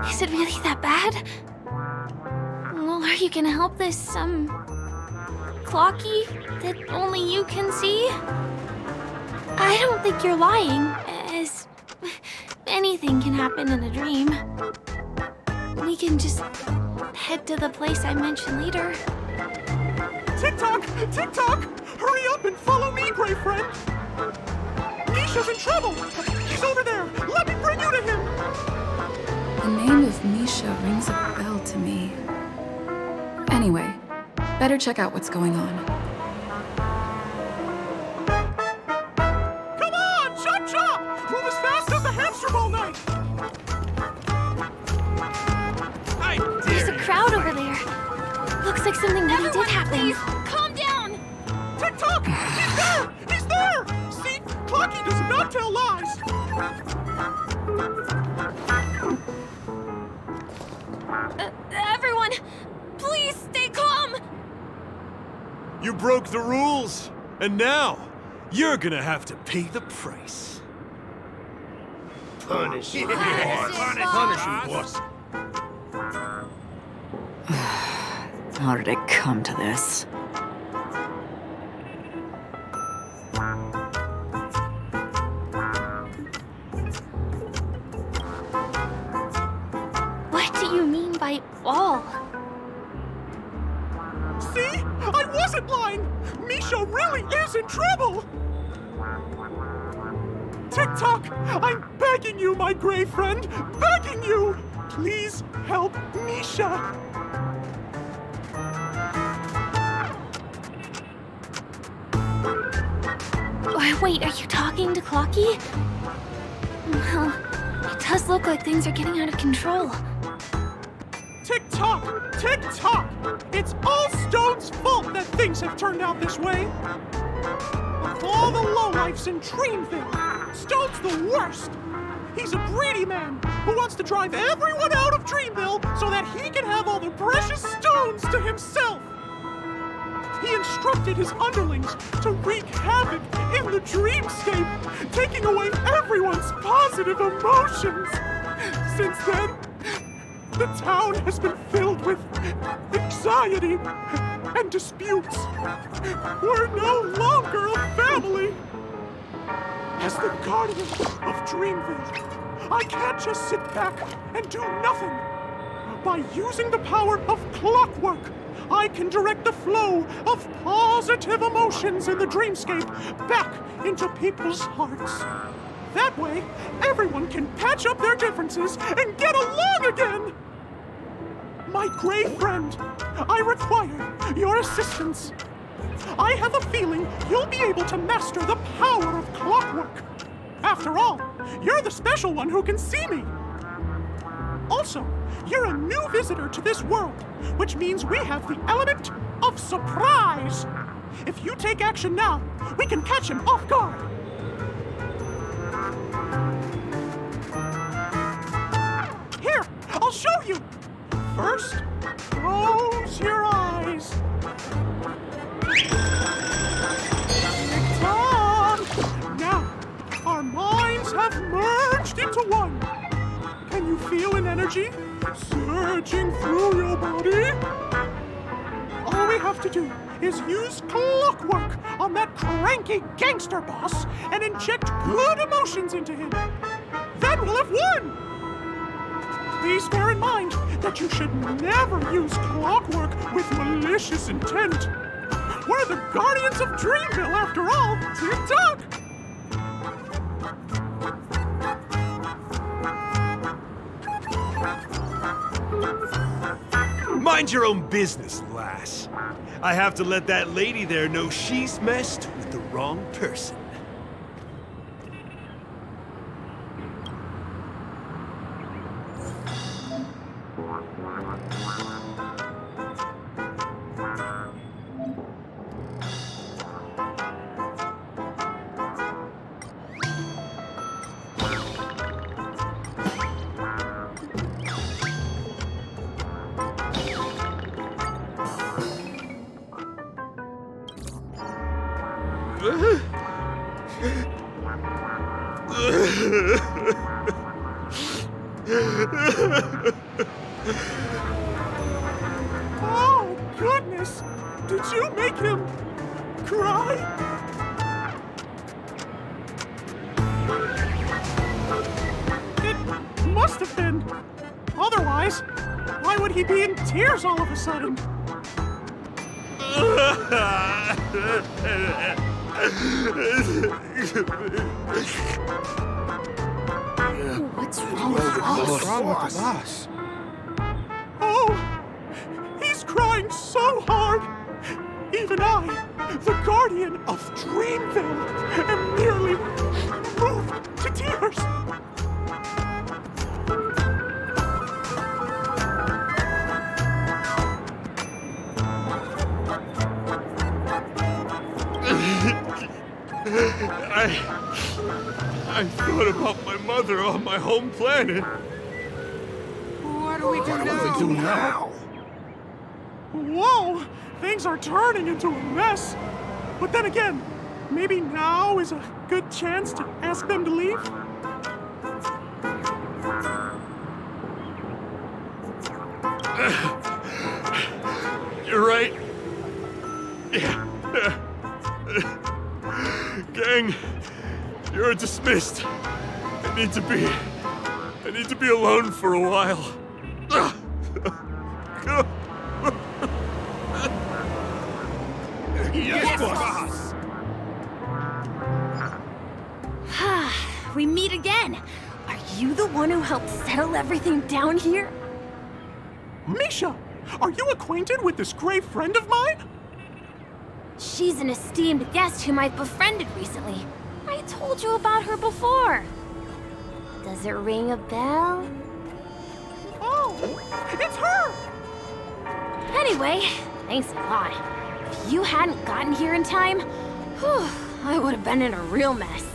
Speaker 9: Is it really that bad? Well, are you gonna help this, Clocky that only you can see? I don't think you're lying, as anything can happen in a dream. We can just head to the place I mentioned later.
Speaker 3: Tick-tock! Tick-tock! Hurry up and follow me, gray friend! Misha's in trouble! He's over there! Let me bring you to him!
Speaker 1: The name of Misha rings a bell to me. Anyway, better check out what's going on.
Speaker 3: Come on! Chop chop! Move as fast as the hamster ball knight!
Speaker 9: There's a crowd over there. Looks like something really did happen.
Speaker 2: Please, calm down!
Speaker 3: Tick-tock! He's there! He's there! See? Clocky does not tell lies!
Speaker 9: Everyone, please stay calm!
Speaker 20: You broke the rules, and now you're gonna have to pay the price.
Speaker 14: Punish him. Punish him, boss.
Speaker 8: How did it come to this?
Speaker 9: What do you mean by all?
Speaker 3: See? I wasn't lying! Misha really is in trouble! Tick-tock! I'm begging you, my gray friend! Begging you! Please help Misha!
Speaker 9: Wait, are you talking to Clocky? Well, it does look like things are getting out of control.
Speaker 3: Tick-tock! Tick-tock! It's all Stone's fault that things have turned out this way! Of all the lowlifes in Dreamville, Stone's the worst! He's a greedy man who wants to drive everyone out of Dreamville so that he can have all the precious stones to himself! He instructed his underlings to wreak havoc in the dreamscape, taking away everyone's positive emotions! Since then, the town has been filled with anxiety and disputes. We're no longer a family. As the guardian of Dreamville, I can't just sit back and do nothing. By using the power of clockwork, I can direct the flow of positive emotions in the dreamscape back into people's hearts. That way, everyone can patch up their differences and get along again! My gray friend, I require your assistance. I have a feeling you'll be able to master the power of clockwork. After all, you're the special one who can see me. Also, you're a new visitor to this world, which means we have the element of surprise. If you take action now, we can catch him off guard. Here, I'll show you. First, close your eyes. Tom, energy surging through your body. All we have to do is use clockwork on that cranky gangster boss and inject good emotions into him. Then we'll have won! Please bear in mind that you should never use clockwork with malicious intent. We're the Guardians of Dreamville, after all. Tick-tock!
Speaker 20: Mind your own business, lass. I have to let that lady there know she's messed with the wrong person.
Speaker 3: Oh, goodness! Did you make him cry? It must have been. Otherwise, why would he be in tears all of a sudden?
Speaker 9: What's wrong with the boss?
Speaker 3: What's wrong with the boss? Oh, he's crying so hard. Even I, the guardian of Dreamville, am nearly moved to tears.
Speaker 20: I thought about my mother on my home planet.
Speaker 3: What do we do now? Whoa! Things are turning into a mess. But then again, maybe now is a good chance to ask them to leave?
Speaker 20: You're right. Yeah. Gang, you're dismissed. I need to be alone for a while.
Speaker 3: Yes, boss.
Speaker 9: We meet again. Are you the one who helped settle everything down here?
Speaker 3: Misha, are you acquainted with this gray friend of mine?
Speaker 9: She's an esteemed guest whom I've befriended recently. I told you about her before. Does it ring a bell?
Speaker 3: Oh, it's her!
Speaker 9: Anyway, thanks a lot. If you hadn't gotten here in time, whew, I would have been in a real mess.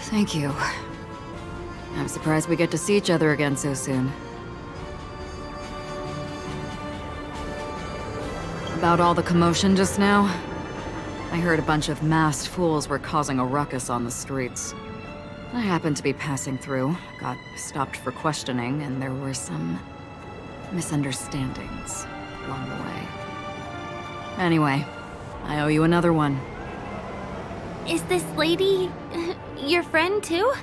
Speaker 8: Thank you. I'm surprised we get to see each other again so soon. About all the commotion just now? I heard a bunch of masked fools were causing a ruckus on the streets. I happened to be passing through, got stopped for questioning, and there were some misunderstandings along the way. Anyway, I owe you another one.
Speaker 9: Is this lady your friend too?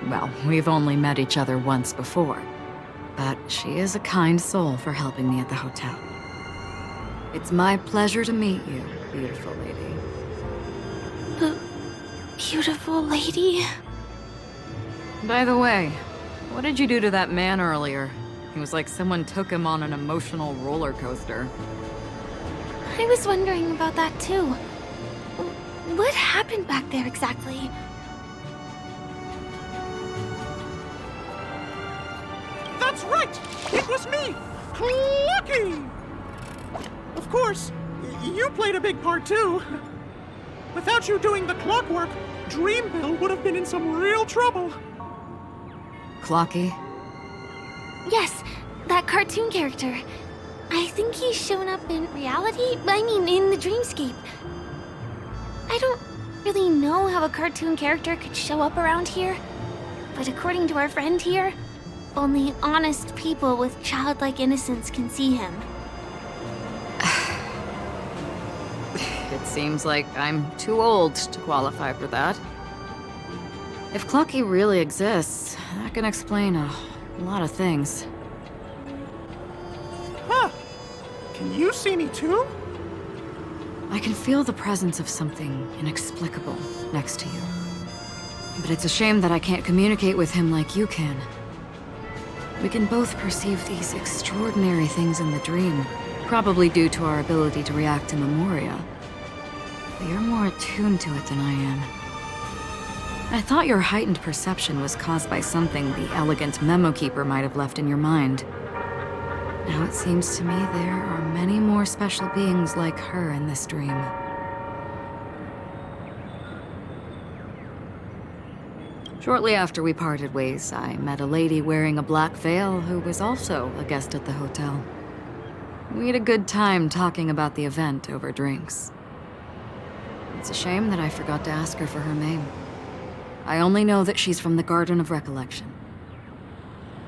Speaker 8: Well, we've only met each other once before, but she is a kind soul for helping me at the hotel. It's my pleasure to meet you, beautiful lady.
Speaker 9: Beautiful lady?
Speaker 8: By the way, what did you do to that man earlier? He was like someone took him on an emotional roller coaster.
Speaker 9: I was wondering about that too. What happened back there exactly?
Speaker 3: That's right! It was me! Clucky! Of course, you played a big part too. Without you doing the clockwork, Dreamville would have been in some real trouble.
Speaker 8: Clocky?
Speaker 9: Yes, that cartoon character. I think he's shown up in reality. I mean, in the dreamscape. I don't really know how a cartoon character could show up around here,
Speaker 4: But according to our friend here, only honest people with childlike innocence can see him.
Speaker 8: It seems like I'm too old to qualify for that. If Clucky really exists, that can explain a lot of things.
Speaker 3: Huh. Can you see me too?
Speaker 8: I can feel the presence of something inexplicable next to you. But it's a shame that I can't communicate with him like you can. We can both perceive these extraordinary things in the dream, probably due to our ability to react to memoria. But you're more attuned to it than I am. I thought your heightened perception was caused by something the elegant memo keeper might have left in your mind. Now it seems to me there are many more special beings like her in this dream. Shortly after we parted ways, I met a lady wearing a black veil who was also a guest at the hotel. We had a good time talking about the event over drinks. It's a shame that I forgot to ask her for her name. I only know that she's from the Garden of Recollection.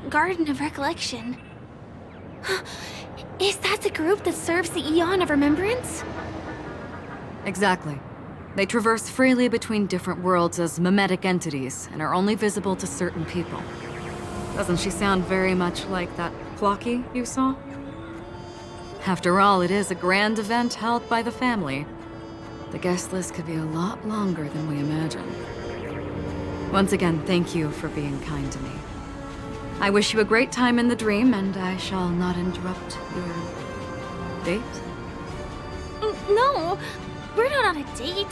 Speaker 4: Garden of Recollection? Is that the group that serves the Eon of Remembrance?
Speaker 8: Exactly. They traverse freely between different worlds as mimetic entities and are only visible to certain people. Doesn't she sound very much like that Clocky you saw? After all, it is a grand event held by the family. The guest list could be a lot longer than we imagine. Once again, thank you for being kind to me. I wish you a great time in the dream, and I shall not interrupt your date.
Speaker 4: No, we're not on a date.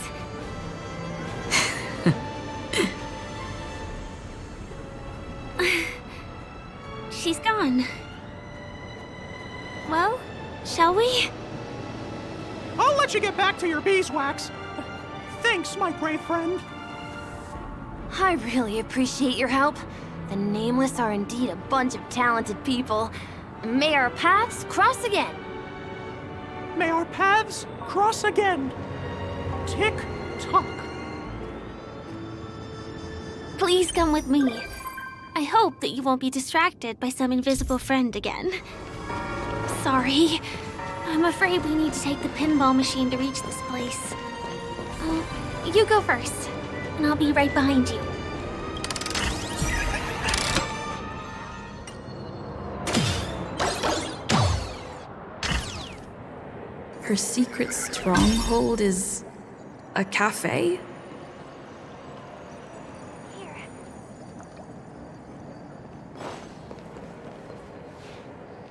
Speaker 4: She's gone. Well, shall we?
Speaker 3: I'll let you get back to your beeswax. Thanks, my brave friend.
Speaker 9: I really appreciate your help. The Nameless are indeed a bunch of talented people. May our paths cross again.
Speaker 3: May our paths cross again. Tick-tock.
Speaker 4: Please come with me. I hope that you won't be distracted by some invisible friend again. Sorry. I'm afraid we need to take the pinball machine to reach this place. You go first, and I'll be right behind you.
Speaker 1: Her secret stronghold is a cafe?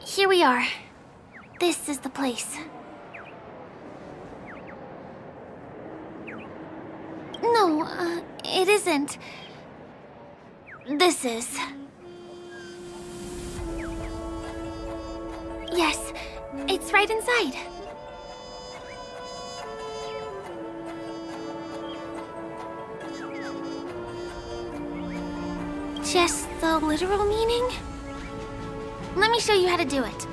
Speaker 4: Here we are. This is the place. No, it isn't. This is. Yes, it's right inside. Just the literal meaning? Let me show you how to do it.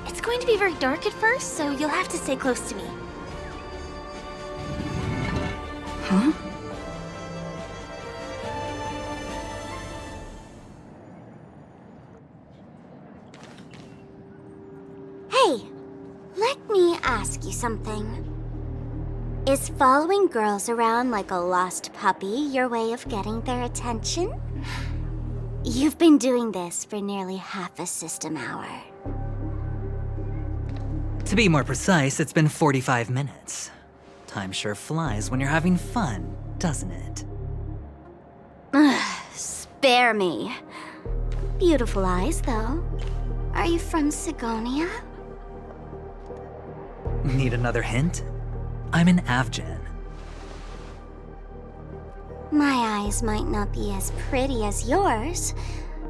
Speaker 4: It's going to be very dark at first, so you'll have to stay close to me.
Speaker 1: Huh?
Speaker 2: Hey, let me ask you something. Is following girls around like a lost puppy your way of getting their attention? You've been doing this for nearly half a system hour.
Speaker 11: To be more precise, it's been 45 minutes. Time sure flies when you're having fun, doesn't it?
Speaker 2: Spare me. Beautiful eyes, though. Are you from Sigonia?
Speaker 11: Need another hint? I'm an Avgen.
Speaker 2: My eyes might not be as pretty as yours,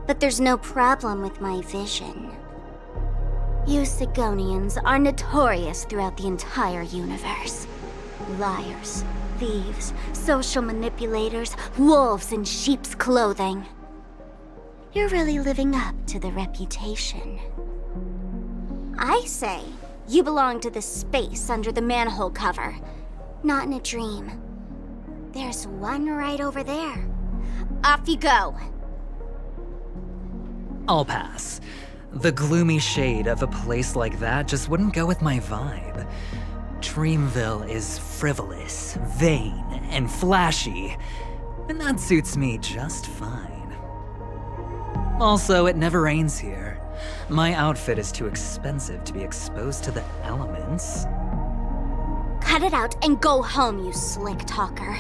Speaker 2: but there's no problem with my vision. You Sigonians are notorious throughout the entire universe. Liars, thieves, social manipulators, wolves in sheep's clothing. You're really living up to the reputation. I say, you belong to the space under the manhole cover, not in a dream. There's one right over there. Off you go.
Speaker 11: I'll pass. The gloomy shade of a place like that just wouldn't go with my vibe. Dreamville is frivolous, vain, and flashy, and that suits me just fine. Also, it never rains here. My outfit is too expensive to be exposed to the elements.
Speaker 4: Cut it out and go home, you slick talker.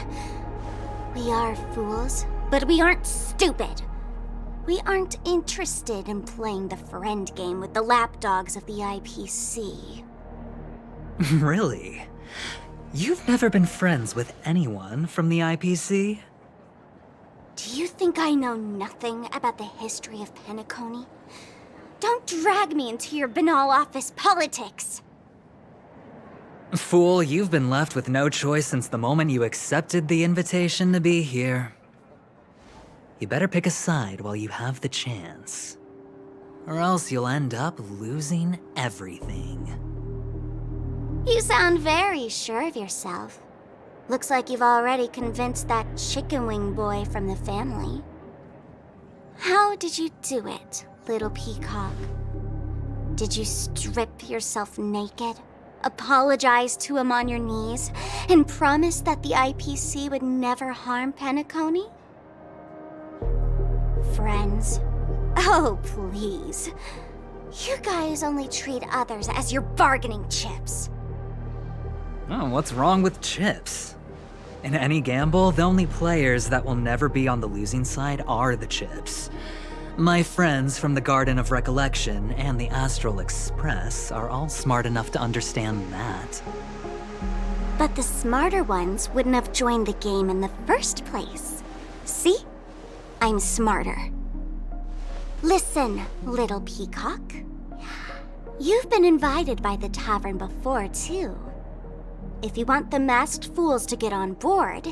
Speaker 4: We are fools, but we aren't stupid. We aren't interested in playing the friend game with the lapdogs of the IPC.
Speaker 11: Really? You've never been friends with anyone from the IPC?
Speaker 4: Do you think I know nothing about the history of Penacony? Don't drag me into your banal office politics!
Speaker 11: Fool, you've been left with no choice since the moment you accepted the invitation to be here. You better pick a side while you have the chance. Or else you'll end up losing everything.
Speaker 4: You sound very sure of yourself. Looks like you've already convinced that chicken wing boy from the family. How did you do it, little peacock? Did you strip yourself naked, apologize to him on your knees, and promise that the IPC would never harm Penacony? Friends? Oh, please. You guys only treat others as your bargaining chips.
Speaker 11: Oh, what's wrong with chips? In any gamble, the only players that will never be on the losing side are the chips. My friends from the Garden of Recollection and the Astral Express are all smart enough to understand that.
Speaker 4: But the smarter ones wouldn't have joined the game in the first place. See? I'm smarter. Listen, little peacock. You've been invited by the tavern before, too. If you want the masked fools to get on board,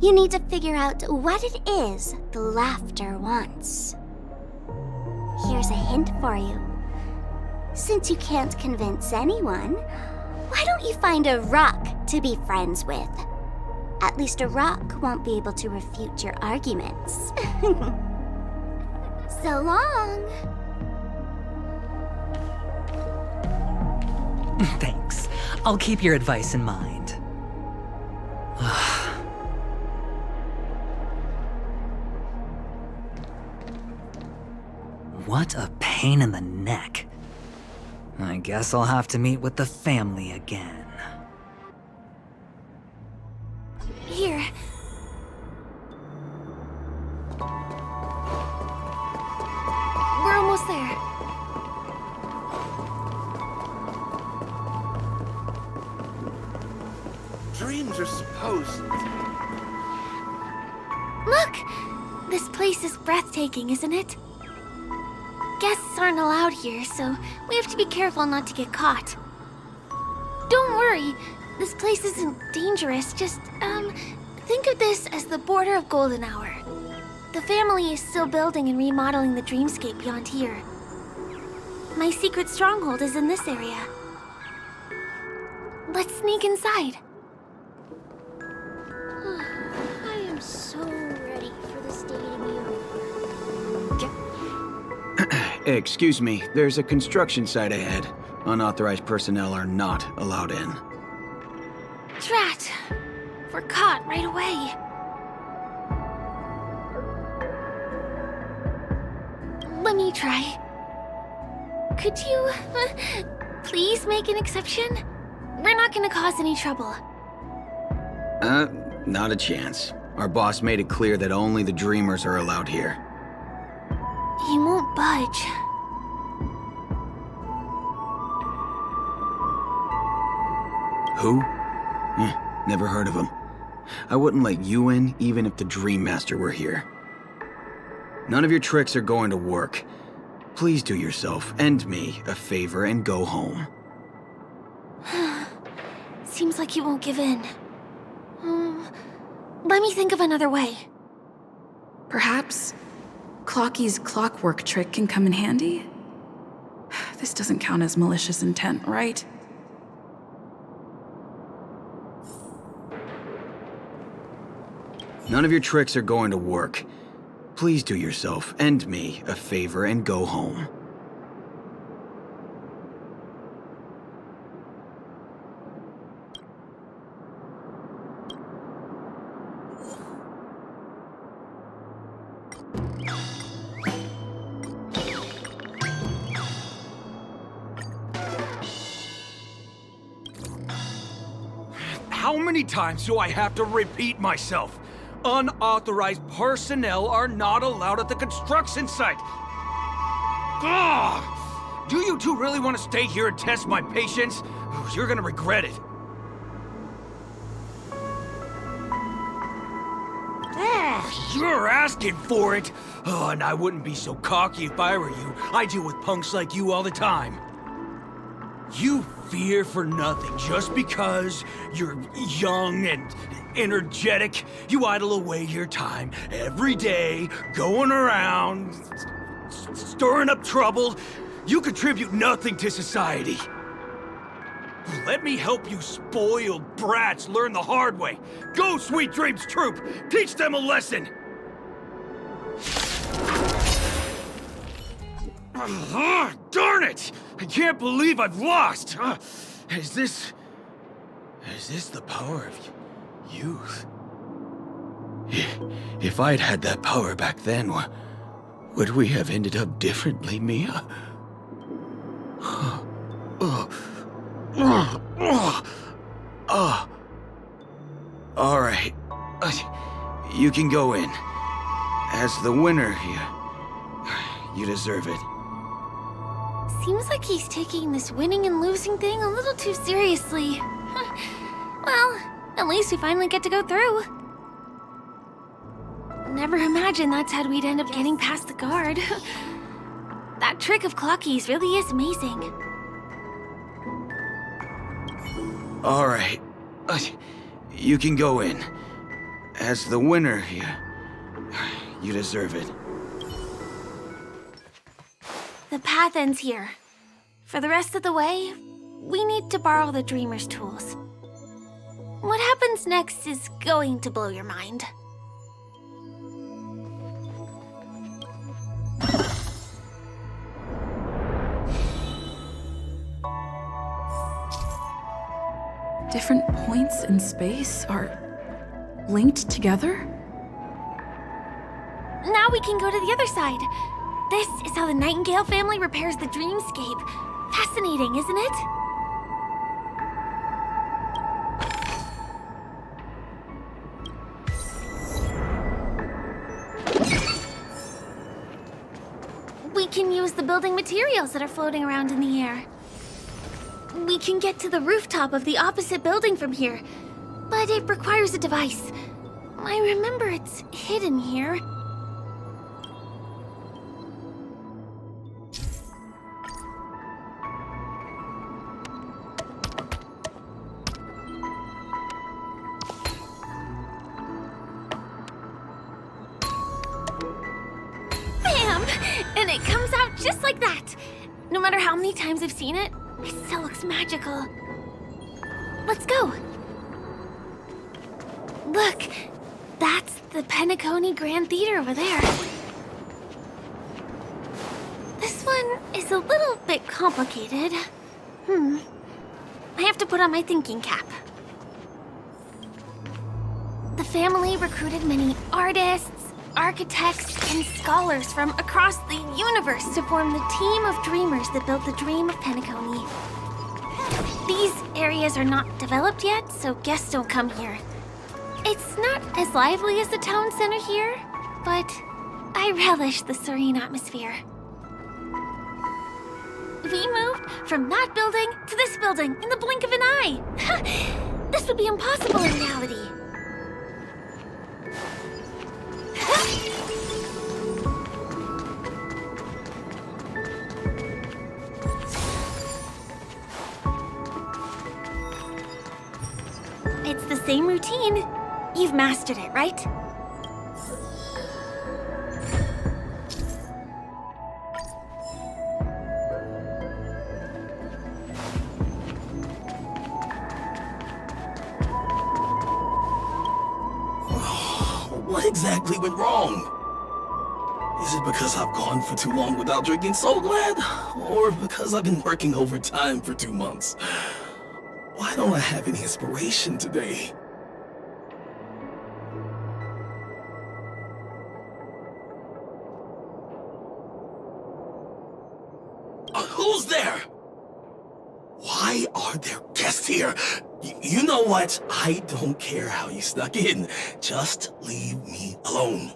Speaker 4: you need to figure out what it is the laughter wants. Here's a hint for you. Since you can't convince anyone, why don't you find a rock to be friends with? At least a rock won't be able to refute your arguments. So long.
Speaker 11: Thanks. I'll keep your advice in mind. What a pain in the neck. I guess I'll have to meet with the family again.
Speaker 9: Here. We're almost there.
Speaker 14: Dreams are supposed to...
Speaker 9: Look! This place is breathtaking, isn't it? Guests aren't allowed here, so we have to be careful not to get caught. Don't worry, this place isn't dangerous. Just, think of this as the border of Golden Hour. The family is still building and remodeling the dreamscape beyond here. My secret stronghold is in this area. Let's sneak inside.
Speaker 2: I am so ready for this day to be over.
Speaker 10: Excuse me, there's a construction site ahead. Unauthorized personnel are not allowed in.
Speaker 9: Drat! We're caught right away. Let me try. Could you, please make an exception? We're not gonna cause any trouble.
Speaker 10: Not a chance. Our boss made it clear that only the dreamers are allowed here.
Speaker 9: He won't budge.
Speaker 10: Who? Never heard of him. I wouldn't let you in even if the Dream Master were here. None of your tricks are going to work. Please do yourself and me a favor and go home.
Speaker 9: Seems like he won't give in. Let me think of another way.
Speaker 1: Perhaps Clocky's clockwork trick can come in handy? This doesn't count as malicious intent, right?
Speaker 10: None of your tricks are going to work. Please do yourself and me a favor and go home.
Speaker 7: How many times do I have to repeat myself? Unauthorized personnel are not allowed at the construction site. Ugh! Do you two really want to stay here and test my patience? You're gonna regret it. You're asking for it. Oh, and I wouldn't be so cocky if I were you. I deal with punks like you all the time. You fear for nothing just because you're young and energetic. You idle away your time every day, going around, stirring up trouble. You contribute nothing to society. Let me help you spoiled brats learn the hard way. Go, Sweet Dreams Troop! Teach them a lesson! Darn it! I can't believe I've lost! Is this the power of youth?
Speaker 10: If I'd had that power back then, would we have ended up differently, Mia? All right. You can go in. As the winner here, you deserve it.
Speaker 4: Seems like he's taking this winning and losing thing a little too seriously. Well, at least we finally get to go through. Never imagined that's how we'd end up getting past the guard. That trick of Clocky's really is amazing.
Speaker 10: All right. You can go in. As the winner here, you deserve it.
Speaker 4: The path ends here. For the rest of the way, we need to borrow the Dreamer's tools. What happens next is going to blow your mind.
Speaker 1: Different points in space are linked together?
Speaker 4: Now we can go to the other side. This is how the Nightingale family repairs the dreamscape. Fascinating, isn't it? We can use the building materials that are floating around in the air. We can get to the rooftop of the opposite building from here, but it requires a device. I remember it's hidden here. Bam! And it comes out just like that. No matter how many times I've seen it, it still looks magical. Let's go. Look, that's the Penacony Grand Theater over there. This one is a little bit complicated. I have to put on my thinking cap. The family recruited many artists, architects, and scholars from across the universe to form the team of dreamers that built the dream of Penacony. These areas are not developed yet, so guests don't come here. It's not as lively as the town center here, but I relish the serene atmosphere. We moved from that building to this building in the blink of an eye. This would be impossible in reality. It's the same routine. You've mastered it, right?
Speaker 14: What exactly went wrong?
Speaker 13: Is it because I've gone for too long without drinking So Glad? Or because I've been working overtime for 2 months? Why don't I have any inspiration today? Who's there? Why are there guests here? You know what? I don't care how you snuck in. Just leave me alone.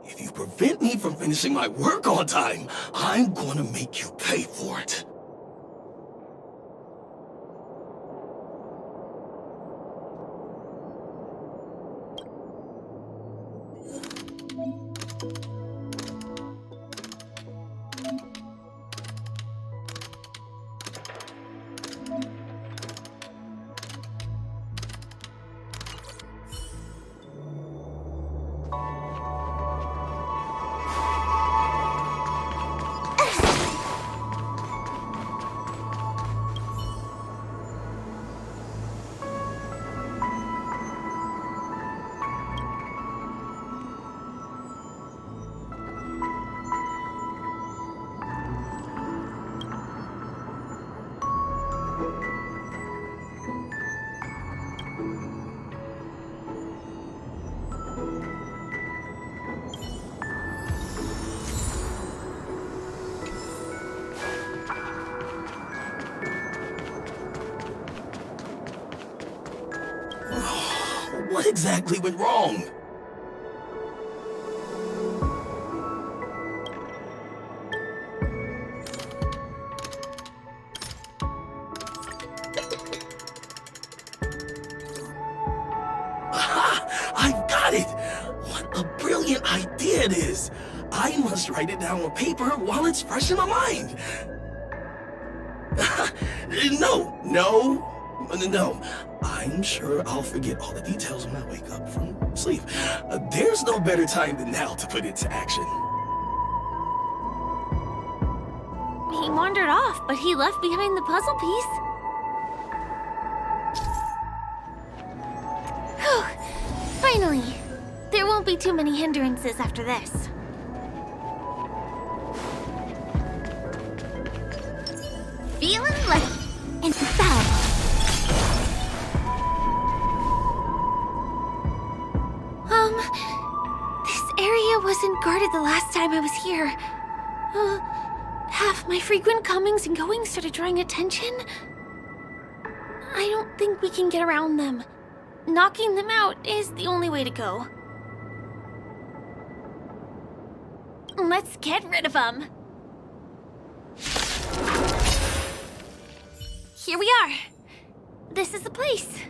Speaker 13: If you prevent me from finishing my work on time, I'm gonna make you pay for it. What exactly went wrong? Aha! I've got it! What a brilliant idea it is! I must write it down on paper while it's fresh in my mind. No. I'm sure I'll forget all the details when I wake up from sleep. There's no better time than now to put it to action.
Speaker 4: He wandered off, but he left behind the puzzle piece. Whew. Finally. There won't be too many hindrances after this. Feeling ready and infallible. This area wasn't guarded the last time I was here. Have my frequent comings and goings started drawing attention? I don't think we can get around them. Knocking them out is the only way to go. Let's get rid of them. Here we are. This is the place.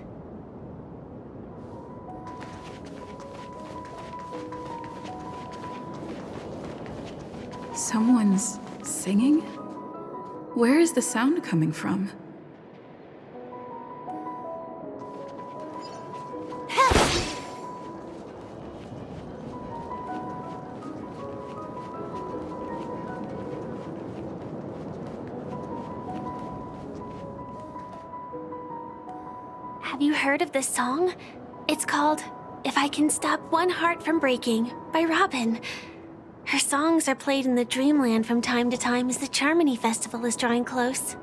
Speaker 1: Someone's singing? Where is the sound coming from?
Speaker 4: Have you heard of this song? It's called If I Can Stop One Heart from Breaking by Robin. Her songs are played in the Dreamland from time to time as the Charmony Festival is drawing close.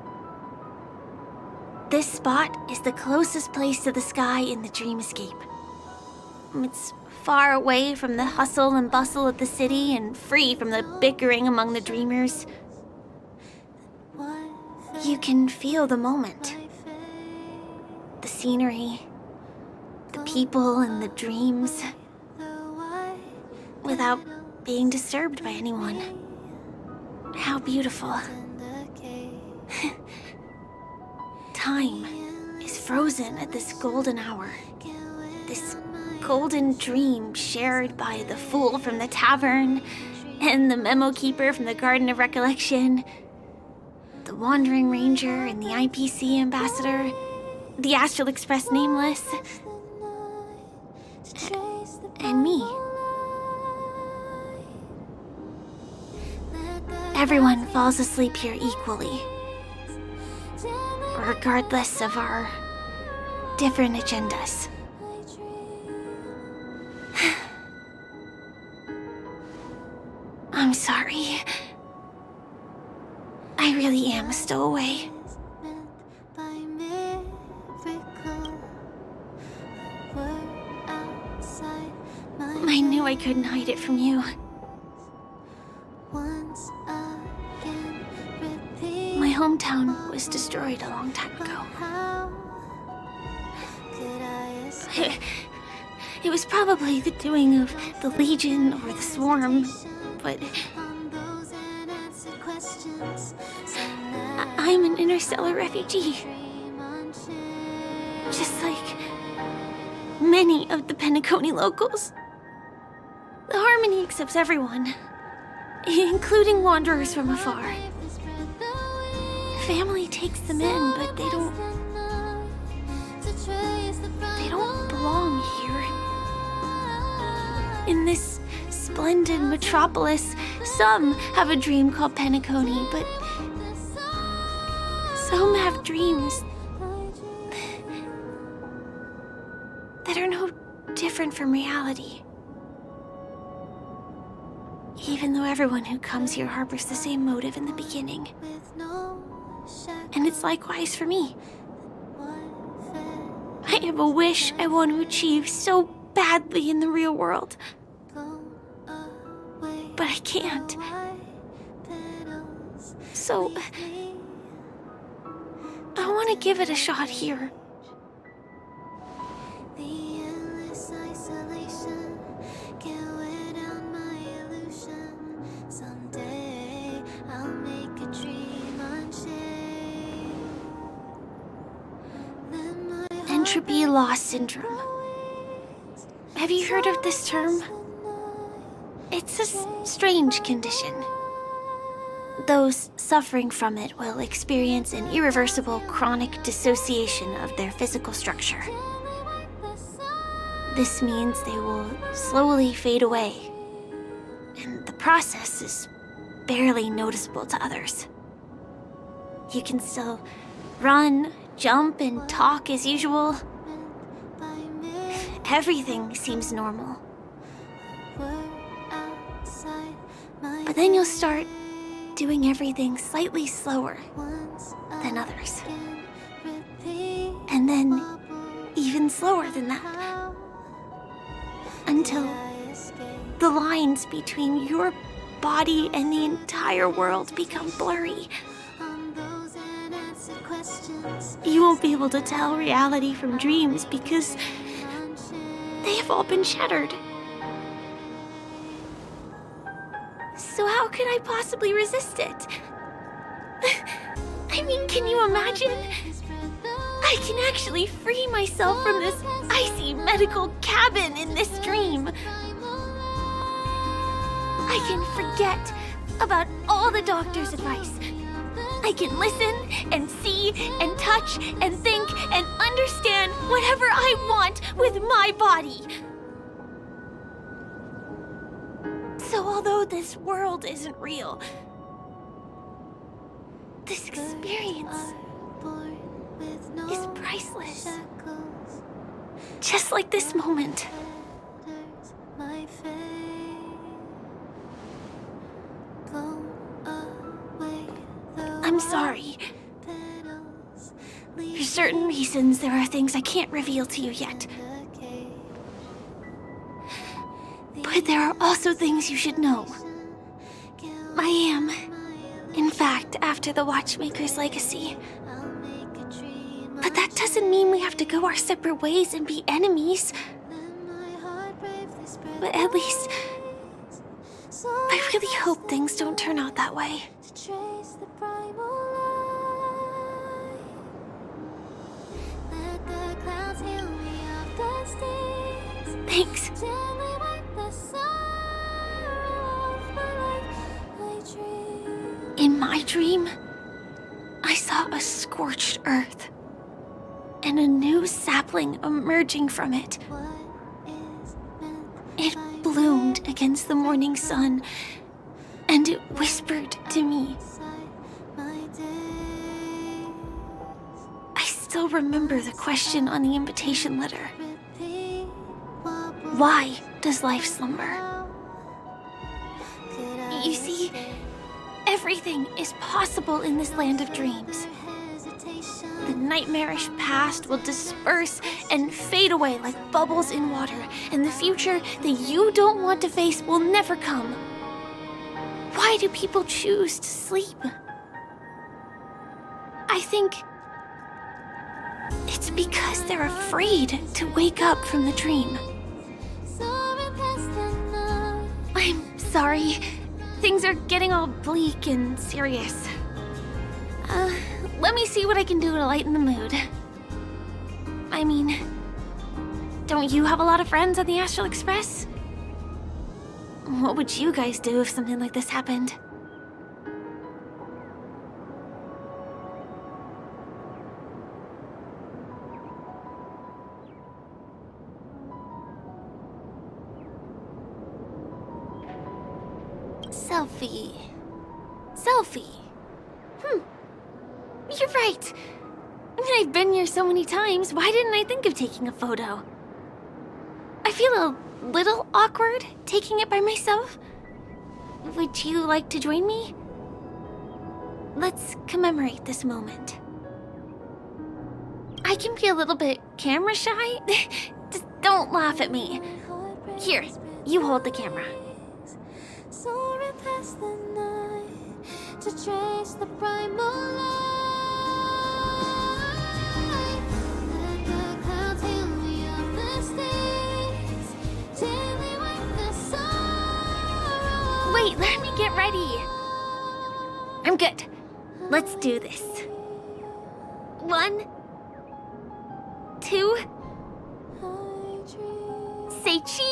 Speaker 4: This spot is the closest place to the sky in the Dreamscape. It's far away from the hustle and bustle of the city and free from the bickering among the dreamers. You can feel the moment. The scenery, the people and the dreams, without being disturbed by anyone. How beautiful. Time is frozen at this golden hour. This golden dream shared by the fool from the tavern and the memo keeper from the Garden of Recollection, the Wandering Ranger and the IPC ambassador, the Astral Express Nameless, and me. Everyone falls asleep here equally, regardless of our different agendas. I'm
Speaker 9: sorry. I really am a stowaway. I knew I couldn't hide it from you. My hometown was destroyed a long time ago. It was probably the doing of the Legion or the Swarm, but I'm an interstellar refugee. Just like many of the Penacony locals. The Harmony accepts everyone, including wanderers from afar. Family takes them in, but they don't belong here. In this splendid metropolis, some have a dream called Penacony, but some have dreams that are no different from reality. Even though everyone who comes here harbors the same motive in the beginning. And it's likewise for me. I have a wish I want to achieve so badly in the real world. But I can't. So, I want to give it a shot here. Entropy loss syndrome. Have you heard of this term? It's a strange condition. Those suffering from it will experience an irreversible chronic dissociation of their physical structure. This means they will slowly fade away, and the process is barely noticeable to others. You can still run, jump, and talk as usual. Everything seems normal. But then you'll start doing everything slightly slower than others. And then even slower than that. Until the lines between your body and the entire world become blurry. You won't be able to tell reality from dreams because they have all been shattered. So how can I possibly resist it? I mean, can you imagine? I can actually free myself from this icy medical cabin in this dream. I can forget about all the doctor's advice. I can listen and see and touch and think and understand whatever I want with my body. So although this world isn't real, this experience is priceless. Just like this moment. I'm sorry. For certain reasons, there are things I can't reveal to you yet. But there are also things you should know. I am, in fact, after the Watchmaker's legacy. But that doesn't mean we have to go our separate ways and be enemies. But at least, I really hope things don't turn out that way. Thanks. In my dream, I saw a scorched earth and a new sapling emerging from it. It bloomed against the morning sun, and it whispered to me. I still remember the question on the invitation letter. Why does life slumber? You see, everything is possible in this land of dreams. The nightmarish past will disperse and fade away like bubbles in water, and the future that you don't want to face will never come. Why do people choose to sleep? I think it's because they're afraid to wake up from the dream. I'm sorry. Things are getting all bleak and serious. Let me see what I can do to lighten the mood. I mean, don't you have a lot of friends on the Astral Express? What would you guys do if something like this happened? Selfie. You're right. I mean, I've been here so many times. Why didn't I think of taking a photo? I feel a little awkward taking it by myself. Would you like to join me? Let's commemorate this moment. I can be a little bit camera shy. Just don't laugh at me. Here, you hold the camera.
Speaker 16: Soaring past the night to trace the primal light. Let the clouds heal me of the stains till they wipe the sorrow.
Speaker 9: Wait, let me get ready. I'm good. Let's do this. 1, 2. Say cheese.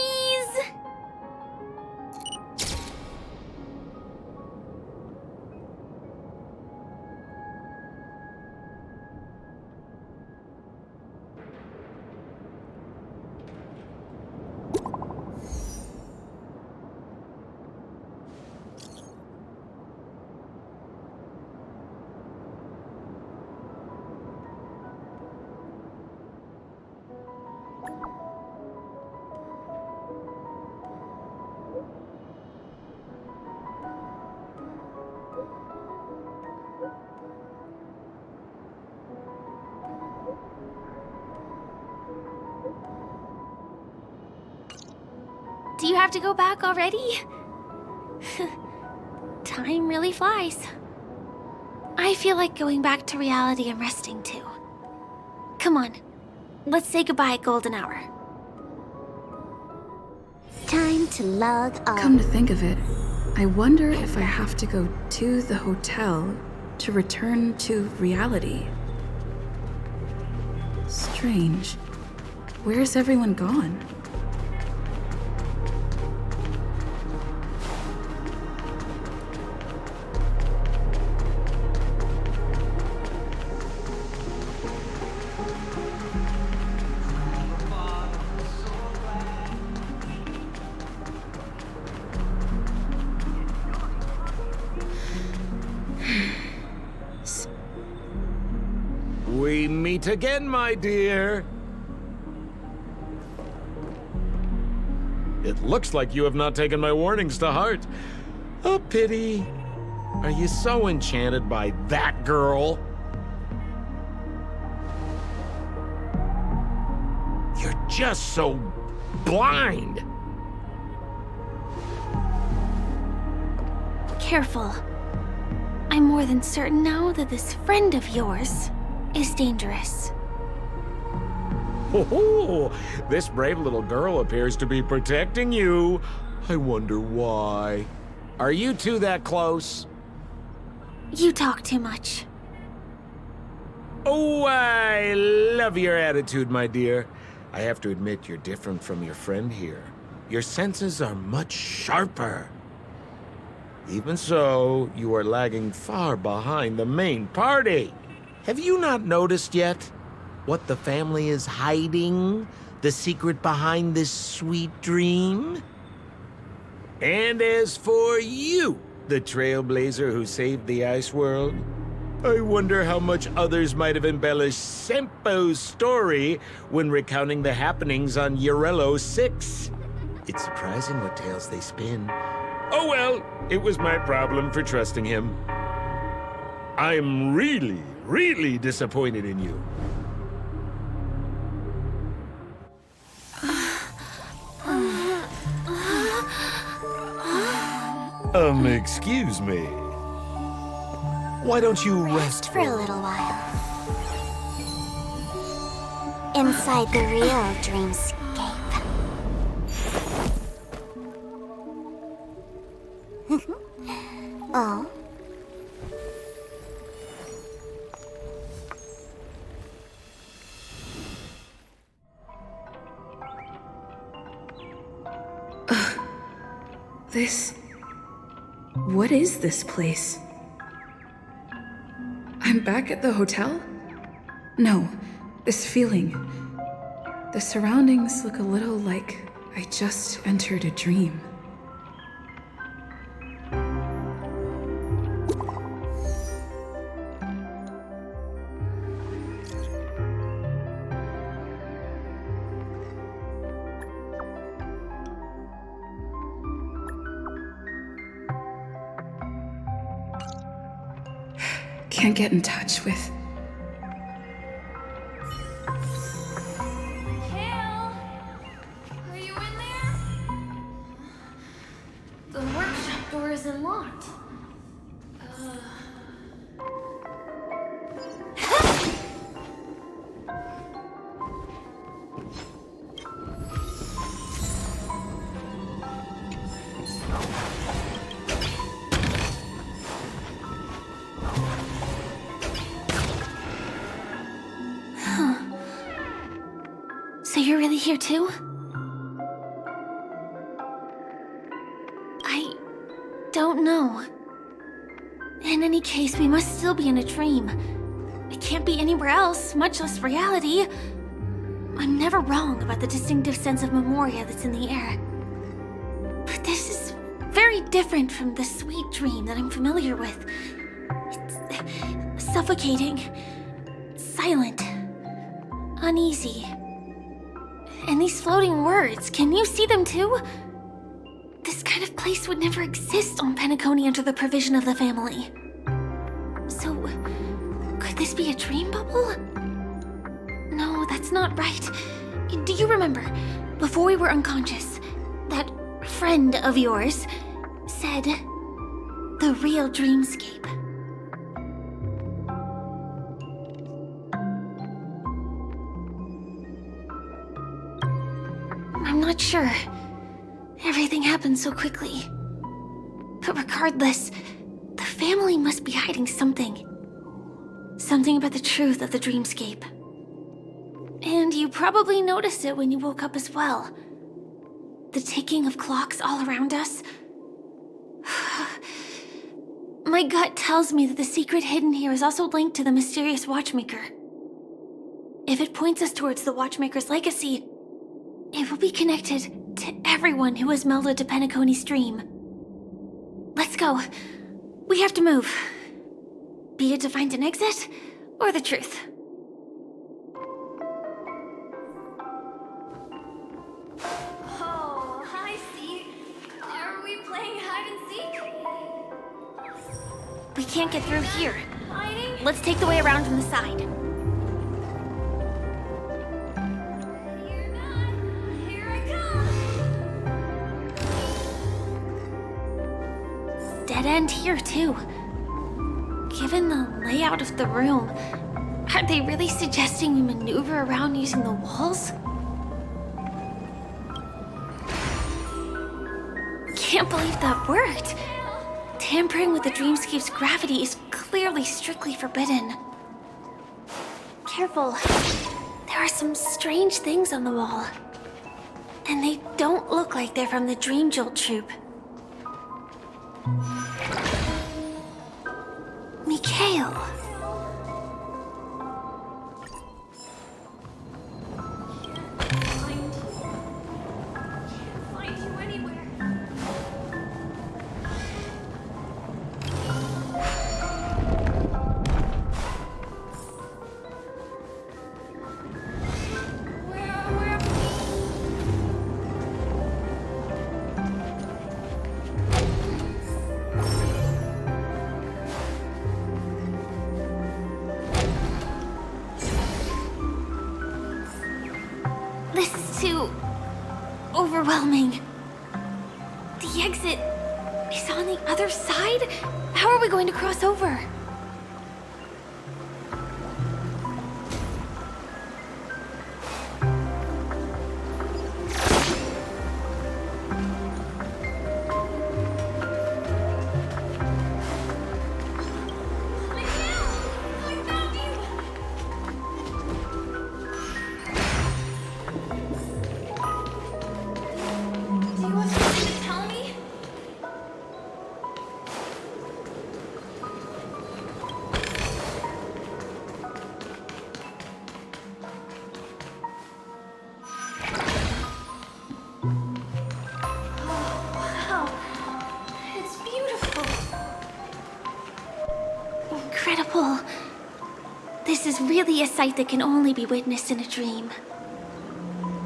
Speaker 9: Do you have to go back already? Time really flies. I feel like going back to reality and resting too. Come on, let's say goodbye, Golden Hour.
Speaker 2: Time to log on.
Speaker 1: Come to think of it, I wonder if I have to go to the hotel to return to reality. Strange. Where's everyone gone?
Speaker 20: We meet again, my dear. It looks like you have not taken my warnings to heart. A pity. Are you so enchanted by that girl? You're just so blind.
Speaker 9: Careful. I'm more than certain now that this friend of yours is dangerous.
Speaker 20: Oh, this brave little girl appears to be protecting you. I wonder why. Are you two that close?
Speaker 9: You talk too much.
Speaker 20: Oh, I love your attitude, my dear. I have to admit you're different from your friend here. Your senses are much sharper. Even so, you are lagging far behind the main party. Have you not noticed yet what the family is hiding? The secret behind this sweet dream? And as for you, the trailblazer who saved the ice world, I wonder how much others might have embellished Sempo's story when recounting the happenings on Eurello 6. It's surprising what tales they spin. Oh well, it was my problem for trusting him. I'm really, really disappointed in you. Excuse me.
Speaker 12: Why don't you rest
Speaker 2: For a little while. Inside the real dreamscape. Oh?
Speaker 1: This... What is this place? I'm back at the hotel? No, this feeling. The surroundings look a little like I just entered a dream. Can't get in touch with...
Speaker 9: Kale! Are you in there? The workshop door isn't locked. So you're really here too? I don't know. In any case, we must still be in a dream. It can't be anywhere else, much less reality. I'm never wrong about the distinctive sense of memoria that's in the air. But this is very different from the sweet dream that I'm familiar with. It's suffocating, silent, uneasy. And these floating words, can you see them too? This kind of place would never exist on Penacony under the provision of the family. So, could this be a dream bubble? No, that's not right. Do you remember, before we were unconscious, that friend of yours said, the real dreamscape? I'm not sure. Everything happened so quickly. But regardless, the family must be hiding something. Something about the truth of the dreamscape. And you probably noticed it when you woke up as well. The ticking of clocks all around us. My gut tells me that the secret hidden here is also linked to the mysterious Watchmaker. If it points us towards the Watchmaker's legacy, it will be connected to everyone who has melded to Penacony's dream. Let's go. We have to move. Be it to find an exit, or the truth. Oh, hi, Seek. Are we playing hide and seek?
Speaker 2: We can't get through here.
Speaker 9: Hiding?
Speaker 2: Let's take the way around from the side.
Speaker 9: You're not. Here I come.
Speaker 2: Dead end here, too. Given the layout of the room, are they really suggesting we maneuver around using the walls? Can't believe that worked. Tampering with the dreamscape's gravity is clearly strictly forbidden. Careful. There are some strange things on the wall. And they don't look like they're from the Dream Jolt troupe. Mikhail.
Speaker 9: Find you anywhere. Where too overwhelming. The exit is on the other side? How are we going to cross over? Incredible. This is really a sight that can only be witnessed in a dream.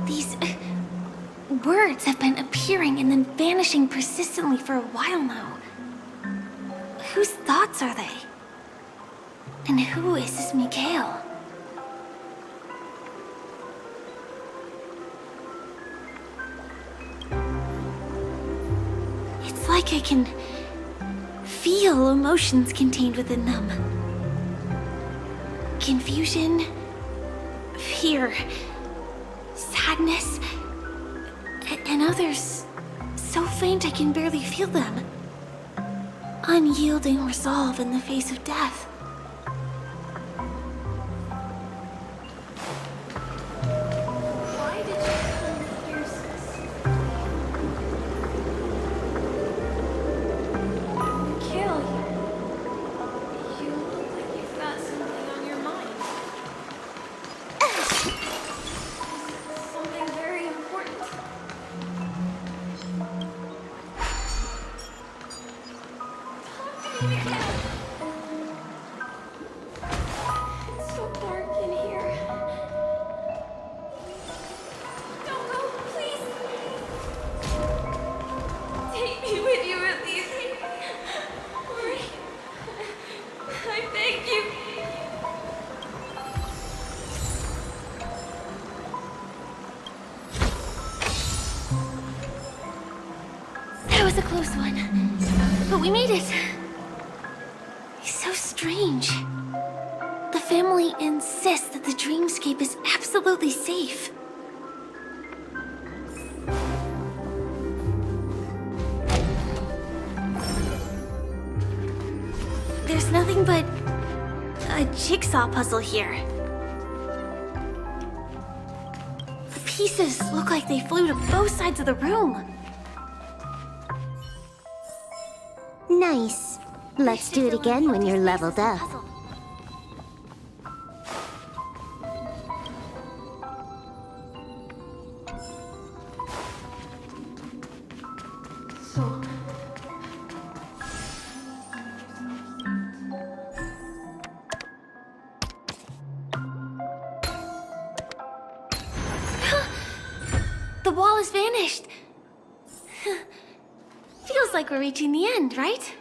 Speaker 9: These words have been appearing and then vanishing persistently for a while now. Whose thoughts are they? And who is this Mikhail? It's like I can feel emotions contained within them. Confusion, fear, sadness, and others so faint I can barely feel them. Unyielding resolve in the face of death. Why did you come here specifically? Kill you. You look like you've got something on your mind. Something very important. It's so dark in here. Don't go, please. Take me with you at least. Hurry. I beg you. That was a close one. But we made it. It's so strange. The family insists that the dreamscape is absolutely safe. There's nothing but a jigsaw puzzle here. The pieces look like they flew to both sides of the room.
Speaker 2: Nice. Let's do it again when you're leveled up.
Speaker 9: So... The wall has vanished. Feels like we're reaching the end, right?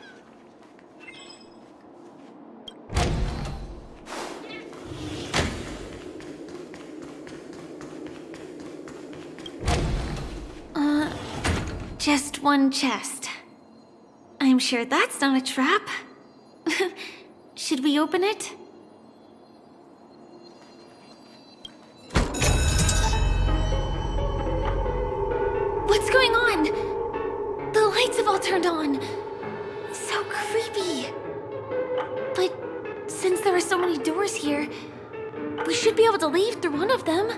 Speaker 9: Just one chest. I'm sure that's not a trap. Should we open it? What's going on? The lights have all turned on. So creepy. But since there are so many doors here, we should be able to leave through one of them.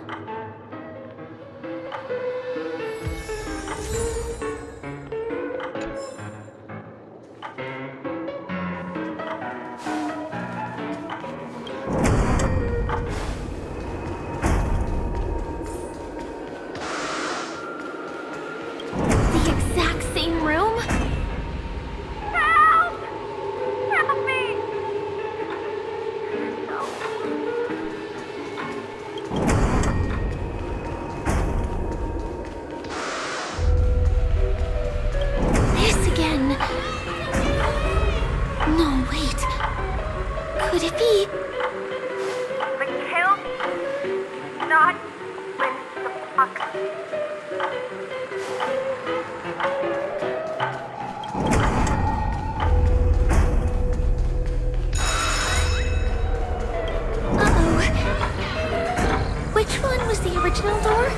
Speaker 9: Which one was the original door?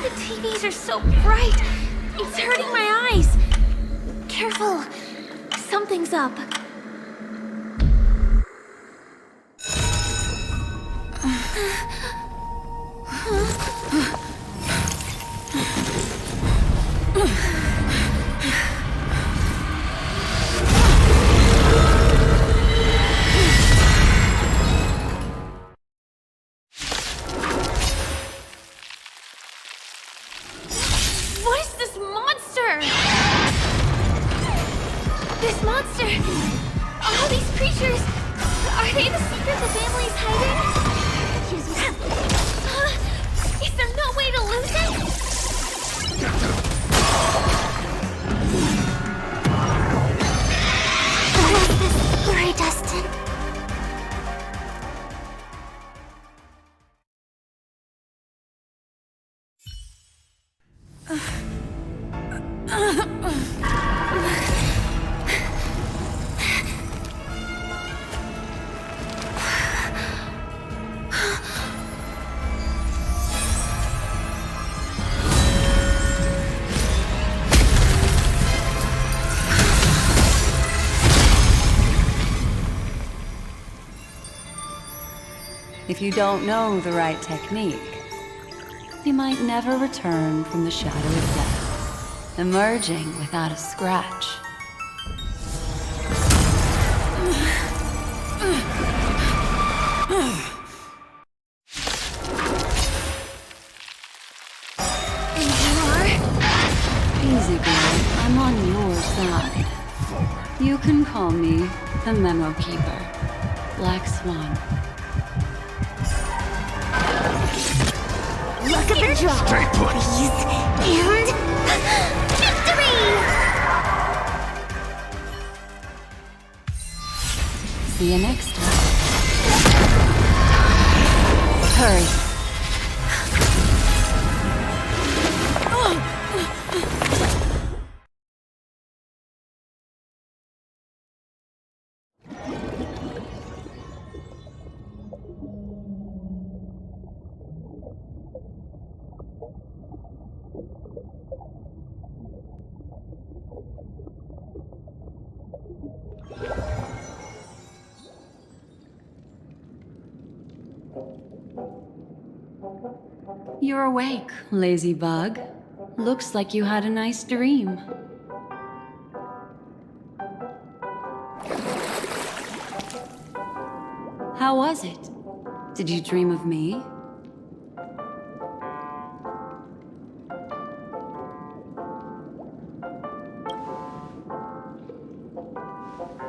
Speaker 9: The TVs are so bright. It's hurting my eyes. Careful. Something's up. What is this monster? This monster! All these creatures! Are they the secret the family's hiding? Is there no way to lose it? What is this story, Dustin?
Speaker 17: If you don't know the right technique, you might never return from the shadow of death, emerging without a scratch. Easy, girl. I'm on your side. You can call me the Memo Keeper, Black Swan.
Speaker 2: Look at their draw.
Speaker 14: Stay put.
Speaker 2: Please. And victory!
Speaker 17: See you next time. Hurry. You're awake, lazy bug. Looks like you had a nice dream. How was it? Did you dream of me?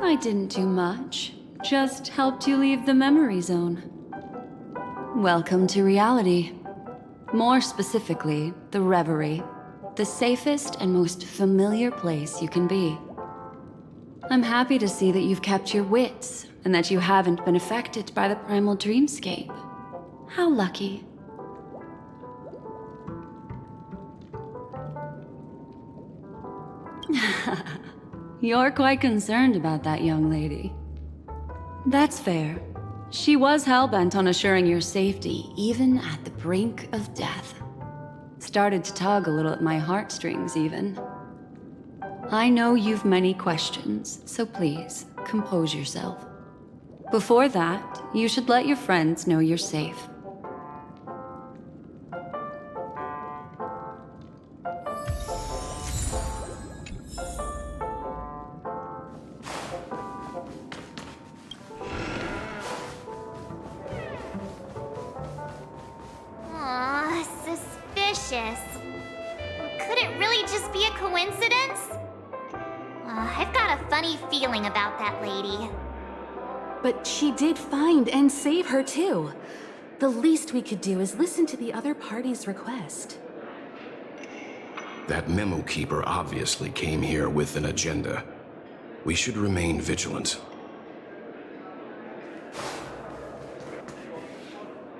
Speaker 17: I didn't do much. Just helped you leave the memory zone. Welcome to reality. More specifically, the Reverie. The safest and most familiar place you can be. I'm happy to see that you've kept your wits, and that you haven't been affected by the primal dreamscape. How lucky. You're quite concerned about that young lady. That's fair. She was hell-bent on assuring your safety, even at the brink of death. Started to tug a little at my heartstrings, even. I know you've many questions, so please, compose yourself. Before that, you should let your friends know you're safe.
Speaker 4: Aw, suspicious. Could it really just be a coincidence? I've got a funny feeling about that lady.
Speaker 18: But she did find and save her too. The least we could do is listen to the other party's request.
Speaker 19: That memo keeper obviously came here with an agenda. We should remain vigilant.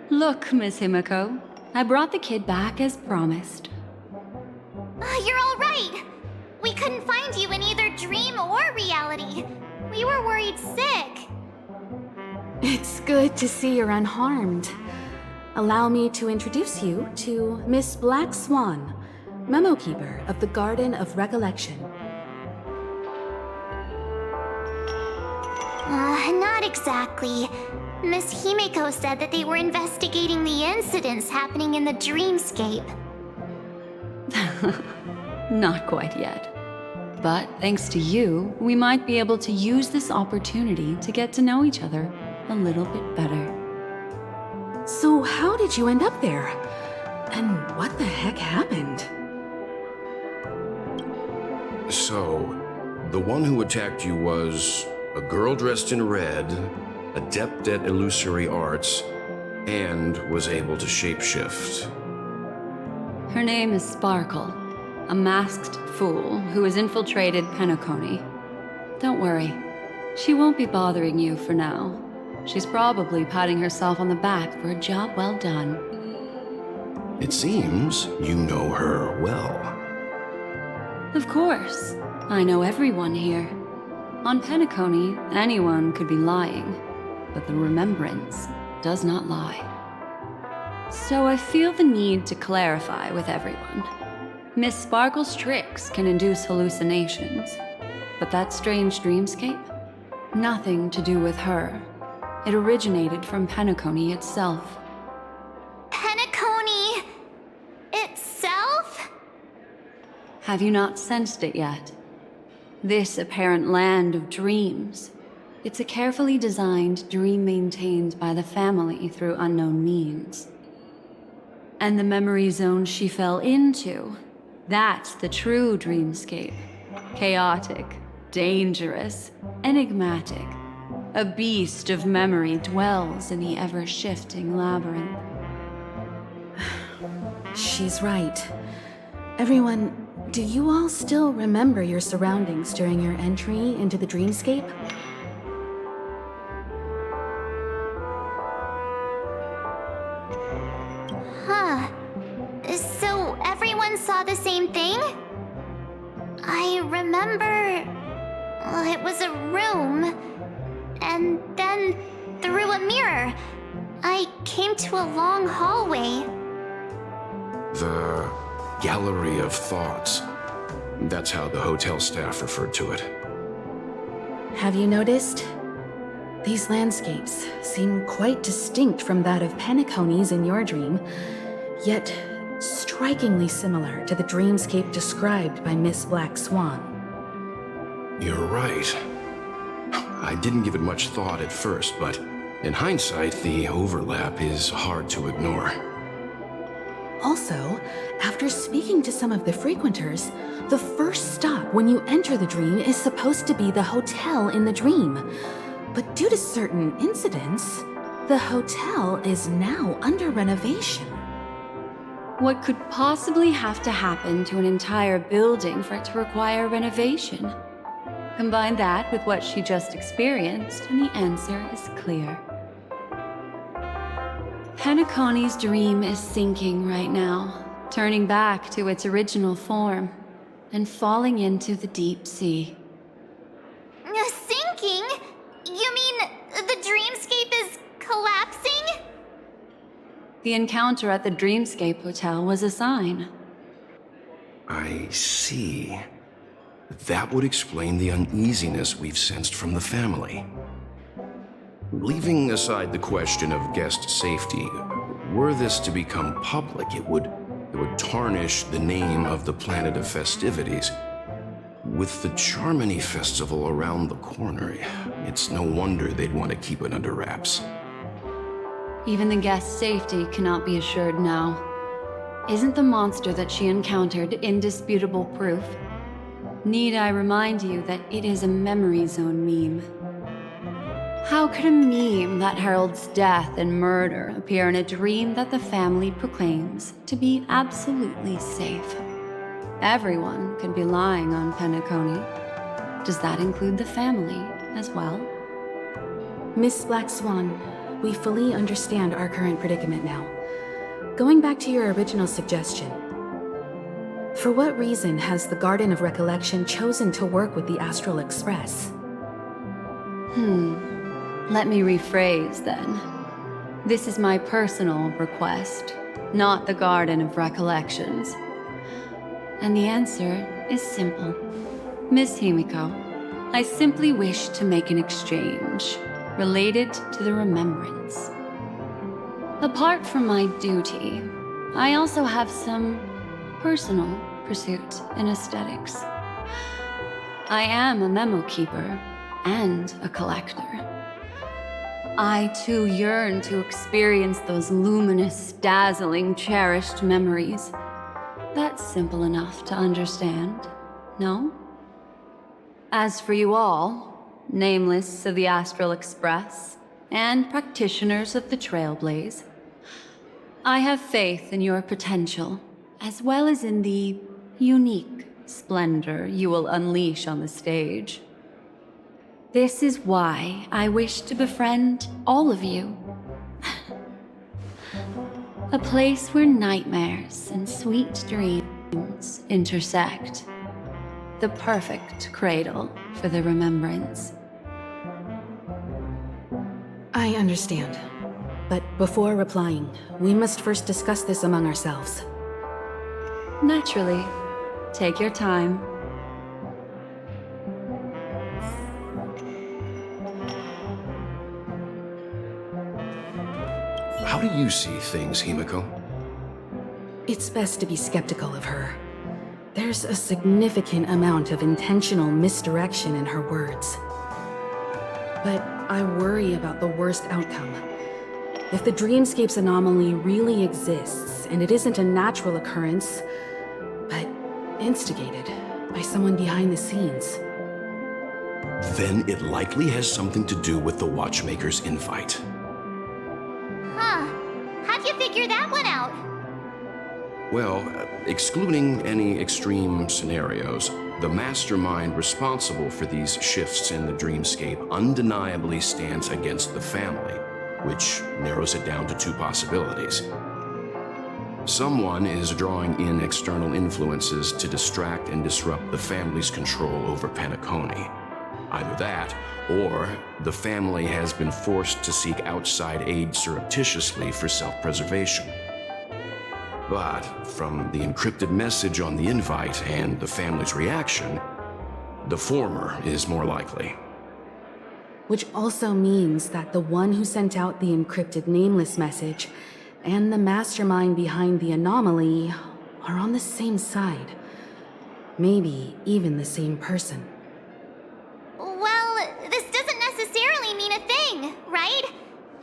Speaker 17: Look, Miss Himiko. I brought the kid back as promised.
Speaker 4: You're all right. We couldn't find you in either dream or reality. We were worried sick.
Speaker 18: It's good to see you're unharmed. Allow me to introduce you to Miss Black Swan, memo keeper of the Garden of Recollection.
Speaker 4: Not exactly. Miss Himiko said that they were investigating the incidents happening in the dreamscape.
Speaker 17: Not quite yet. But thanks to you, we might be able to use this opportunity to get to know each other a little bit better.
Speaker 18: So how did you end up there? And what the heck happened?
Speaker 19: So, the one who attacked you was a girl dressed in red, adept at illusory arts, and was able to shapeshift.
Speaker 17: Her name is Sparkle, a masked fool who has infiltrated Penacony. Don't worry, she won't be bothering you for now. She's probably patting herself on the back for a job well done.
Speaker 19: It seems you know her well.
Speaker 17: Of course, I know everyone here. On Penacony, anyone could be lying, but the remembrance does not lie. So I feel the need to clarify with everyone. Miss Sparkle's tricks can induce hallucinations, but that strange dreamscape? Nothing to do with her. It originated from Penacony itself.
Speaker 4: Penacony itself?
Speaker 17: Have you not sensed it yet? This apparent land of dreams. It's a carefully designed dream maintained by the family through unknown means. And the memory zone she fell into, that's the true dreamscape. Chaotic, dangerous, enigmatic. A beast of memory dwells in the ever-shifting labyrinth.
Speaker 18: She's right. Everyone, do you all still remember your surroundings during your entry into the dreamscape?
Speaker 4: Huh. So everyone saw the same thing? I remember... it was a room. And then, through a mirror, I came to a long hallway.
Speaker 19: The Gallery of Thoughts. That's how the hotel staff referred to it.
Speaker 18: Have you noticed? These landscapes seem quite distinct from that of Penacony's in your dream, yet strikingly similar to the dreamscape described by Miss Black Swan.
Speaker 19: You're right. I didn't give it much thought at first, but in hindsight, the overlap is hard to ignore.
Speaker 18: Also, after speaking to some of the frequenters, the first stop when you enter the dream is supposed to be the hotel in the dream. But due to certain incidents, the hotel is now under renovation.
Speaker 17: What could possibly have to happen to an entire building for it to require renovation? Combine that with what she just experienced, and the answer is clear. Penacony's dream is sinking right now, turning back to its original form, and falling into the deep sea.
Speaker 4: Sinking? You mean the dreamscape is collapsing?
Speaker 17: The encounter at the Dreamscape Hotel was a sign.
Speaker 19: I see. That would explain the uneasiness we've sensed from the family. Leaving aside the question of guest safety, were this to become public, it would tarnish the name of the planet of festivities. With the Charmony Festival around the corner, it's no wonder they'd want to keep it under wraps.
Speaker 17: Even the guest's safety cannot be assured now. Isn't the monster that she encountered indisputable proof? Need I remind you that it is a memory zone meme? How could a meme that heralds death and murder appear in a dream that the family proclaims to be absolutely safe? Everyone could be lying on Penacony. Does that include the family as well?
Speaker 18: Miss Black Swan, we fully understand our current predicament now. Going back to your original suggestion, for what reason has the Garden of Recollection chosen to work with the Astral Express?
Speaker 17: Let me rephrase then. This is my personal request, not the Garden of Recollections. And the answer is simple. Miss Himiko, I simply wish to make an exchange related to the remembrance. Apart from my duty, I also have some personal pursuit in aesthetics. I am a memo keeper and a collector. I too yearn to experience those luminous, dazzling, cherished memories. That's simple enough to understand, no? As for you all, nameless of the Astral Express, and practitioners of the Trailblaze, I have faith in your potential, as well as in the unique splendor you will unleash on the stage. This is why I wish to befriend all of you. A place where nightmares and sweet dreams intersect. The perfect cradle for the remembrance.
Speaker 18: I understand. But before replying, we must first discuss this among ourselves.
Speaker 17: Naturally. Take your time.
Speaker 19: How do you see things, Himiko?
Speaker 18: It's best to be skeptical of her. There's a significant amount of intentional misdirection in her words. But I worry about the worst outcome. If the dreamscape's anomaly really exists, and it isn't a natural occurrence, but instigated by someone behind the scenes.
Speaker 19: Then it likely has something to do with the Watchmaker's invite.
Speaker 4: Huh. How'd you figure that one out?
Speaker 19: Well, excluding any extreme scenarios, the mastermind responsible for these shifts in the dreamscape undeniably stands against the family, which narrows it down to two possibilities. Someone is drawing in external influences to distract and disrupt the family's control over Penacony. Either that, or the family has been forced to seek outside aid surreptitiously for self-preservation. But from the encrypted message on the invite and the family's reaction, the former is more likely.
Speaker 18: Which also means that the one who sent out the encrypted nameless message and the mastermind behind the anomaly are on the same side. Maybe even the same person.
Speaker 4: Well, this doesn't necessarily mean a thing, right?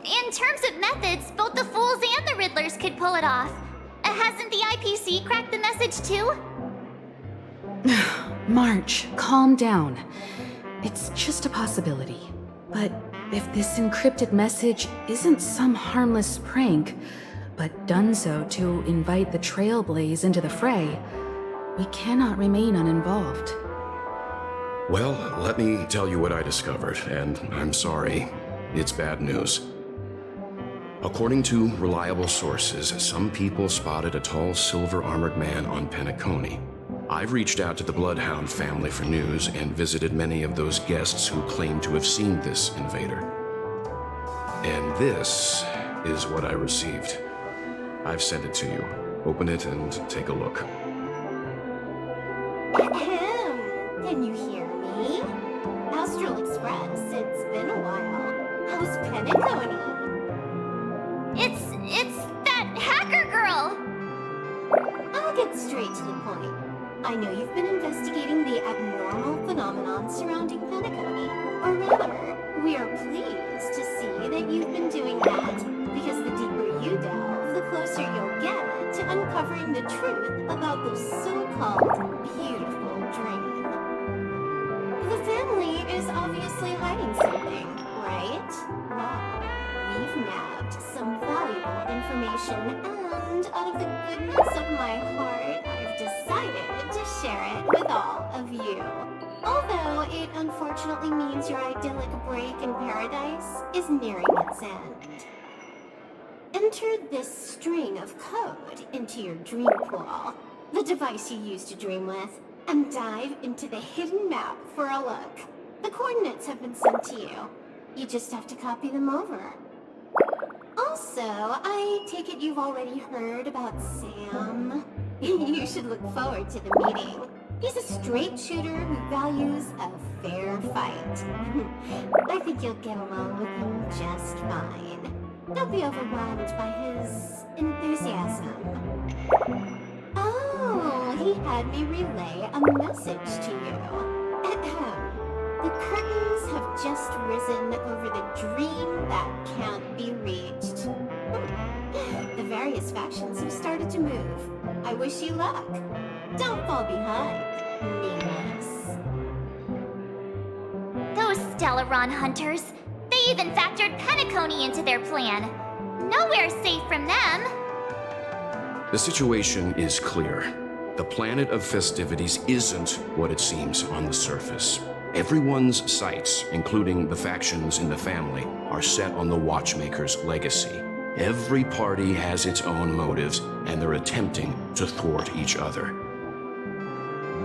Speaker 4: In terms of methods, both the Fools and the Riddlers could pull it off. Hasn't the IPC cracked the message too?
Speaker 18: March, calm down. It's just a possibility. But if this encrypted message isn't some harmless prank, but done so to invite the Trailblaze into the fray, we cannot remain uninvolved.
Speaker 19: Well, let me tell you what I discovered, and I'm sorry, it's bad news. According to reliable sources, some people spotted a tall silver-armored man on Penacony. I've reached out to the Bloodhound family for news and visited many of those guests who claim to have seen this invader. And this is what I received. I've sent it to you. Open it and take a look.
Speaker 2: Ahem. Can you hear me? Astral Express, it's been a while. How's Penacony?
Speaker 4: It's that hacker girl!
Speaker 2: I'll get straight to the point. I know you've been investigating the abnormal phenomenon surrounding Penacony. Or rather, we are pleased to see that you've been doing that, because the deeper you delve, the closer you'll get to uncovering the truth about this so-called beautiful dream.
Speaker 22: information, and out of the goodness of my heart, I've decided to share it with all of you. Although it unfortunately means your idyllic break in paradise is nearing its end. Enter this string of code into your dream pool, the device you use to dream with, and dive into the hidden map for a look. The coordinates have been sent to you. You just have to copy them over. Also, I take it you've already heard about Sam. You should look forward to the meeting. He's a straight shooter who values a fair fight. I think you'll get along with him just fine. Don't be overwhelmed by his enthusiasm. Oh, he had me relay a message to you. The curtains have just risen over the dream that can't be reached. The various factions have started to move. I wish you luck. Don't fall behind, nameless.
Speaker 4: Those Stellaron hunters. They even factored Penacony into their plan. Nowhere safe from them.
Speaker 19: The situation is clear. The planet of festivities isn't what it seems on the surface. Everyone's sights, including the factions in the family, are set on the Watchmaker's legacy. Every party has its own motives, and they're attempting to thwart each other.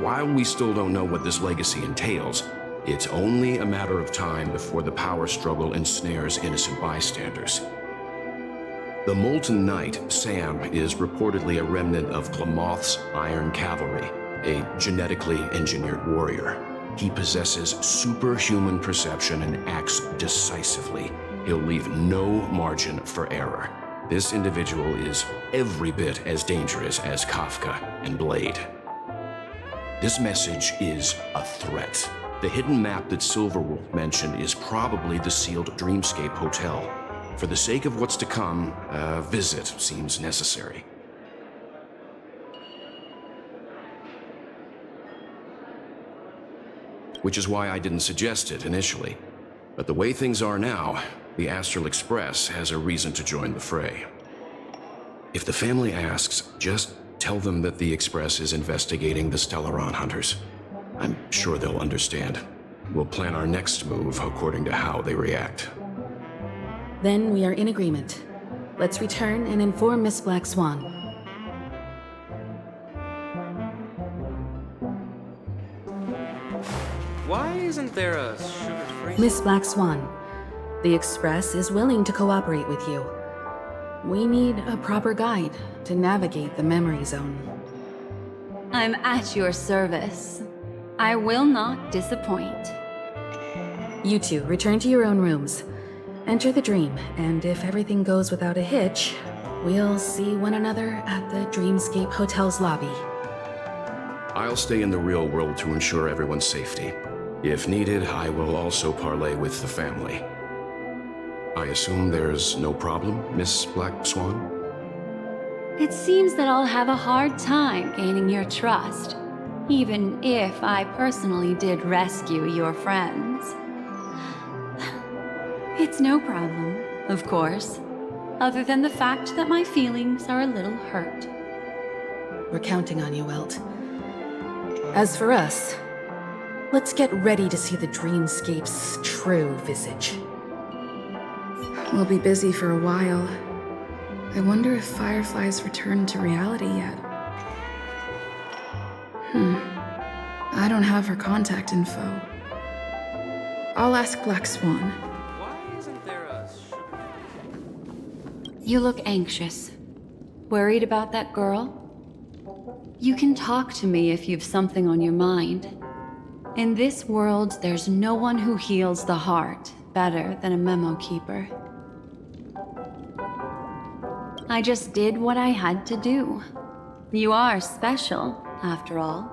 Speaker 19: While we still don't know what this legacy entails, it's only a matter of time before the power struggle ensnares innocent bystanders. The Molten Knight, Sam, is reportedly a remnant of Glamoth's Iron Cavalry, a genetically engineered warrior. He possesses superhuman perception and acts decisively. He'll leave no margin for error. This individual is every bit as dangerous as Kafka and Blade. This message is a threat. The hidden map that Silverwolf mentioned is probably the sealed Dreamscape Hotel. For the sake of what's to come, a visit seems necessary. Which is why I didn't suggest it initially. But the way things are now, the Astral Express has a reason to join the fray. If the family asks, just tell them that the Express is investigating the Stellaron hunters. I'm sure they'll understand. We'll plan our next move according to how they react.
Speaker 18: Then we are in agreement. Let's return and inform Miss Black Swan.
Speaker 12: Why isn't there a sugar-free...
Speaker 18: Miss Black Swan, the Express is willing to cooperate with you. We need a proper guide to navigate the memory zone.
Speaker 17: I'm at your service. I will not disappoint.
Speaker 18: You two, return to your own rooms. Enter the dream, and if everything goes without a hitch, we'll see one another at the Dreamscape Hotel's lobby.
Speaker 19: I'll stay in the real world to ensure everyone's safety. If needed, I will also parley with the family. I assume there's no problem, Miss Black Swan?
Speaker 17: It seems that I'll have a hard time gaining your trust, even if I personally did rescue your friends. It's no problem, of course, other than the fact that my feelings are a little hurt.
Speaker 18: We're counting on you, Welt. As for us, let's get ready to see the Dreamscape's true visage.
Speaker 1: We'll be busy for a while. I wonder if Firefly's returned to reality yet. I don't have her contact info. I'll ask Black Swan.
Speaker 12: Why isn't there a sugar...
Speaker 17: You look anxious. Worried about that girl? You can talk to me if you've something on your mind. In this world, there's no one who heals the heart better than a memo keeper. I just did what I had to do. You are special, after all.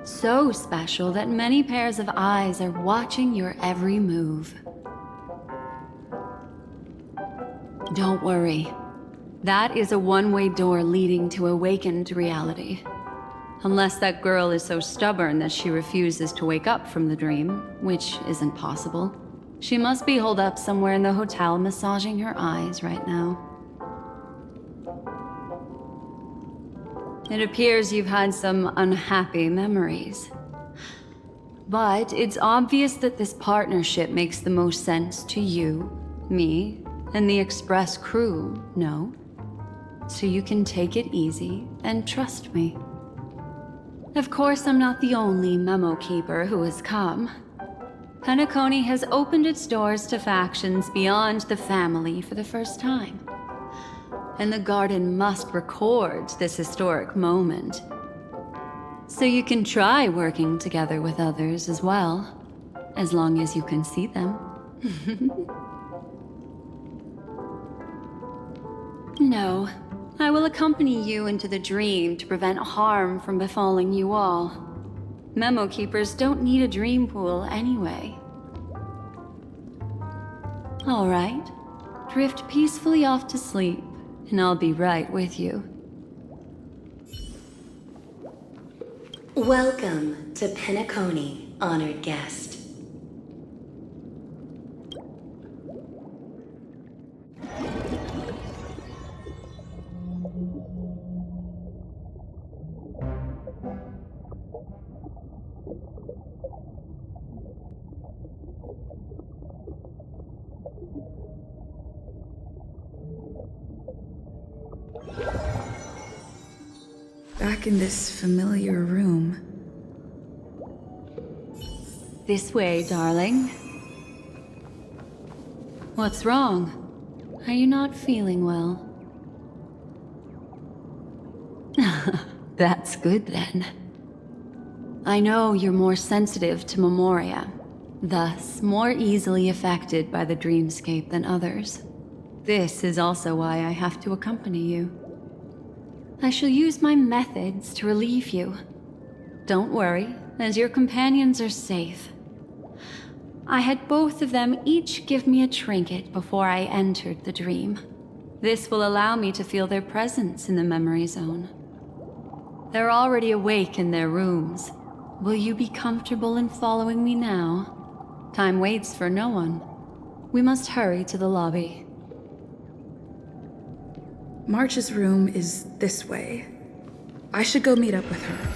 Speaker 17: So special that many pairs of eyes are watching your every move. Don't worry. That is a one-way door leading to awakened reality. Unless that girl is so stubborn that she refuses to wake up from the dream, which isn't possible. She must be holed up somewhere in the hotel massaging her eyes right now. It appears you've had some unhappy memories. But it's obvious that this partnership makes the most sense to you, me, and the Express crew, no? So you can take it easy and trust me. Of course, I'm not the only memo keeper who has come. Penacony has opened its doors to factions beyond the family for the first time. And the Garden must record this historic moment. So you can try working together with others as well, as long as you can see them. No, I will accompany you into the dream to prevent harm from befalling you all. Memo keepers don't need a dream pool anyway. All right, drift peacefully off to sleep, and I'll be right with you.
Speaker 15: Welcome to Penacony, honored guest.
Speaker 1: Back in this familiar room.
Speaker 17: This way, darling. What's wrong? Are you not feeling well? That's good then. I know you're more sensitive to Memoria, thus more easily affected by the dreamscape than others. This is also why I have to accompany you. I shall use my methods to relieve you. Don't worry, as your companions are safe. I had both of them each give me a trinket before I entered the dream. This will allow me to feel their presence in the memory zone. They're already awake in their rooms. Will you be comfortable in following me now? Time waits for no one. We must hurry to the lobby.
Speaker 1: March's room is this way. I should go meet up with her.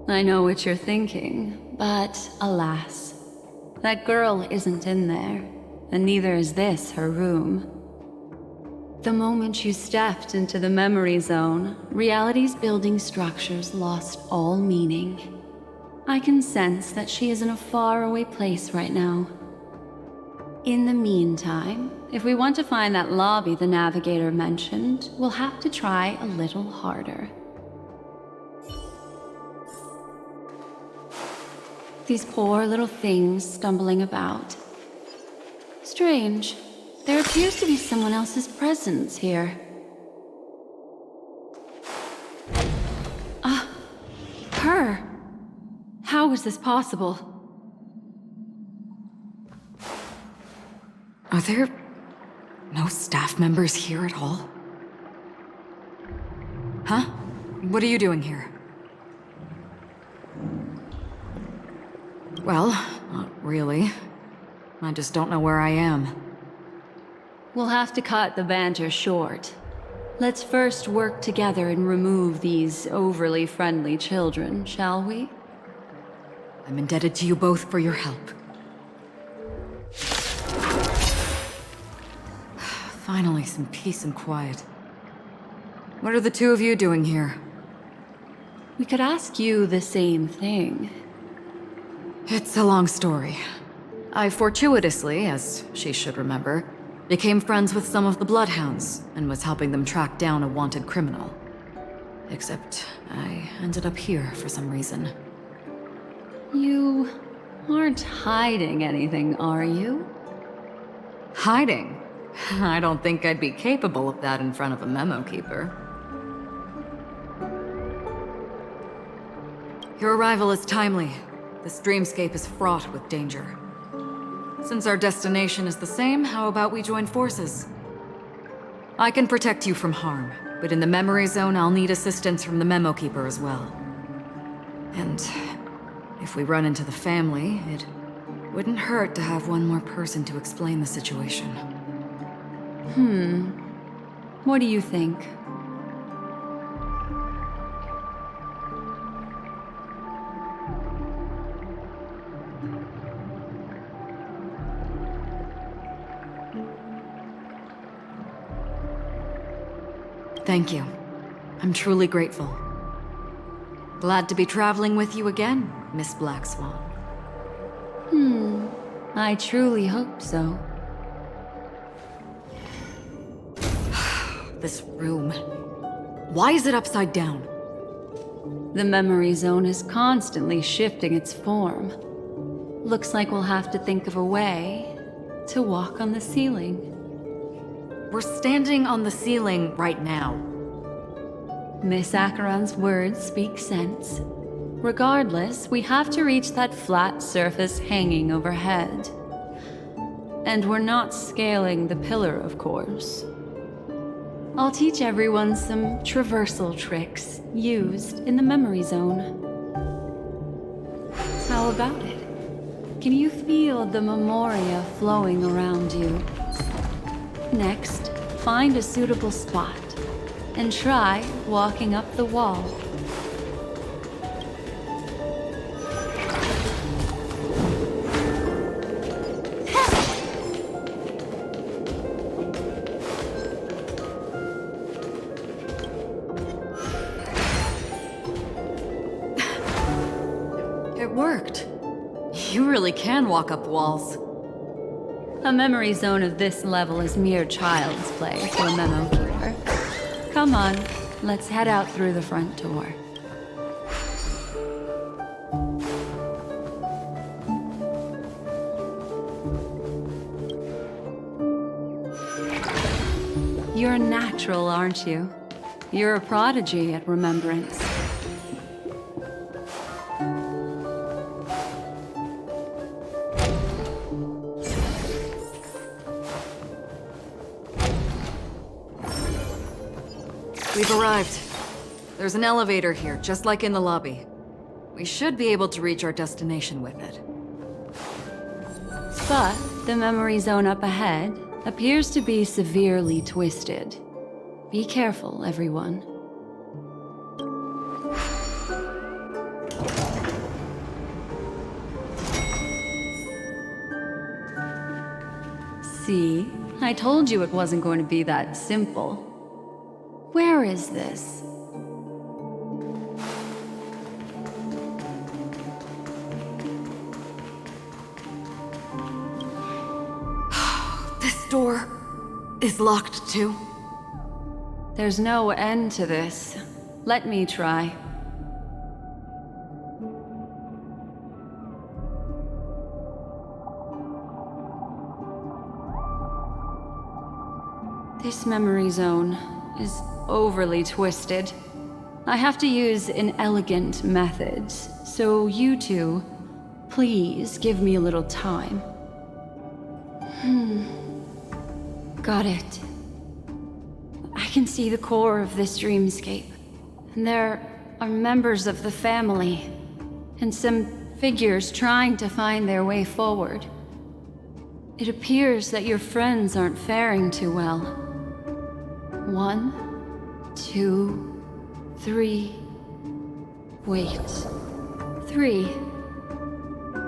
Speaker 17: I know what you're thinking, but alas, that girl isn't in there, and neither is this her room. The moment you stepped into the memory zone, reality's building structures lost all meaning. I can sense that she is in a faraway place right now. In the meantime, if we want to find that lobby the navigator mentioned, we'll have to try a little harder. These poor little things stumbling about. Strange. There appears to be someone else's presence here. Her. How is this possible?
Speaker 8: Are there no staff members here at all? Huh? What are you doing here? Well, not really. I just don't know where I am.
Speaker 17: We'll have to cut the banter short. Let's first work together and remove these overly friendly children, shall we?
Speaker 8: I'm indebted to you both for your help. Finally, some peace and quiet. What are the two of you doing here?
Speaker 17: We could ask you the same thing.
Speaker 8: It's a long story. I fortuitously, as she should remember, became friends with some of the Bloodhounds and was helping them track down a wanted criminal. Except I ended up here for some reason.
Speaker 17: You aren't hiding anything, are you?
Speaker 8: Hiding? I don't think I'd be capable of that in front of a memo keeper. Your arrival is timely. This dreamscape is fraught with danger. Since our destination is the same, how about we join forces? I can protect you from harm, but in the memory zone, I'll need assistance from the Memo Keeper as well. And if we run into the family, it wouldn't hurt to have one more person to explain the situation.
Speaker 17: What do you think?
Speaker 8: Thank you. I'm truly grateful. Glad to be traveling with you again, Miss Black Swan.
Speaker 17: I truly hope so.
Speaker 8: This room. Why is it upside down?
Speaker 17: The memory zone is constantly shifting its form. Looks like we'll have to think of a way to walk on the ceiling.
Speaker 8: We're standing on the ceiling right now.
Speaker 17: Miss Acheron's words speak sense. Regardless, we have to reach that flat surface hanging overhead. And we're not scaling the pillar, of course. I'll teach everyone some traversal tricks used in the memory zone. How about it? Can you feel the memoria flowing around you? Next, find a suitable spot and try walking up the wall.
Speaker 8: It worked. You really can walk up walls.
Speaker 17: A memory zone of this level is mere child's play for a Memo Keeper. Come on, let's head out through the front door. You're a natural, aren't you? You're a prodigy at remembrance.
Speaker 8: We've arrived. There's an elevator here, just like in the lobby. We should be able to reach our destination with it.
Speaker 17: But the memory zone up ahead appears to be severely twisted. Be careful, everyone. See? I told you it wasn't going to be that simple. Where is this?
Speaker 8: This door is locked too.
Speaker 17: There's no end to this. Let me try. This memory zone is overly twisted. I have to use an elegant method, so you two, please give me a little time. Got it. I can see the core of this dreamscape, and there are members of the family, and some figures trying to find their way forward. It appears that your friends aren't faring too well. 1, 2, 3. Wait. 3.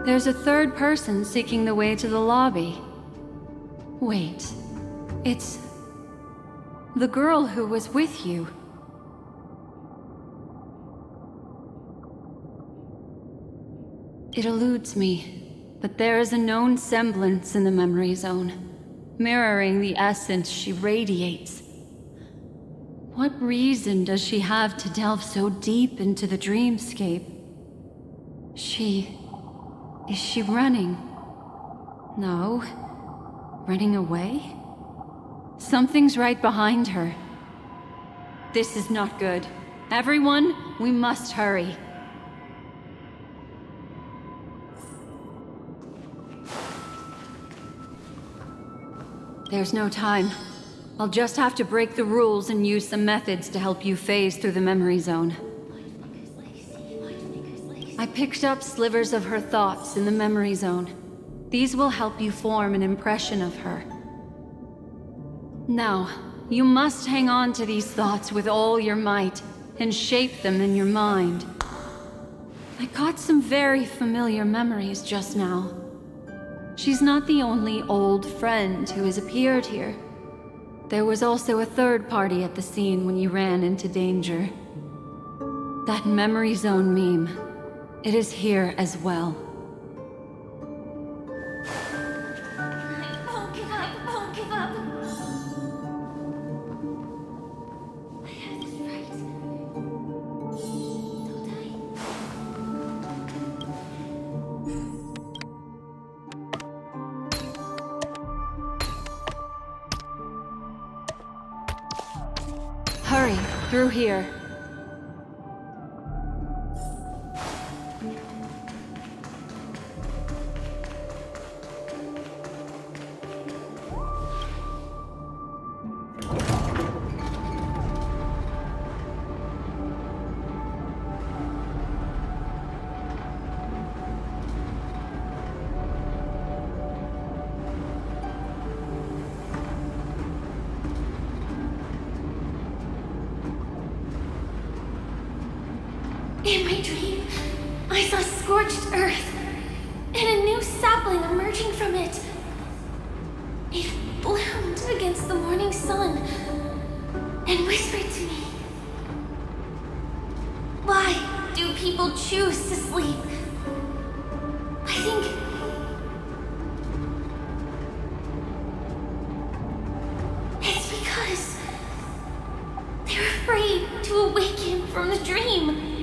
Speaker 17: There's a third person seeking the way to the lobby. Wait. It's the girl who was with you. It eludes me, but there is a known semblance in the memory zone, mirroring the essence she radiates. What reason does she have to delve so deep into the dreamscape? Is she running? No. Running away? Something's right behind her. This is not good. Everyone, we must hurry. There's no time. I'll just have to break the rules and use some methods to help you phase through the memory zone. I picked up slivers of her thoughts in the memory zone. These will help you form an impression of her. Now, you must hang on to these thoughts with all your might and shape them in your mind. I got some very familiar memories just now. She's not the only old friend who has appeared here. There was also a third party at the scene when you ran into danger. That memory zone meme, it is here as well.
Speaker 16: Won't give up, won't give up. I have this right. Don't I?
Speaker 17: Hurry, through here.
Speaker 9: In my dream, I saw scorched earth and a new sapling emerging from it. It bloomed against the morning sun and whispered to me, "Why do people choose to sleep?" I think it's because they're afraid to awaken from the dream.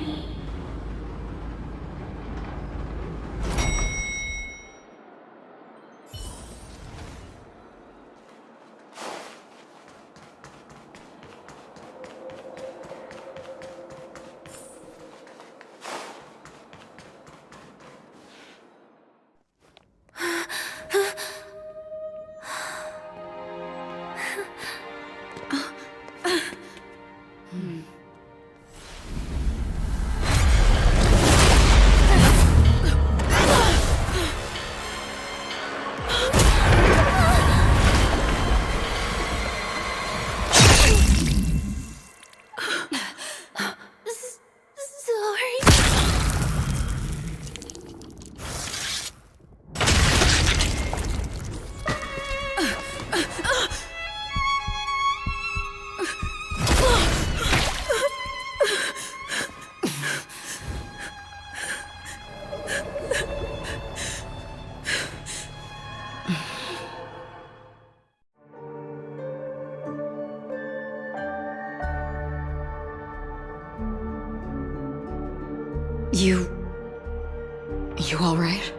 Speaker 8: You all right?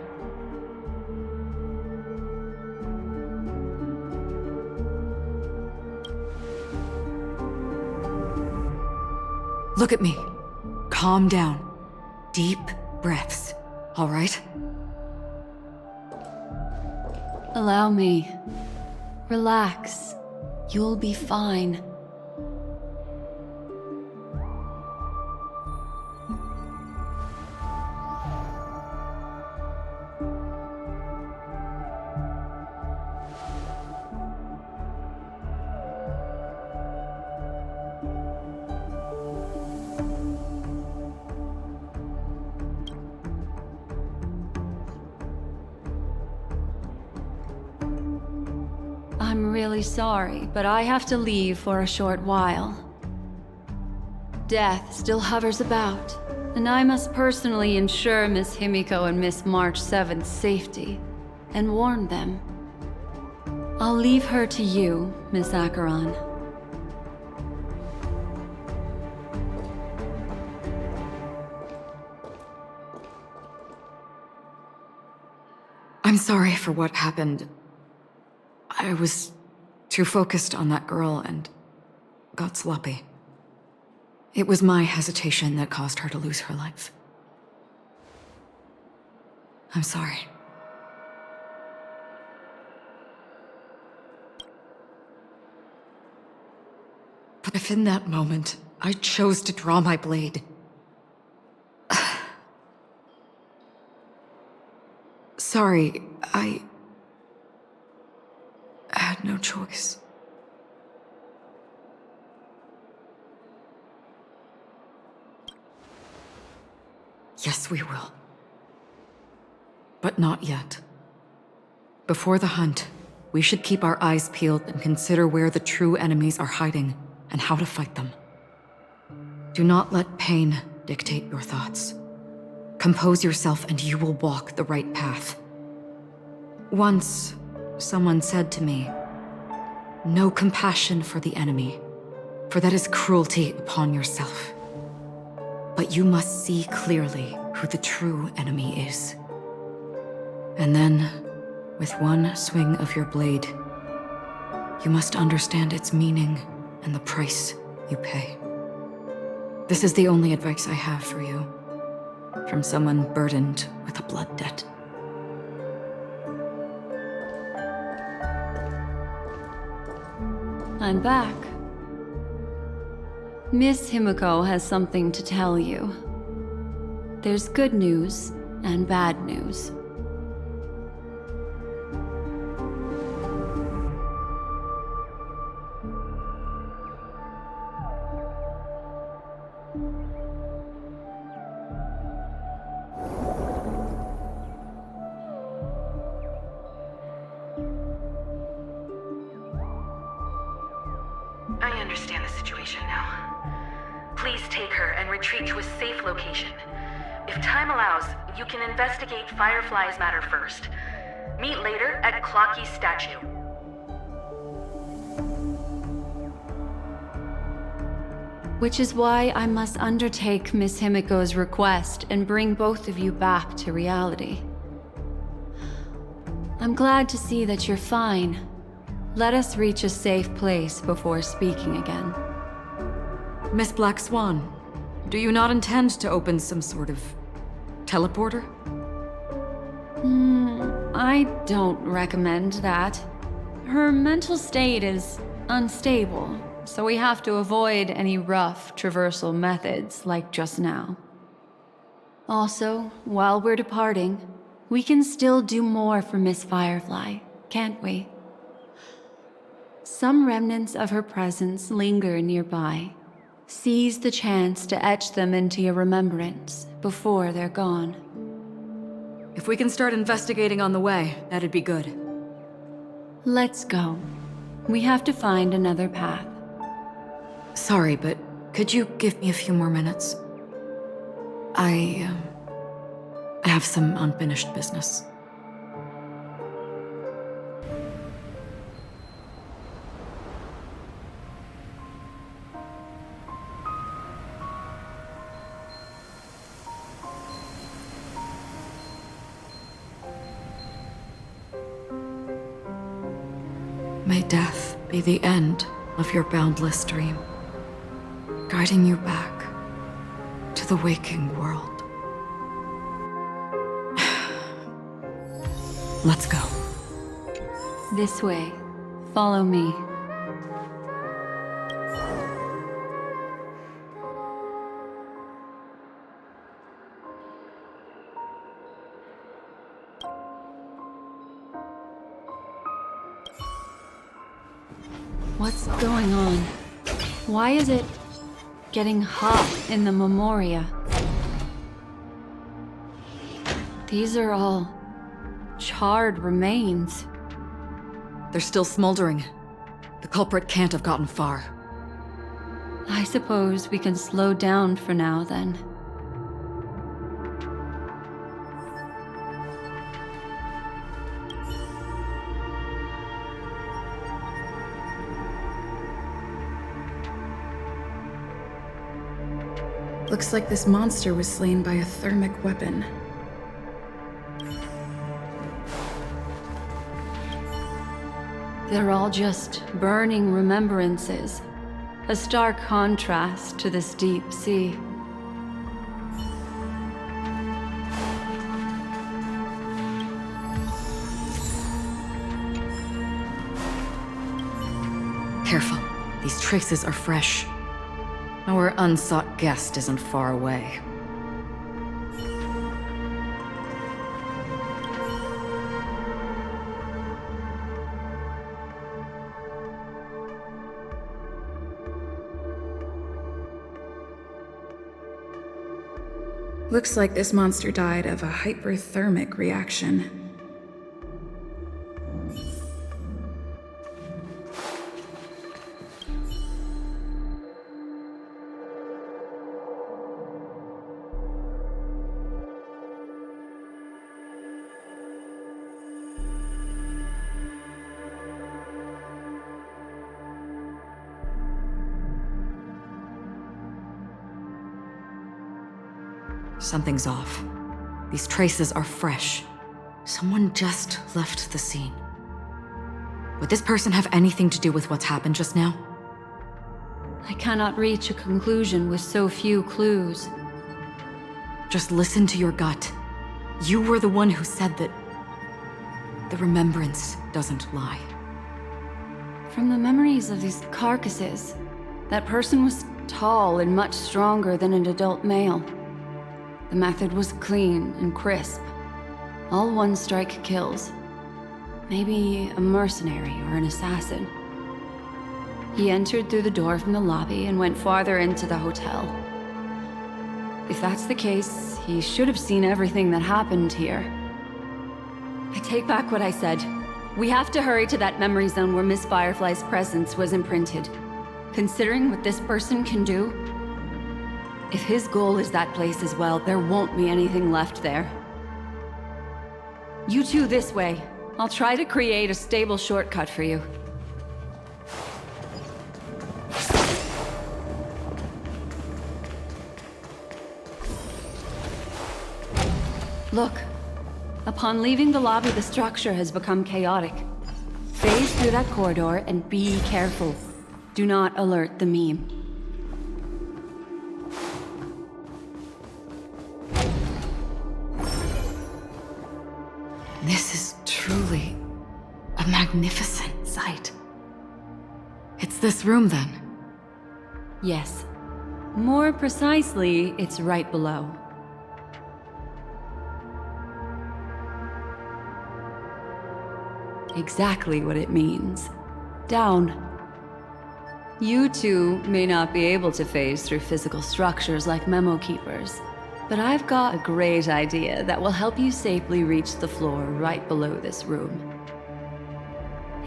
Speaker 8: Look at me. Calm down. Deep breaths, all right?
Speaker 17: Allow me. Relax. You'll be fine. I'm really sorry, but I have to leave for a short while. Death still hovers about, and I must personally ensure Miss Himiko and Miss March 7th's safety, and warn them. I'll leave her to you, Miss Acheron.
Speaker 8: I'm sorry for what happened. I was too focused on that girl and got sloppy. It was my hesitation that caused her to lose her life. I'm sorry. But if in that moment I chose to draw my blade... Sorry, I had no choice. Yes, we will. But not yet. Before the hunt, we should keep our eyes peeled and consider where the true enemies are hiding and how to fight them. Do not let pain dictate your thoughts. Compose yourself and you will walk the right path. Once, someone said to me, "No compassion for the enemy, for that is cruelty upon yourself. But you must see clearly who the true enemy is. And then, with one swing of your blade, you must understand its meaning and the price you pay." This is the only advice I have for you, from someone burdened with a blood debt.
Speaker 17: I'm back. Miss Himiko has something to tell you. There's good news and bad news.
Speaker 18: I understand the situation now. Please take her and retreat to a safe location. If time allows, you can investigate Firefly's matter first. Meet later at Clocky's statue.
Speaker 17: Which is why I must undertake Miss Himiko's request and bring both of you back to reality. I'm glad to see that you're fine. Let us reach a safe place before speaking again.
Speaker 8: Miss Black Swan, do you not intend to open some sort of teleporter?
Speaker 17: I don't recommend that. Her mental state is unstable, so we have to avoid any rough traversal methods like just now. Also, while we're departing, we can still do more for Miss Firefly, can't we? Some remnants of her presence linger nearby. Seize the chance to etch them into your remembrance before they're gone.
Speaker 8: If we can start investigating on the way, that'd be good.
Speaker 17: Let's go. We have to find another path.
Speaker 8: Sorry, but could you give me a few more minutes? I have some unfinished business. May death be the end of your boundless dream, guiding you back to the waking world. Let's go.
Speaker 17: This way. Follow me. What's going on? Why is it getting hot in the Memoria? These are all charred remains.
Speaker 8: They're still smoldering. The culprit can't have gotten far.
Speaker 17: I suppose we can slow down for now, then.
Speaker 18: Looks like this monster was slain by a thermic weapon.
Speaker 17: They're all just burning remembrances. A stark contrast to this deep sea.
Speaker 8: Careful. These traces are fresh. Our unsought guest isn't far away.
Speaker 1: Looks like this monster died of a hyperthermic reaction.
Speaker 8: Something's off. These traces are fresh. Someone just left the scene. Would this person have anything to do with what's happened just now?
Speaker 17: I cannot reach a conclusion with so few clues.
Speaker 8: Just listen to your gut. You were the one who said that the remembrance doesn't lie.
Speaker 17: From the memories of these carcasses, that person was tall and much stronger than an adult male. The method was clean and crisp. All one-strike kills. Maybe a mercenary or an assassin. He entered through the door from the lobby and went farther into the hotel. If that's the case, he should have seen everything that happened here. I take back what I said. We have to hurry to that memory zone where Miss Firefly's presence was imprinted. Considering what this person can do, if his goal is that place as well, there won't be anything left there. You two this way. I'll try to create a stable shortcut for you. Look. Upon leaving the lobby, the structure has become chaotic. Phase through that corridor and be careful. Do not alert the meme.
Speaker 8: This is truly a magnificent sight. It's this room, then?
Speaker 17: Yes. More precisely, it's right below. Exactly what it means. Down. You two may not be able to phase through physical structures like memo keepers, but I've got a great idea that will help you safely reach the floor right below this room.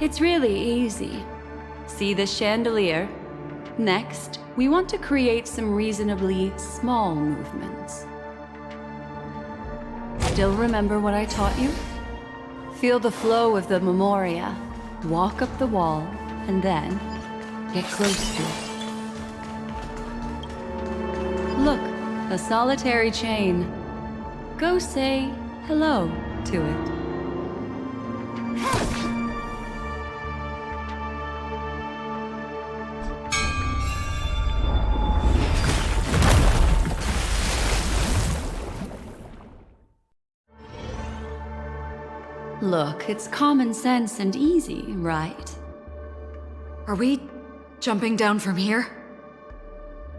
Speaker 17: It's really easy. See this chandelier? Next, we want to create some reasonably small movements. Still remember what I taught you? Feel the flow of the memoria, walk up the wall, and then get close to it. Look, a solitary chain. Go say hello to it. Look, it's common sense and easy, right?
Speaker 8: Are we jumping down from here?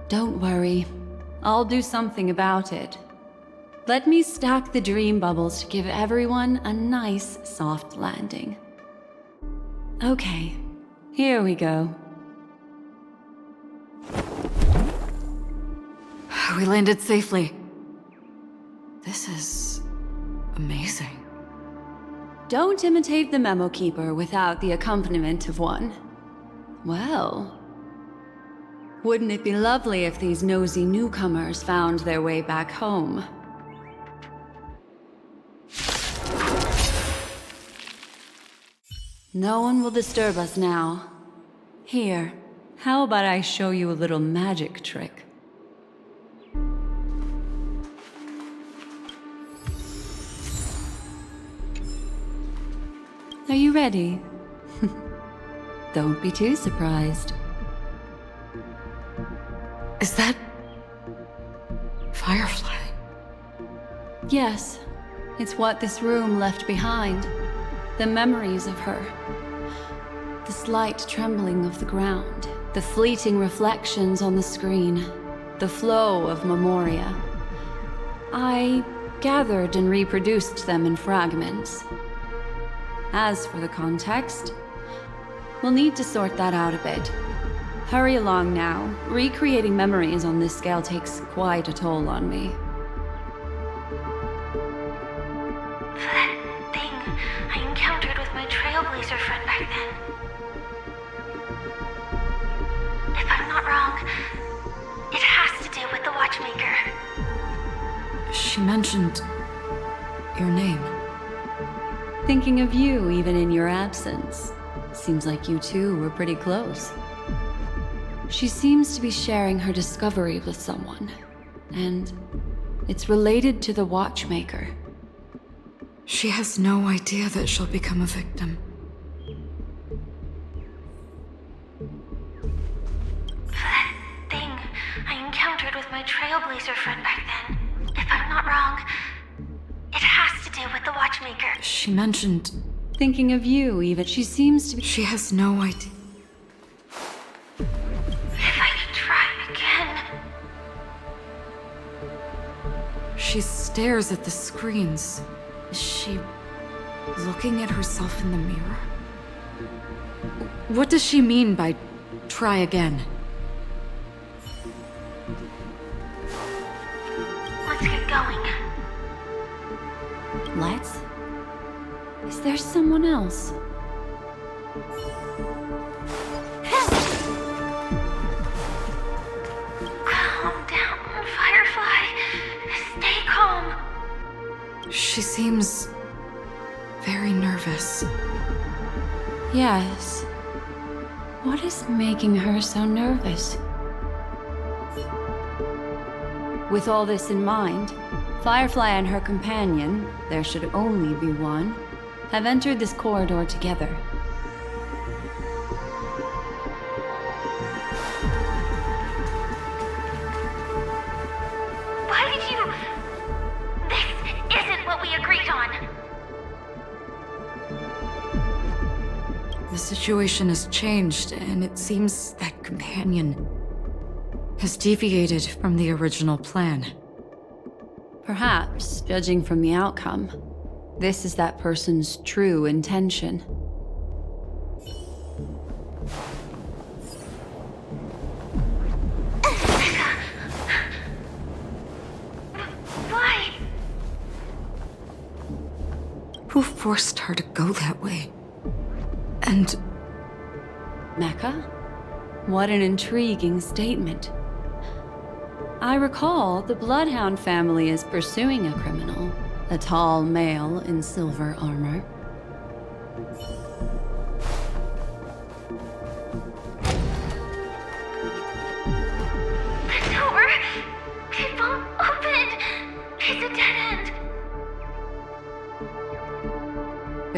Speaker 17: Don't worry. I'll do something about it. Let me stack the dream bubbles to give everyone a nice, soft landing. Okay, here we go.
Speaker 8: We landed safely. This is amazing.
Speaker 17: Don't imitate the memo keeper without the accompaniment of one. Well, wouldn't it be lovely if these nosy newcomers found their way back home? No one will disturb us now. Here, how about I show you a little magic trick? Are you ready? Don't be too surprised.
Speaker 8: Is that Firefly?
Speaker 17: Yes, it's what this room left behind. The memories of her. The slight trembling of the ground. The fleeting reflections on the screen, the flow of memoria. I gathered and reproduced them in fragments. As for the context, we'll need to sort that out a bit. Hurry along now. Recreating memories on this scale takes quite a toll on me.
Speaker 16: That thing I encountered with my Trailblazer friend back then. If I'm not wrong, it has to do with the Watchmaker.
Speaker 8: She mentioned your name.
Speaker 17: Thinking of you even in your absence. Seems like you two were pretty close. She seems to be sharing her discovery with someone, and it's related to the Watchmaker.
Speaker 8: She has no idea that she'll become a victim.
Speaker 16: That thing I encountered with my Trailblazer friend back then. If I'm not wrong, it has to do with the Watchmaker.
Speaker 8: She mentioned...
Speaker 17: Thinking of you even. She seems to be...
Speaker 8: She has no idea.
Speaker 16: If I could try again.
Speaker 8: She stares at the screens. Is she looking at herself in the mirror? What does she mean by try again?
Speaker 16: Let's get going.
Speaker 17: Let's? Is there someone else?
Speaker 16: Calm down, Firefly. Stay calm.
Speaker 8: She seems very nervous.
Speaker 17: Yes. What is making her so nervous? With all this in mind, Firefly and her companion, there should only be one, have entered this corridor together.
Speaker 16: Why did you... This isn't what we agreed on.
Speaker 8: The situation has changed, and it seems that companion has deviated from the original plan.
Speaker 17: Perhaps, judging from the outcome, this is that person's true intention.
Speaker 16: Why?
Speaker 8: Who forced her to go that way? And...
Speaker 17: Mecca? What an intriguing statement. I recall the Bloodhound family is pursuing a criminal, a tall male in silver armor.
Speaker 16: The door! It won't open! It's a dead end!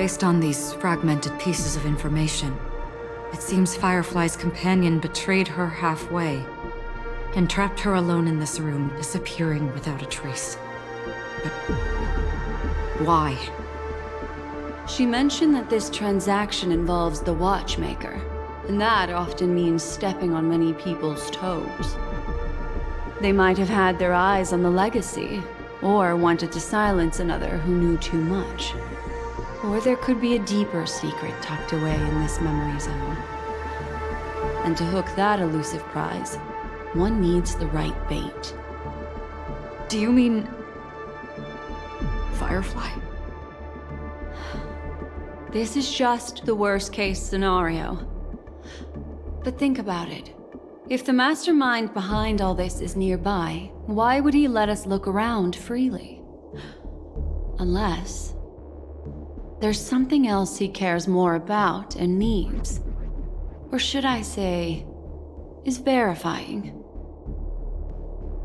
Speaker 8: based on these fragmented pieces of information, it seems Firefly's companion betrayed her halfway and trapped her alone in this room, disappearing without a trace. But why?
Speaker 17: She mentioned that this transaction involves the Watchmaker, and that often means stepping on many people's toes. They might have had their eyes on the legacy, or wanted to silence another who knew too much. Or there could be a deeper secret tucked away in this memory zone. And to hook that elusive prize, one needs the right bait.
Speaker 8: Do you mean... Firefly?
Speaker 17: This is just the worst-case scenario. But think about it. If the mastermind behind all this is nearby, why would he let us look around freely? Unless... there's something else he cares more about and needs. Or should I say, is verifying.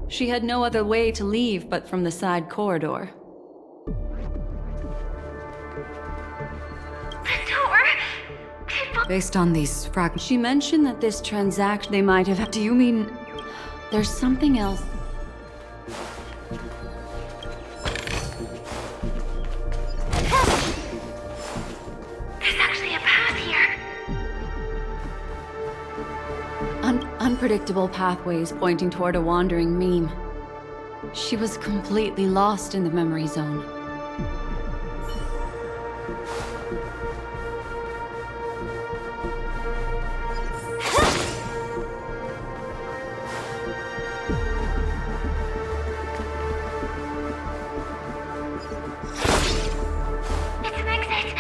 Speaker 17: She had no other way to leave but from the side corridor.
Speaker 8: Based on these fragments...
Speaker 17: She mentioned that this transaction they might have...
Speaker 8: Do you mean...
Speaker 17: There's something else...
Speaker 16: There's actually a path here.
Speaker 17: unpredictable pathways pointing toward a wandering meme. She was completely lost in the memory zone.
Speaker 16: It's an exit.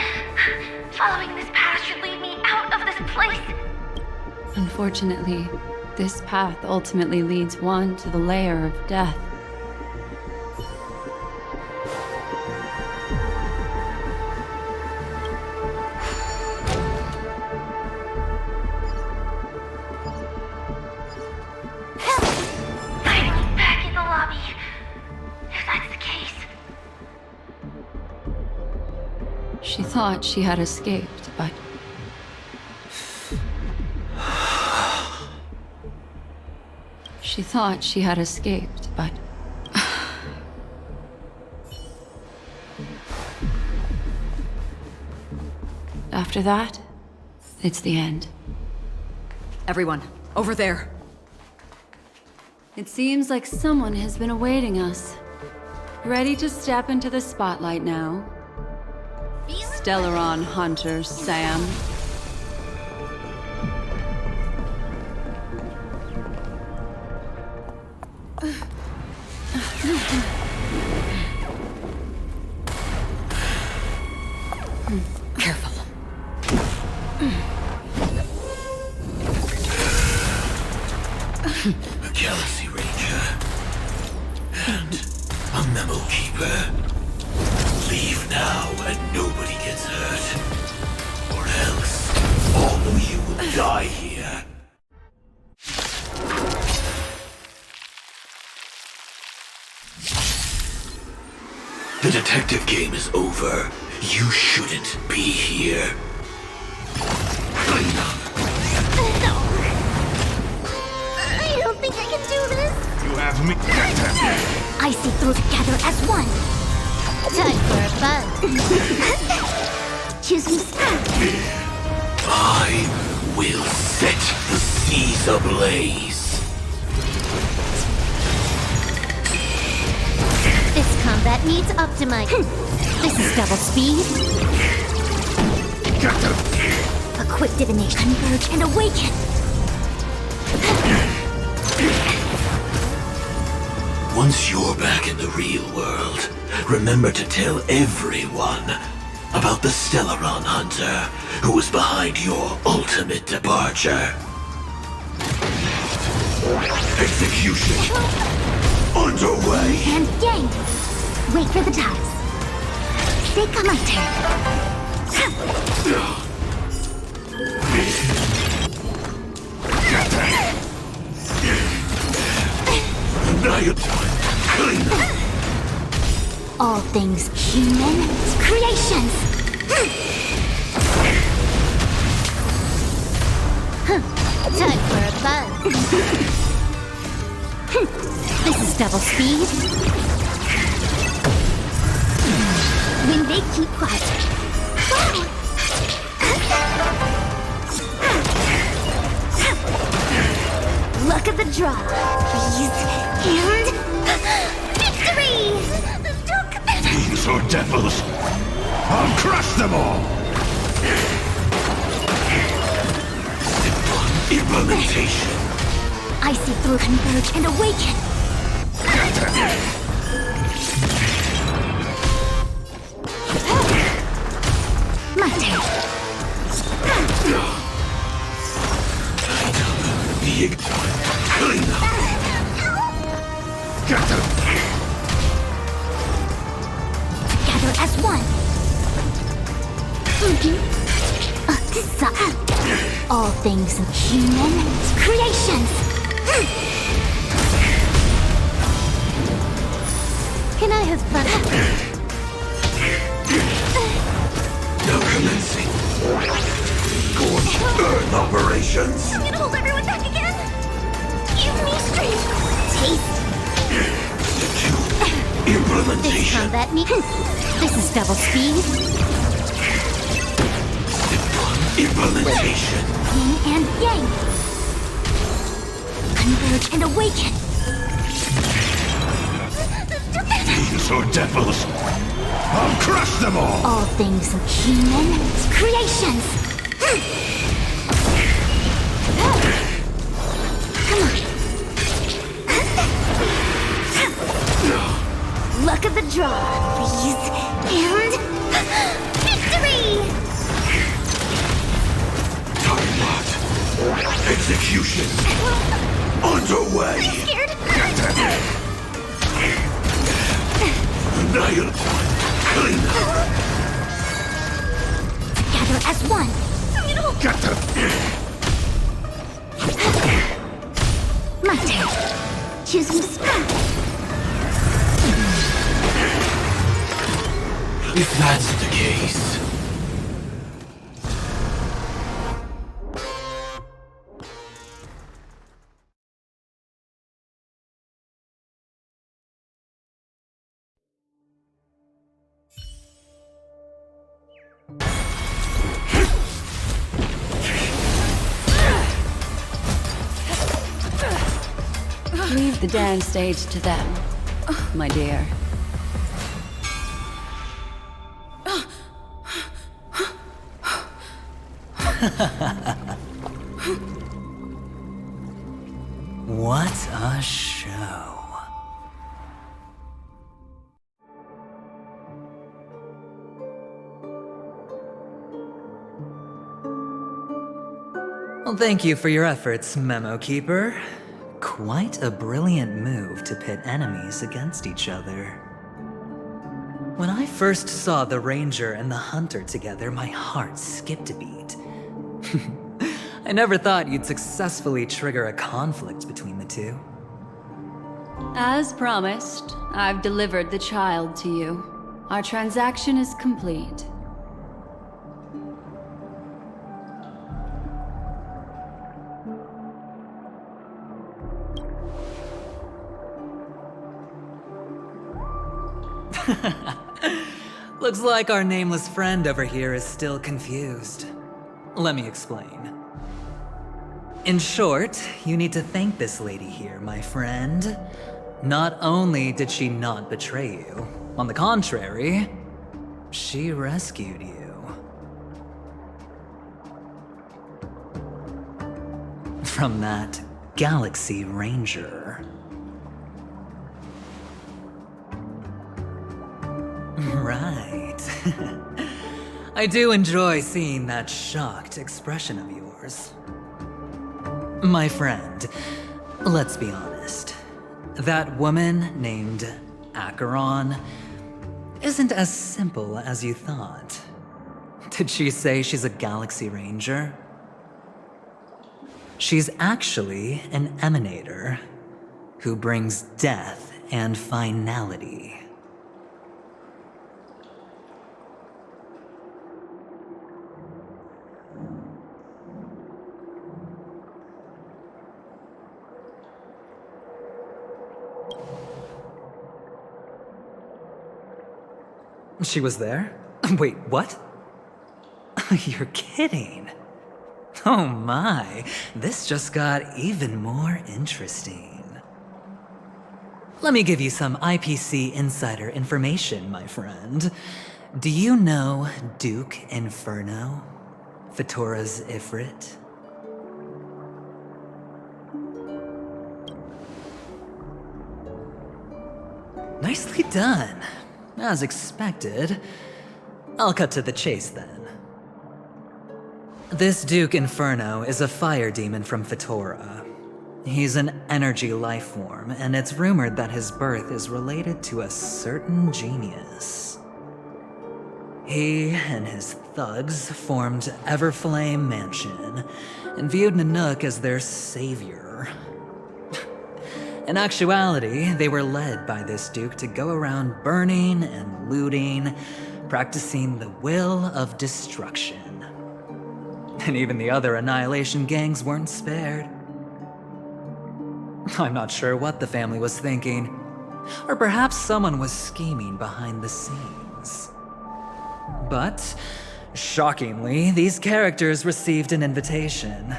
Speaker 16: Following this path should lead me out of this place.
Speaker 17: Unfortunately, this path ultimately leads one to the lair of death.
Speaker 16: Finally back in the lobby. If that's the case.
Speaker 17: She thought she had escaped, but she thought she had escaped, but after that, it's the end.
Speaker 8: Everyone, over there.
Speaker 17: It seems like someone has been awaiting us. Ready to step into the spotlight now. Stellaron Hunter Sam.
Speaker 8: Careful.
Speaker 13: A Galaxy Ranger. And a Memo Keeper. Leave now and nobody gets hurt. Or else, all of you will die here. The detective game is over. You shouldn't be here. Clean up.
Speaker 2: I don't think I can do this.
Speaker 14: You have me.
Speaker 2: I see through together as one. Time for a fun. Choose me.
Speaker 13: I will set the seas ablaze.
Speaker 2: This combat needs optimizing. This is double speed. A quick divination. Converge and awaken.
Speaker 13: Once you're back in the real world, remember to tell everyone about the Stellaron Hunter who was behind your ultimate departure. Execution underway.
Speaker 2: And gang. Wait for the dice. Take my
Speaker 13: Now you're done. Clean up.
Speaker 2: All things human creations. Time for a buzz. This is double speed. When they keep quiet. Look at the draw, please. And victory!
Speaker 14: These are devils. I'll crush them all.
Speaker 13: Implementation.
Speaker 2: I see through, converge, and awaken. My turn.
Speaker 13: Clean up.
Speaker 2: Together as one. All things human creations. Can I have fun?
Speaker 13: Now commencing. Gorge burn operations.
Speaker 2: I'm gonna hold everyone back again. Give me strength. Taste.
Speaker 13: Implementation.
Speaker 2: This combat me. This is double speed.
Speaker 13: Implementation.
Speaker 2: Yin and yang.
Speaker 4: Converge and awaken!
Speaker 14: These are devils. I'll crush them all.
Speaker 4: All things human creations! Come on. Luck of the draw, please. And victory!
Speaker 14: Time lot. Execution. Underway.
Speaker 4: I'm scared.
Speaker 14: Annihilate. Clean up.
Speaker 4: Together as one.
Speaker 14: Get them.
Speaker 4: My turn. Choosing to strike.
Speaker 5: If that's the case.
Speaker 17: Leave the dance stage to them, my dear.
Speaker 11: What a show. Well, thank you for your efforts, Memo Keeper. Quite a brilliant move to pit enemies against each other. When I first saw the Ranger and the Hunter together, my heart skipped a beat. I never thought you'd successfully trigger a conflict between the two.
Speaker 17: As promised, I've delivered the child to you. Our transaction is complete.
Speaker 11: Looks like our nameless friend over here is still confused. Let me explain. In short, you need to thank this lady here, my friend. Not only did she not betray you, on the contrary, she rescued you. From that Galaxy Ranger. Right. I do enjoy seeing that shocked expression of yours. My friend, let's be honest. That woman named Acheron isn't as simple as you thought. Did she say she's a Galaxy Ranger? She's actually an emanator who brings death and finality. She was there? Wait, what? You're kidding. Oh my, this just got even more interesting. Let me give you some IPC insider information, my friend. Do you know Duke Inferno? Fatora's Ifrit? Nicely done. As expected. I'll cut to the chase then. This Duke Inferno is a fire demon from Fatora. He's an energy life form, and it's rumored that his birth is related to a certain genius. He and his thugs formed Everflame Mansion and viewed Nanook as their savior. In actuality, they were led by this Duke to go around burning and looting, practicing the will of destruction. And even the other Annihilation gangs weren't spared. I'm not sure what the family was thinking, or perhaps someone was scheming behind the scenes. But, shockingly, these characters received an invitation.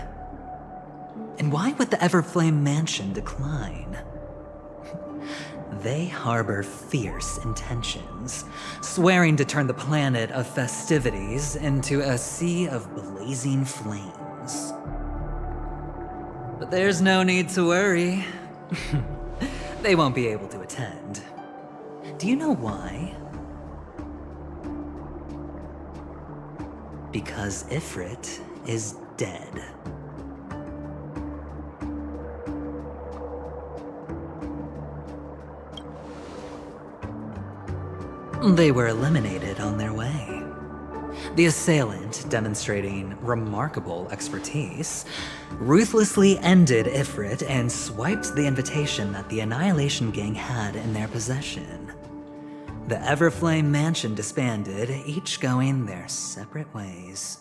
Speaker 11: And why would the Everflame Mansion decline? They harbor fierce intentions, swearing to turn the planet of festivities into a sea of blazing flames. But there's no need to worry. They won't be able to attend. Do you know why? Because Ifrit is dead. They were eliminated on their way. The assailant, demonstrating remarkable expertise, ruthlessly ended Ifrit and swiped the invitation that the Annihilation Gang had in their possession. The Everflame Mansion disbanded, each going their separate ways.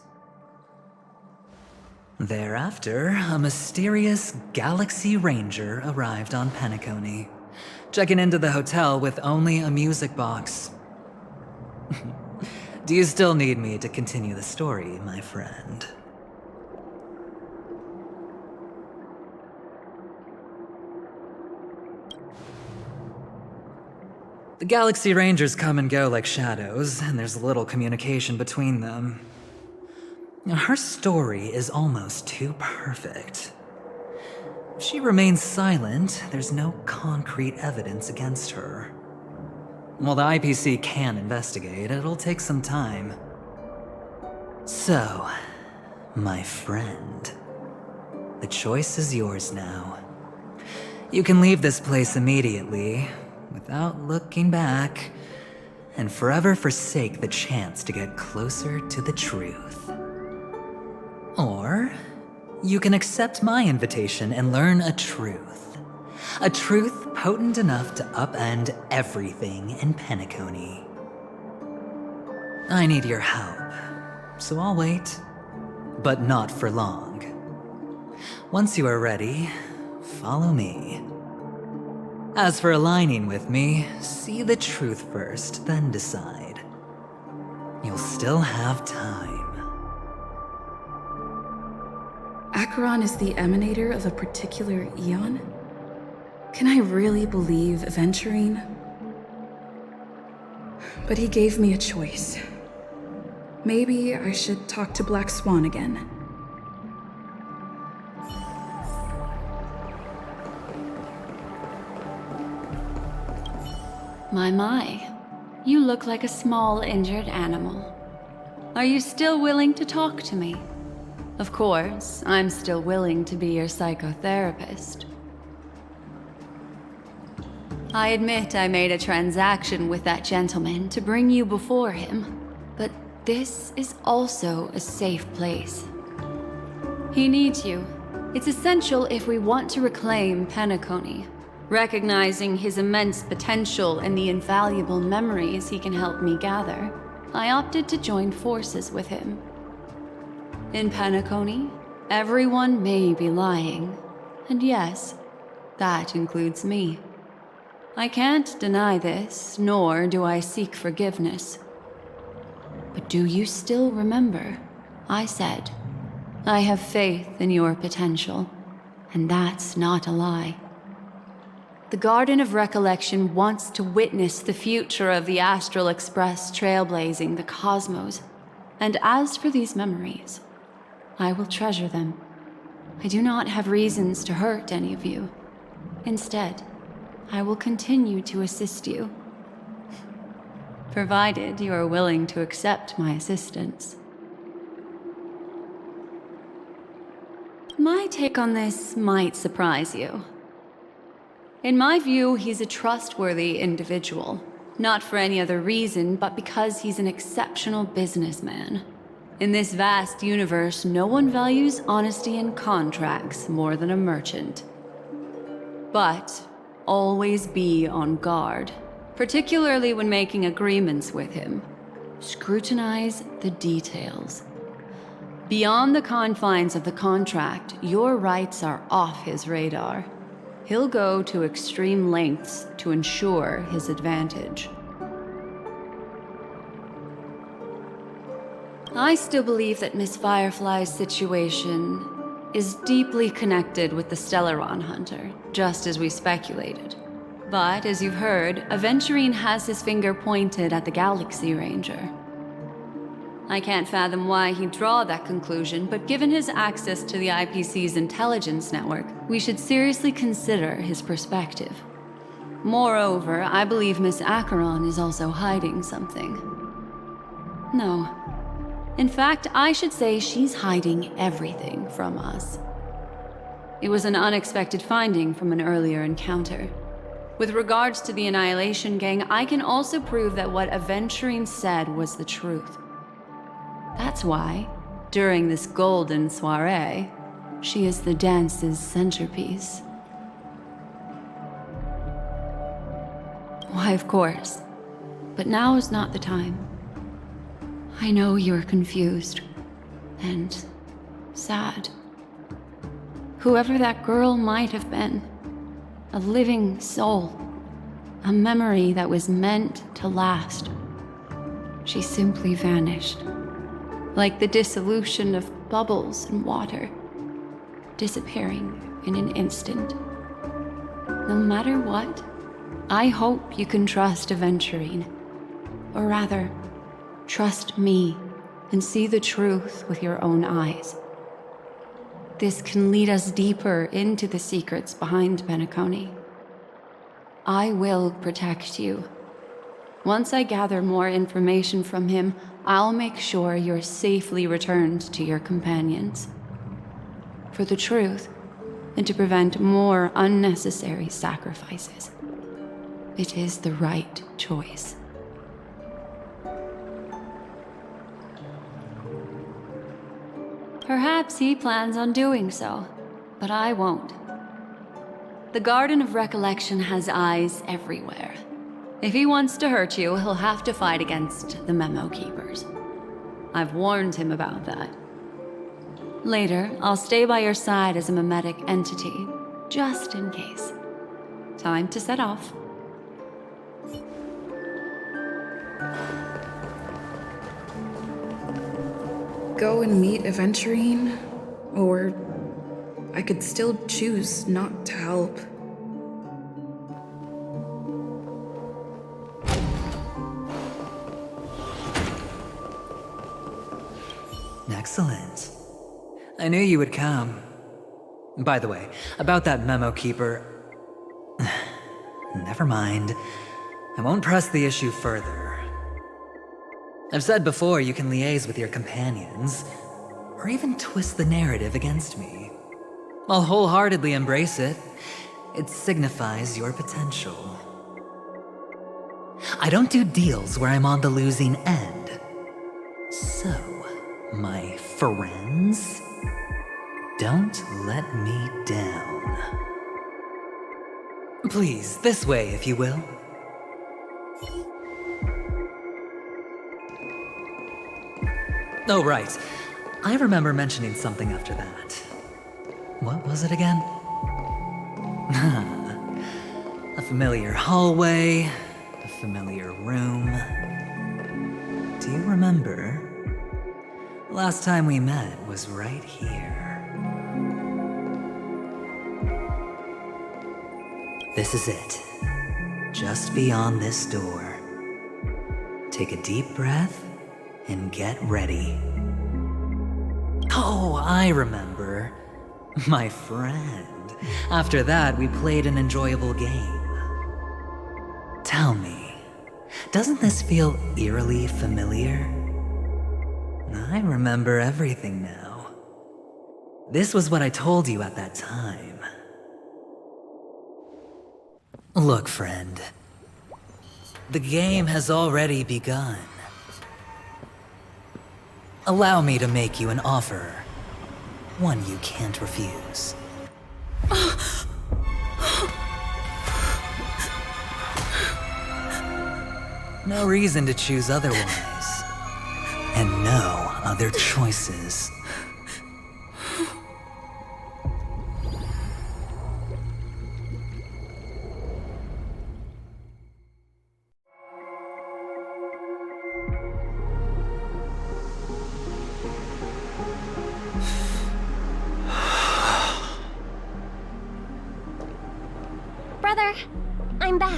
Speaker 11: Thereafter, a mysterious Galaxy Ranger arrived on Penacony, checking into the hotel with only a music box. Do you still need me to continue the story, my friend? The Galaxy Rangers come and go like shadows, and there's little communication between them. Her story is almost too perfect. If she remains silent, there's no concrete evidence against her. While the IPC can investigate, it'll take some time. So, my friend, the choice is yours now. You can leave this place immediately, without looking back, and forever forsake the chance to get closer to the truth. Or, you can accept my invitation and learn a truth. A truth potent enough to upend everything in Penacony. I need your help, so I'll wait, but not for long. Once you are ready, follow me. As for aligning with me, see the truth first, then decide. You'll still have time.
Speaker 1: Acheron is the emanator of a particular eon? Can I really believe Venturine? But he gave me a choice. Maybe I should talk to Black Swan again.
Speaker 17: My. You look like a small injured animal. Are you still willing to talk to me? Of course, I'm still willing to be your psychotherapist. I admit I made a transaction with that gentleman to bring you before him, but this is also a safe place. He needs you. It's essential if we want to reclaim Penacony. Recognizing his immense potential and the invaluable memories he can help me gather, I opted to join forces with him. In Penacony, everyone may be lying, and yes, that includes me. I can't deny this, nor do I seek forgiveness. But do you still remember? I said, I have faith in your potential, and that's not a lie. The Garden of Recollection wants to witness the future of the Astral Express trailblazing the cosmos. And as for these memories, I will treasure them. I do not have reasons to hurt any of you. Instead, I will continue to assist you. Provided you are willing to accept my assistance. My take on this might surprise you. In my view, he's a trustworthy individual. Not for any other reason, but because he's an exceptional businessman. In this vast universe, no one values honesty in contracts more than a merchant. But always be on guard, particularly when making agreements with him. Scrutinize the details. Beyond the confines of the contract, your rights are off his radar. He'll go to extreme lengths to ensure his advantage. I still believe that Miss Firefly's situation is deeply connected with the Stellaron Hunter, just as we speculated. But, as you've heard, Aventurine has his finger pointed at the Galaxy Ranger. I can't fathom why he'd draw that conclusion, but given his access to the IPC's intelligence network, we should seriously consider his perspective. Moreover, I believe Miss Acheron is also hiding something. No. In fact, I should say she's hiding everything from us. It was an unexpected finding from an earlier encounter. With regards to the Annihilation Gang, I can also prove that what Aventurine said was the truth. That's why, during this golden soiree, she is the dance's centerpiece. Why, of course. But now is not the time. I know you're confused and sad. Whoever that girl might have been, a living soul, a memory that was meant to last. She simply vanished, like the dissolution of bubbles in water, disappearing in an instant. No matter what, I hope you can trust Aventurine, or rather, trust me and see the truth with your own eyes. This can lead us deeper into the secrets behind Penacony. I will protect you. Once I gather more information from him, I'll make sure you're safely returned to your companions. For the truth, and to prevent more unnecessary sacrifices. It is the right choice. Perhaps he plans on doing so, but I won't. The Garden of Recollection has eyes everywhere. If he wants to hurt you, he'll have to fight against the Memo Keepers. I've warned him about that. Later, I'll stay by your side as a memetic entity, just in case. Time to set off.
Speaker 1: Go and meet Aventurine, or I could still choose not to help.
Speaker 11: Excellent. I knew you would come. By the way, about that memo keeper... Never mind. I won't press the issue further. I've said before you can liaise with your companions, or even twist the narrative against me. I'll wholeheartedly embrace it. It signifies your potential. I don't do deals where I'm on the losing end. So, my friends, don't let me down. Please, this way, if you will. Oh, right. I remember mentioning something after that. What was it again? A familiar hallway, a familiar room. Do you remember? Last time we met was right here. This is it. Just beyond this door. Take a deep breath and get ready. Oh, I remember. My friend. After that, we played an enjoyable game. Tell me, doesn't this feel eerily familiar? I remember everything now. This was what I told you at that time. Look, friend. The game has already begun. Allow me to make you an offer. One you can't refuse. No reason to choose otherwise. And no other choices.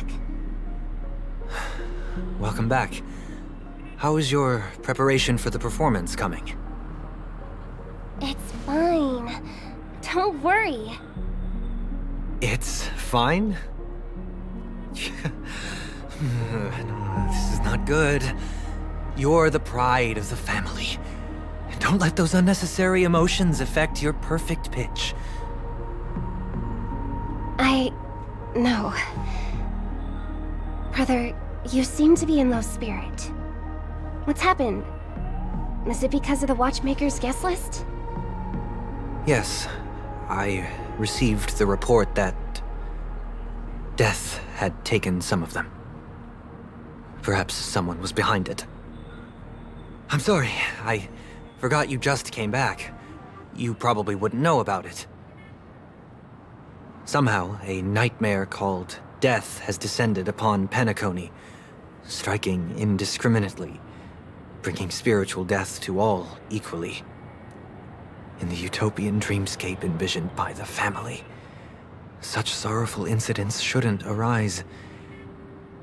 Speaker 2: back.
Speaker 12: Welcome back. How is your preparation for the performance coming?
Speaker 9: It's fine. Don't worry.
Speaker 12: It's fine? This is not good. You're the pride of the family. Don't let those unnecessary emotions affect your perfect pitch.
Speaker 9: No. Brother, you seem to be in low spirit. What's happened? Is it because of the Watchmaker's guest list?
Speaker 12: Yes, I received the report that death had taken some of them. Perhaps someone was behind it. I'm sorry, I forgot you just came back. You probably wouldn't know about it. Somehow, a nightmare called death has descended upon Penacony, striking indiscriminately, bringing spiritual death to all equally. In the utopian dreamscape envisioned by the family, such sorrowful incidents shouldn't arise.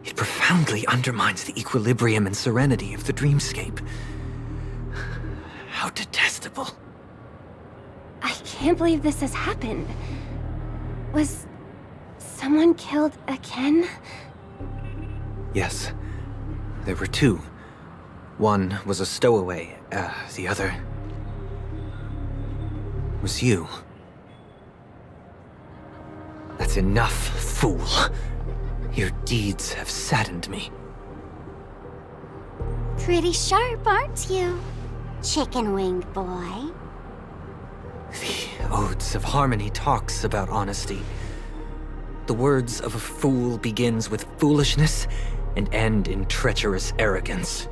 Speaker 12: It profoundly undermines the equilibrium and serenity of the dreamscape. How detestable.
Speaker 9: I can't believe this has happened. Was someone killed again?
Speaker 12: Yes, there were two. One was a stowaway, the other was you. That's enough, fool. Your deeds have saddened me.
Speaker 4: Pretty sharp, aren't you, chicken-winged boy?
Speaker 12: The Odes of Harmony talks about honesty. The words of a fool begins with foolishness and end in treacherous arrogance.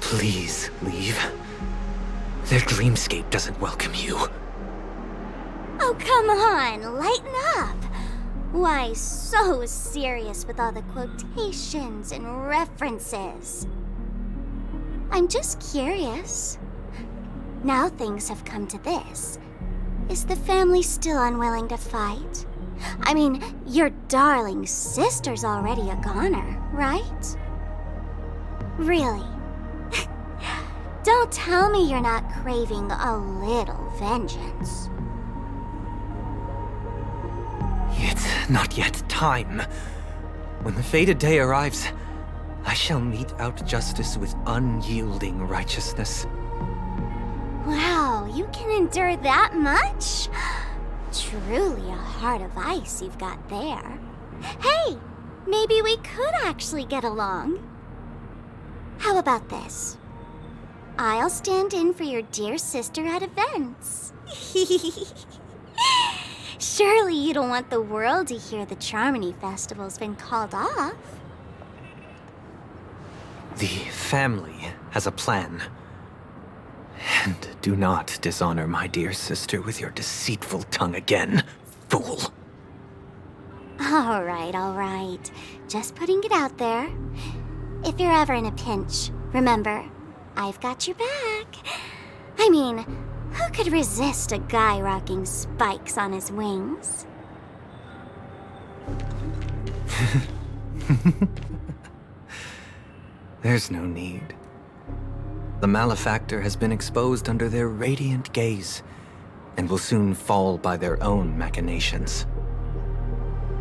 Speaker 12: Please leave. Their dreamscape doesn't welcome you.
Speaker 4: Oh, come on, lighten up. Why so serious with all the quotations and references? I'm just curious. Now things have come to this. Is the family still unwilling to fight? I mean, your darling sister's already a goner, right? Really? Don't tell me you're not craving a little vengeance.
Speaker 12: It's not yet time. When the fated day arrives, I shall mete out justice with unyielding righteousness.
Speaker 4: Wow, you can endure that much? Truly a heart of ice you've got there. Hey, maybe we could actually get along. How about this? I'll stand in for your dear sister at events. Surely you don't want the world to hear the Charmony Festival's been called off.
Speaker 12: The family has a plan. And do not dishonor my dear sister with your deceitful tongue again, fool.
Speaker 4: All right. Just putting it out there. If you're ever in a pinch, remember, I've got your back. I mean, who could resist a guy rocking spikes on his wings?
Speaker 12: There's no need. The malefactor has been exposed under their radiant gaze, and will soon fall by their own machinations.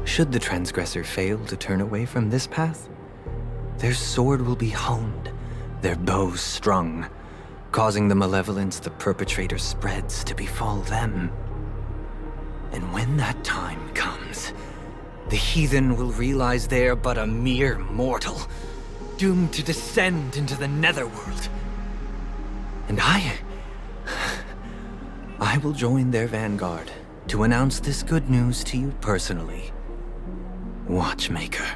Speaker 12: Should the transgressor fail to turn away from this path, their sword will be honed, their bow strung, causing the malevolence the perpetrator spreads to befall them. And when that time comes, the heathen will realize they're but a mere mortal, doomed to descend into the netherworld. And I will join their vanguard to announce this good news to you personally, Watchmaker.